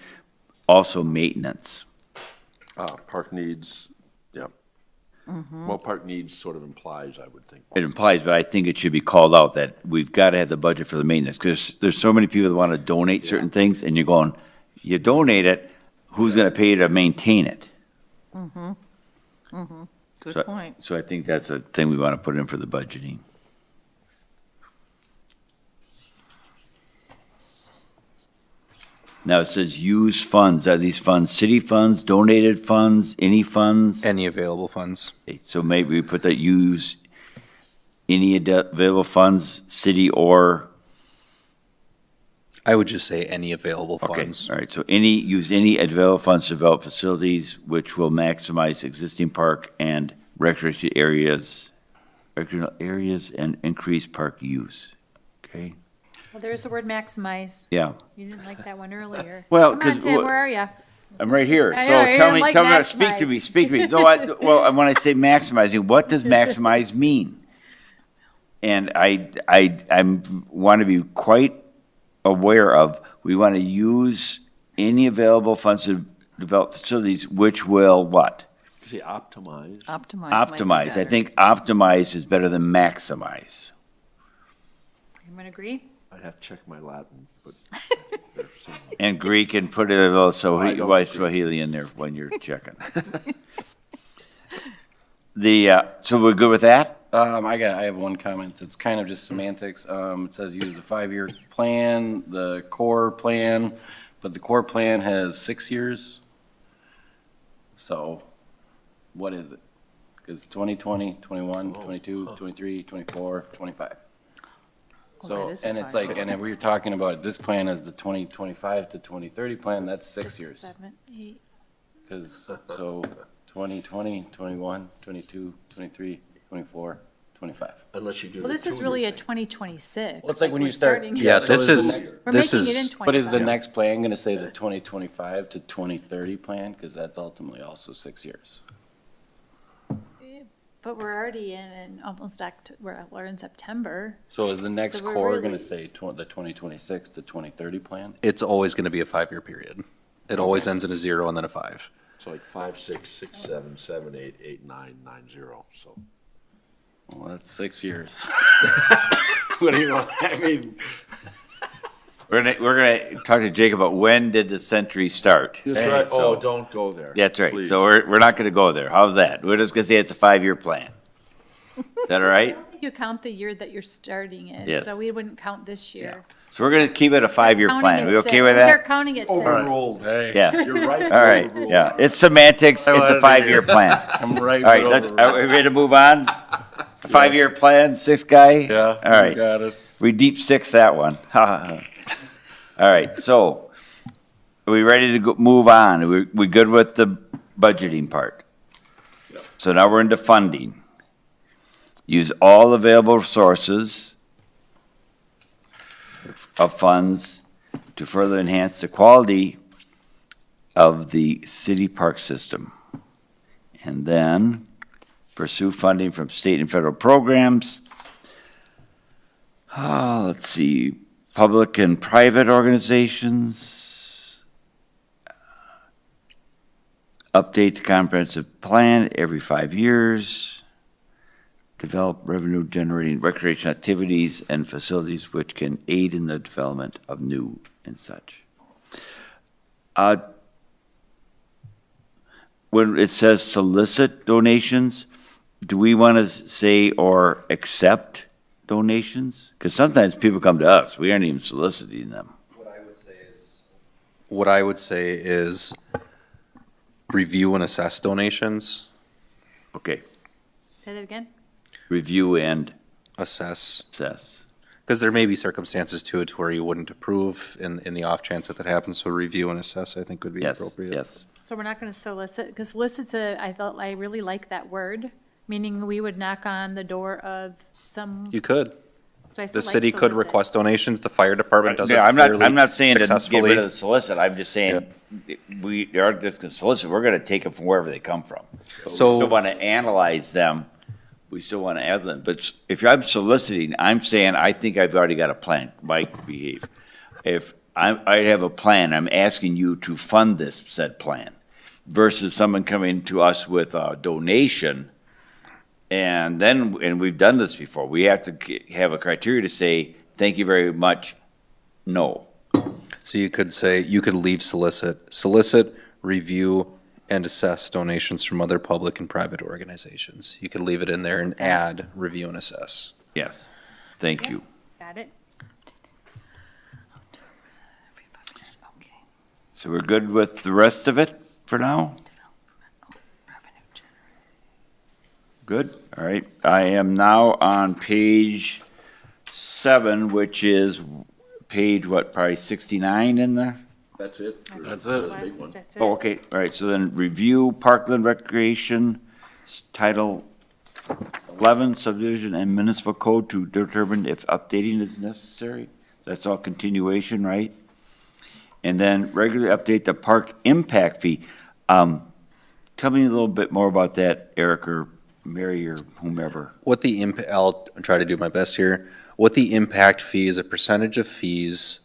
also maintenance. park needs, yeah. Well, park needs sort of implies, I would think. It implies, but I think it should be called out that we've got to have the budget for the maintenance, because there's so many people that want to donate certain things, and you're going, you donate it, who's going to pay to maintain it? Good So- point. So I think that's a thing we want to put in for the budgeting. Now it says use funds. Are these funds city funds, donated funds, any funds? Any available funds? Okay, so maybe we put that use any available funds, city or, I would just say any available okay, funds. all right. So use any available funds to develop facilities which will maximize existing park and recreational areas and increase park use. Okay, Well, there's the word maximize. yeah. You didn't like that one earlier. Well, Come on, 'cause Tim, what- where are you? I'm right here. I So know, you tell don't me, like speak to maximize. me, speak to me. No, well, when I say maximizing, what does maximize mean? And I'm, want to be quite aware of, we want to use any available funds to develop facilities which will what? See, optimize. Optimize. might be Optimize. I better. think optimize is better than maximize. Everyone agree? I'd have to check my Latin, but there's some. And Greek and put it a little I don't why agree. Swahili in there when you're checking. So we're good with that? I have one comment that's kind of just semantics. It says use the 5-year plan, the core plan, but the core plan has 6 years. So what is it? Because 2020, 21, 22, 23, 24, 25. Well, So, that is a and it's 5-year like, and if we were talking about this plan as the 2025 to 2030 plan, that's 6 years. 7, 8. Because, so 2020, 21, 22, 23, 24, 25. Unless you do. Well, the this is 2-year really a thing. 2026. Well, it's like when we're you start- starting- Yeah, So this is the is, next- We're this making it in is, 25. But is the next plan gonna say the 2025 to 2030 plan? Because that's ultimately also 6 years. But we're already in almost we're in September. So is the next So we're core really- gonna say the 2026 to 2030 plan? it's always going to be a 5-year period. It always ends in a 0 and then a 5. So like 5, 6, 6, 7, 7, 8, 8, 9, 9, 0, so. Well, that's 6 years. What do you want? I mean. We're gonna talk to Jake about when did the century start? That's Hey, right, so- oh, don't go there. That's right. please. So we're not gonna go there. How's that? We're just gonna say it's a 5-year plan. Is that all right? You count the year that you're starting it. Yes. So we wouldn't count this year. So we're gonna keep it a 5-year Counting plan. at We okay six. with We start that? counting at 6. Overruled, hey. Yeah. You're right. All right, overruled. yeah. It's semantics. It's a 5-year plan. I'm right. All right, are we ready to move on? A 5-year plan, 6 guy? Yeah. All right. Got it. We deep 6 that one. All right, so are we ready to move on? We good with the budgeting part? So now we're into funding. Use all available sources of funds to further enhance the quality of the city park system. And then pursue funding from state and federal programs. Let's see, public and private organizations. Update the comprehensive plan every 5 years. Develop revenue generating recreation activities and facilities which can aid in the development of new and such. when it says solicit donations, do we want to say or accept donations? Because sometimes people come to us, we aren't even soliciting them. What I would say is review and assess donations, Okay, Say that again? review and assess. assess. Because there may be circumstances to it where you wouldn't approve in the off chance that that happens, so review and assess, I think, would be Yes, appropriate. yes. So we're not going to solicit, because solicit's I really like that word, meaning we would knock on the door of some, You could. so I still The like city could solicit. request donations, the fire department does it Yeah, fairly I'm not saying to get rid successfully. of the solicit, I'm just saying, they aren't just gonna solicit, we're gonna take them from wherever they come from. We So- still wanna analyze them, we still wanna add them, but if I'm soliciting, I'm saying, I think I've already got a plan, Mike, behave. If I have a plan, I'm asking you to fund this said plan, versus someone coming to us with a donation, and we've done this before, we have to have a criteria to say, thank you very much, no. So you could say, you could leave solicit, review, and assess donations from other public and private organizations. You could leave it in there and add review and assess. Yes, thank you. Got it? So we're good with the rest of it for now? Good, all right. I am now on page 7, which is page, what, probably 69 in there? That's it? That's it. That's it. Oh, okay, all right, so then review Parkland Recreation, Title 11 subdivision and municipal code to determine if updating is necessary. That's all continuation, right? And then regularly update the park impact fee. Tell me a little bit more about that, Eric or Mary or whomever. What the I'll try to do my best here. What the impact fee is a percentage of fees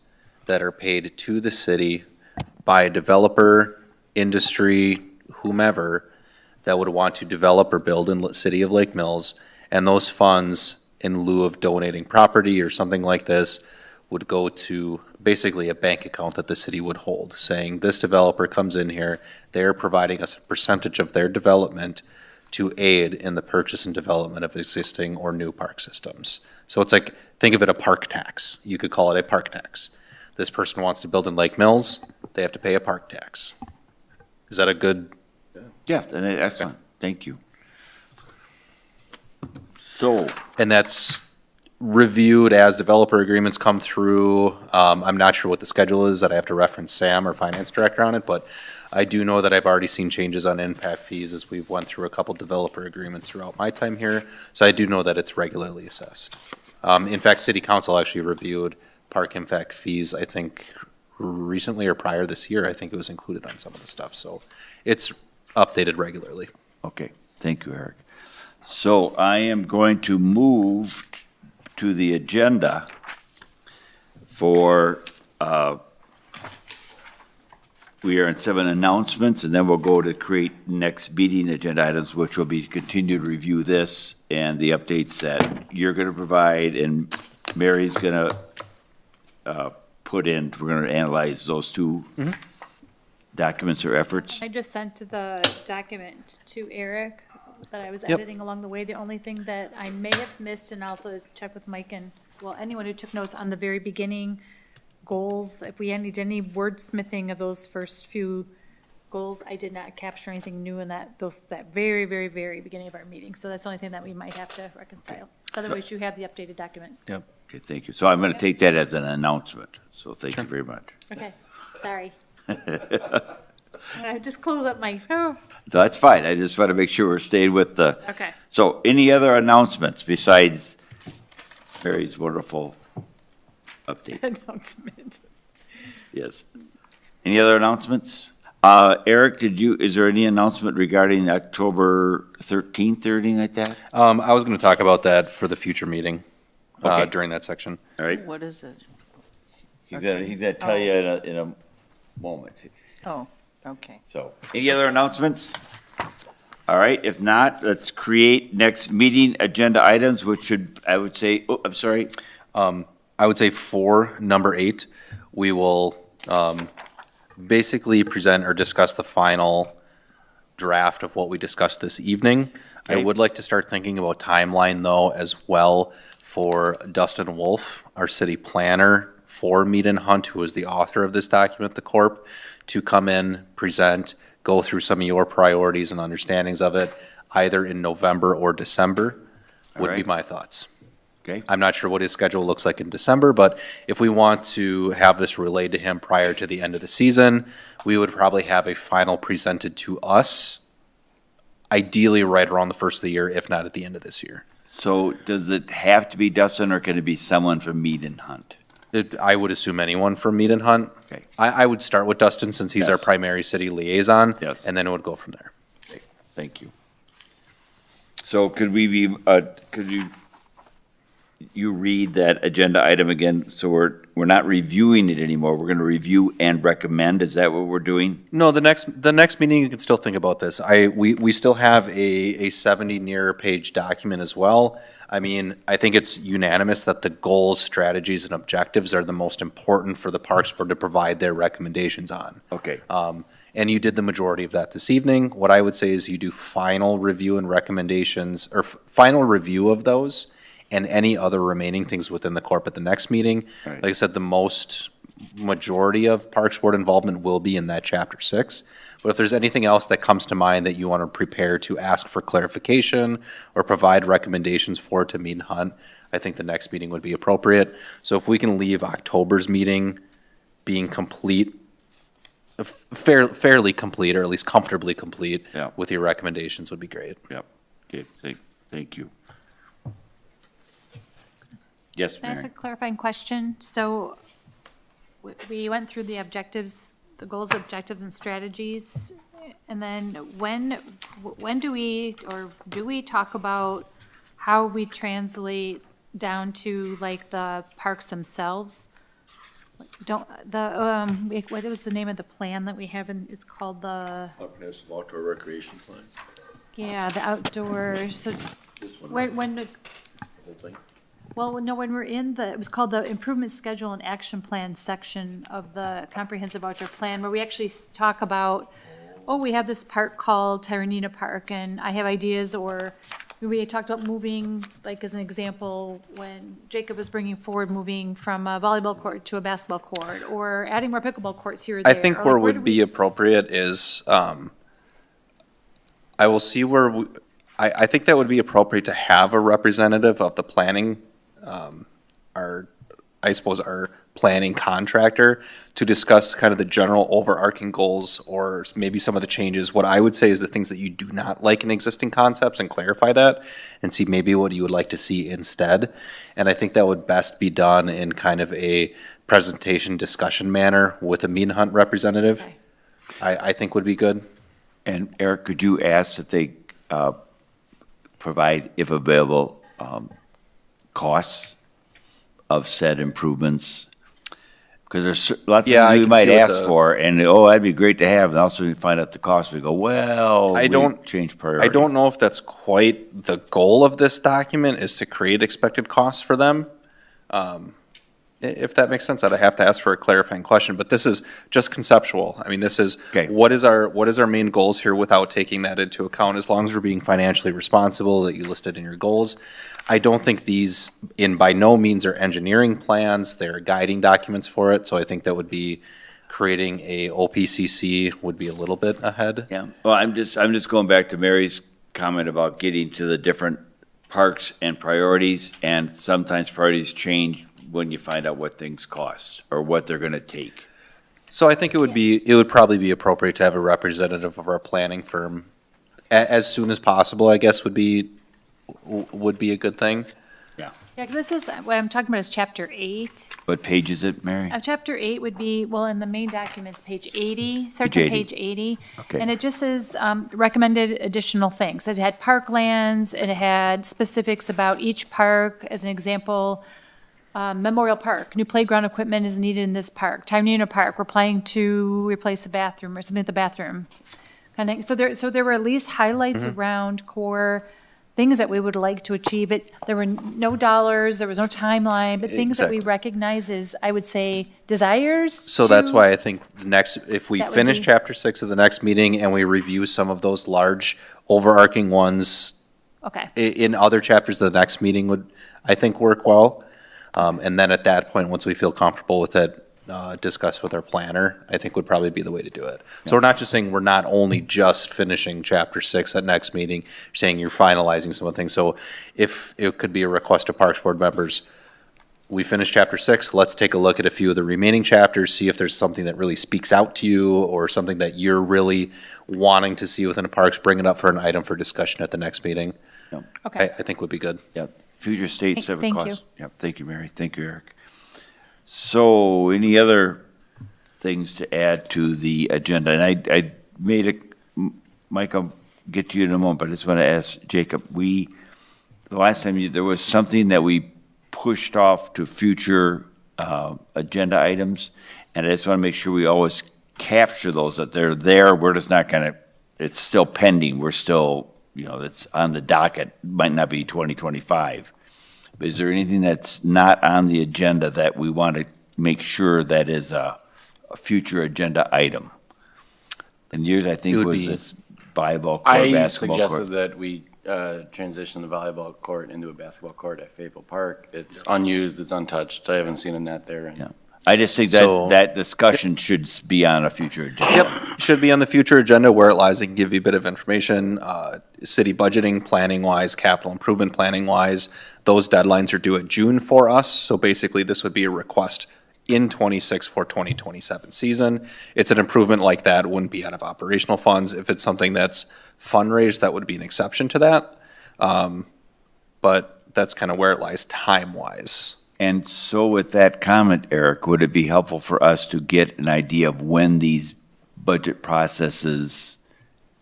that are paid to the city by a developer, industry, whomever, that would want to develop or build in the city of Lake Mills. And those funds, in lieu of donating property or something like this, would go to basically a bank account that the city would hold, saying this developer comes in here, they're providing us a percentage of their development to aid in the purchase and development of existing or new park systems. So it's like, think of it a park tax. You could call it a park tax. This person wants to build in Lake Mills, they have to pay a park tax. Is that a good? Yeah, excellent, thank you. So, And that's reviewed as developer agreements come through. I'm not sure what the schedule is, that I have to reference Sam, our finance director, on it, but I do know that I've already seen changes on impact fees as we've went through a couple developer agreements throughout my time here. So I do know that it's regularly assessed. In fact, city council actually reviewed park impact fees, I think, recently or prior this year. I think it was included on some of the stuff. So it's updated regularly. okay, thank you, Eric. So I am going to move to the agenda for, we are in 7 announcements, and then we'll go to create next meeting agenda items, which will be to continue to review this and the updates that you're going to provide, and Mary's going to put in, we're going to analyze those 2 documents or efforts. I just sent the document to Eric that I was Yep. editing along the way. The only thing that I may have missed, and I'll have to check with Mike and, well, anyone who took notes on the very beginning, goals, if we need any wordsmithing of those first few goals, I did not capture anything new in that very, very, very beginning of our meeting. So that's the only thing that we might have to reconcile. Otherwise, you have the updated document. Okay, thank you. So I'm going to take that as an announcement, so thank you very much. Okay, sorry. I just close up my, So that's fine, I just want to make sure we're staying with the. okay. So any other announcements besides Mary's wonderful update? Announcement. Yes. Any other announcements? Eric, is there any announcement regarding October 13th or anything like that? I was going to talk about that for the future meeting Okay. during that section. All right, What is it? he's gonna tell you in a moment. Oh, okay. So, any other announcements? All right, if not, let's create next meeting agenda items, which should, I would say, oh, I'm sorry. I would say for number 8, we will basically present or discuss the final draft of what we discussed this evening. I Okay. would like to start thinking about timeline though as well for Dustin Wolf, our city planner for Meat and Hunt, who is the author of this document, the CORP, to come in, present, go through some of your priorities and understandings of it, either in November or December, would be Alright. my thoughts. Okay, I'm not sure what his schedule looks like in December, but if we want to have this relayed to him prior to the end of the season, we would probably have a final presented to us, ideally right around the first of the year, if not at the end of this year. so does it have to be Dustin, or can it be someone from Mead and Hunt? I would assume anyone from Mead and Hunt. Okay. I would start with Dustin since he's our Yes. primary city liaison. Yes. And then it would go from there. Thank you. So could we be, could you read that agenda item again? So we're not reviewing it anymore, we're gonna review and recommend, is that what we're doing? No, the next meeting, you can still think about this. We still have a 70 near page document as well. I mean, I think it's unanimous that the goals, strategies, and objectives are the most important for the Parks Board to provide their recommendations on. Okay, And you did the majority of that this evening. What I would say is you do final review and recommendations, or final review of those, and any other remaining things within the CORP at the next meeting. Right. Like I said, the majority of Parks Board involvement will be in that chapter 6. But if there's anything else that comes to mind that you want to prepare to ask for clarification or provide recommendations for to Mead and Hunt, I think the next meeting would be appropriate. So if we can leave October's meeting being complete, fairly complete, or at least comfortably complete, Yeah. with your recommendations would be great. yep, okay, thank you. Yes, Can I ask a Mary? clarifying question? So we went through the objectives, the goals, objectives, and strategies. And then when do we talk about how we translate down to like the parks themselves? What was the name of the plan that we have in, it's called the, Compressive Outdoor Recreation Plan. yeah, the outdoor, so This one, when, the whole thing. well, no, when we're in it was called the Improvement Schedule and Action Plan section of the Comprehensive Outdoor Plan, where we actually talk about, oh, we have this park called Tyranina Park, and I have ideas, or we talked about moving, like as an example, when Jacob was bringing forward moving from a volleyball court to a basketball court, or adding more pickleball courts here or I there. think or where like, would do be we- appropriate is, I will see where, I think that would be appropriate to have a representative of the planning, our planning contractor, to discuss kind of the general overarching goals, or maybe some of the changes. What I would say is the things that you do not like in existing concepts, and clarify that, and see maybe what you would like to see instead. And I think that would best be done in kind of a presentation discussion manner with a Mead and Hunt representative. Okay. I think would be good. And Eric, could you ask that they provide, if available, costs of said improvements? Because there's lots of Yeah, I things we can might see what ask the- for, and, oh, that'd be great to have, and also we find out the cost, we go, well, I we don't- changed priority. I don't know if that's quite the goal of this document, is to create expected costs for them. If that makes sense, I'd have to ask for a clarifying question, but this is just conceptual. I mean, this is, Okay. what is our main goals here without taking that into account, as long as we're being financially responsible, that you listed in your goals. I don't think these, by no means are engineering plans, they're guiding documents for it, so I think that would be, creating a OPCC would be a little bit ahead. Yeah, well, I'm just going back to Mary's comment about getting to the different parks and priorities, and sometimes priorities change when you find out what things cost, or what they're gonna take. So I think it would probably be appropriate to have a representative of our planning firm as soon as possible, I guess, would be a good thing. Yeah, because this is, what I'm talking about is chapter 8. What page is it, Mary? Chapter 8 would be, well, in the main documents, page 80, starts Page on 80. page 80. Okay. And it just says recommended additional things. It had parklands, it had specifics about each park, as an example, Memorial Park, new playground equipment is needed in this park. Tyranina Park, we're planning to replace a bathroom or something at the bathroom, kind of thing. So there were at least highlights around core things that we would like to achieve. There were no dollars, there was no timeline, but things that we Exactly. recognize as, I would say, desires. So that's to- why I think if we That would finish be- chapter 6 of the next meeting and we review some of those large overarching ones Okay, in other chapters, the next meeting would, I think, work well. And then at that point, once we feel comfortable with it, discuss with our planner, I think would probably be the way to do it. So we're not just saying we're not only just finishing chapter 6 at next meeting, you're saying you're finalizing some of the things. So if it could be a request to Parks Board members, we finish chapter 6, let's take a look at a few of the remaining chapters, see if there's something that really speaks out to you or something that you're really wanting to see within the parks, bring it up for an item for discussion at the next meeting. I okay. think would be good. Yep, future states have Thank you. requests. Yep, thank you, Mary, thank you, Eric. So, any other things to add to the agenda? And I made Mike, I'll get to you in a moment, but I just want to ask Jacob, the last time there was something that we pushed off to future agenda items, and I just want to make sure we always capture those, that they're there, we're just not gonna, it's still pending, we're still, it's on the docket, might not be 2025. But is there anything that's not on the agenda that we want to make sure that is a future agenda item? And yours, I think, It would was be- this volleyball court, I basketball suggested court. that we transition the volleyball court into a basketball court at Fayetteville Park. It's unused, it's untouched. I haven't seen a net there. Yeah. I just think So- that discussion should be on a future agenda. Yep, should be on the future agenda where it lies. I can give you a bit of information, city budgeting, planning-wise, capital improvement planning-wise. Those deadlines are due at June for us, so basically this would be a request in '26 for 2027 season. It's an improvement like that, wouldn't be out of operational funds. If it's something that's fundraised, that would be an exception to that. But that's kind of where it lies time-wise. And so with that comment, Eric, would it be helpful for us to get an idea of when these budget processes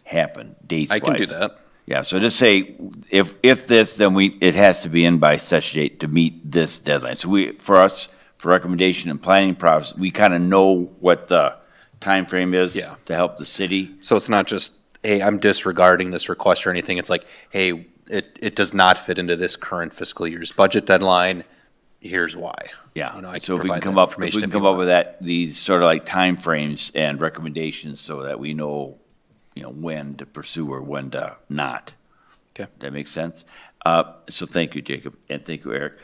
happen, dates-wise? I can do that. Yeah, so just say, if this, then it has to be in by such date to meet this deadline. So for us, for recommendation and planning process, we kind of know what the time frame is Yeah. to help the city. So it's not just, hey, I'm disregarding this request or anything. It's like, hey, it does not fit into this current fiscal year's budget deadline. Here's why. Yeah, You know, I so if we can provide come that up, if we information can if you come up want. with that, these sort of like timeframes and recommendations so that we know, when to pursue or when to not. Okay. That makes sense? So thank you, Jacob, and thank you, Eric.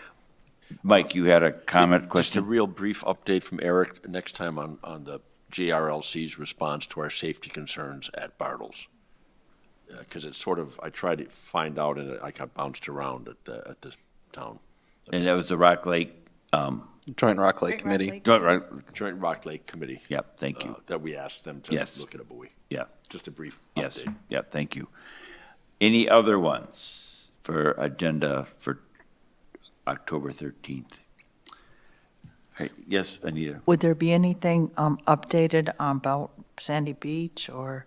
Mike, you had a comment, Just a question? real brief update from Eric next time on the JRLC's response to our safety concerns at Bartles. Because it's sort of, I tried to find out and I got bounced around at the town. And that was the Rock Lake, Joint Rock Lake Committee. Joint Rock Lake Committee. Yep, thank you. That we asked them to Yes. look at a buoy. Yeah, Just a brief yes, update. yeah, thank you. Any other ones for agenda for October 13th? All right, yes, Anita? Would there be anything updated about Sandy Beach or?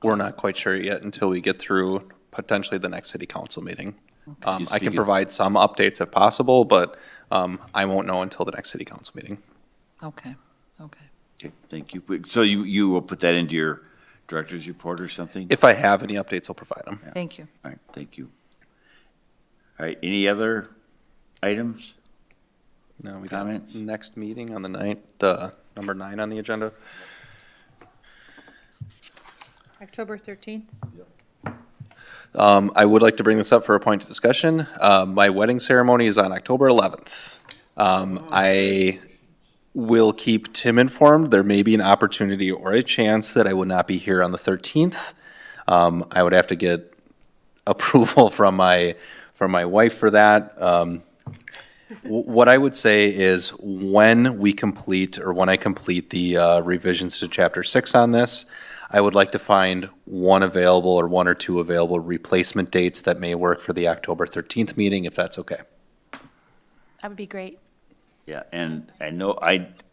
We're not quite sure yet until we get through potentially the next city council meeting. Just I can because- provide some updates if possible, but I won't know until the next city council meeting. Okay. Okay, thank you. So you will put that into your director's report or something? If I have any updates, I'll provide them. Thank you. All right, thank you. All right, any other items? No, we Comments? got next meeting on the the number 9 on the agenda. October 13th? I would like to bring this up for a point of discussion. My wedding ceremony is on October 11th. I will keep Tim informed. There may be an opportunity or a chance that I would not be here on the 13th. I would have to get approval from my wife for that. What I would say is when we complete, or when I complete the revisions to Chapter 6 on this, I would like to find one available or one or two available replacement dates that may work for the October 13th meeting, if that's okay. That would be great. Yeah, and I know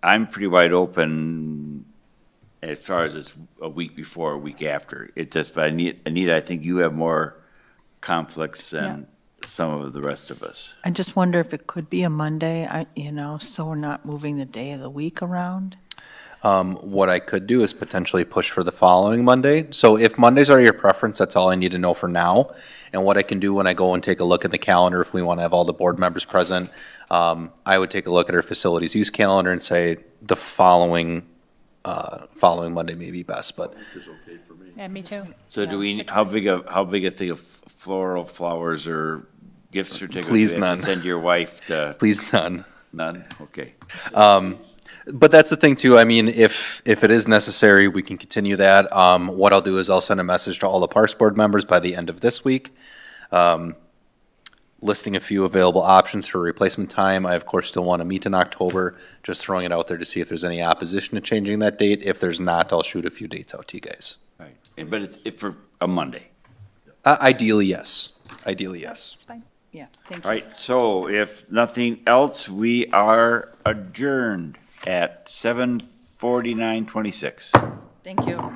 I'm pretty wide open as far as it's a week before, a week after. It just, but Anita, I think you have more conflicts than some of the rest of us. I just wonder if it could be a Monday, so we're not moving the day of the week around. What I could do is potentially push for the following Monday. So if Mondays are your preference, that's all I need to know for now. And what I can do when I go and take a look at the calendar, if we want to have all the board members present, I would take a look at our facilities use calendar and say the following Monday may be best, but Yeah, me too. So do we, how big a thing of floral flowers or gift certificates? Please do we have none. to Send your wife to, please none. none? Okay. But that's the thing too, I mean, if it is necessary, we can continue that. What I'll do is I'll send a message to all the Parks Board members by the end of this week, listing a few available options for replacement time. I, of course, still want to meet in October, just throwing it out there to see if there's any opposition to changing that date. If there's not, I'll shoot a few dates out to you guys. Right. But it's for a Monday. Ideally, yes. Ideally, yes. It's fine. Yeah, thank All you. right, so if nothing else, we are adjourned at 7:49:26. Thank you.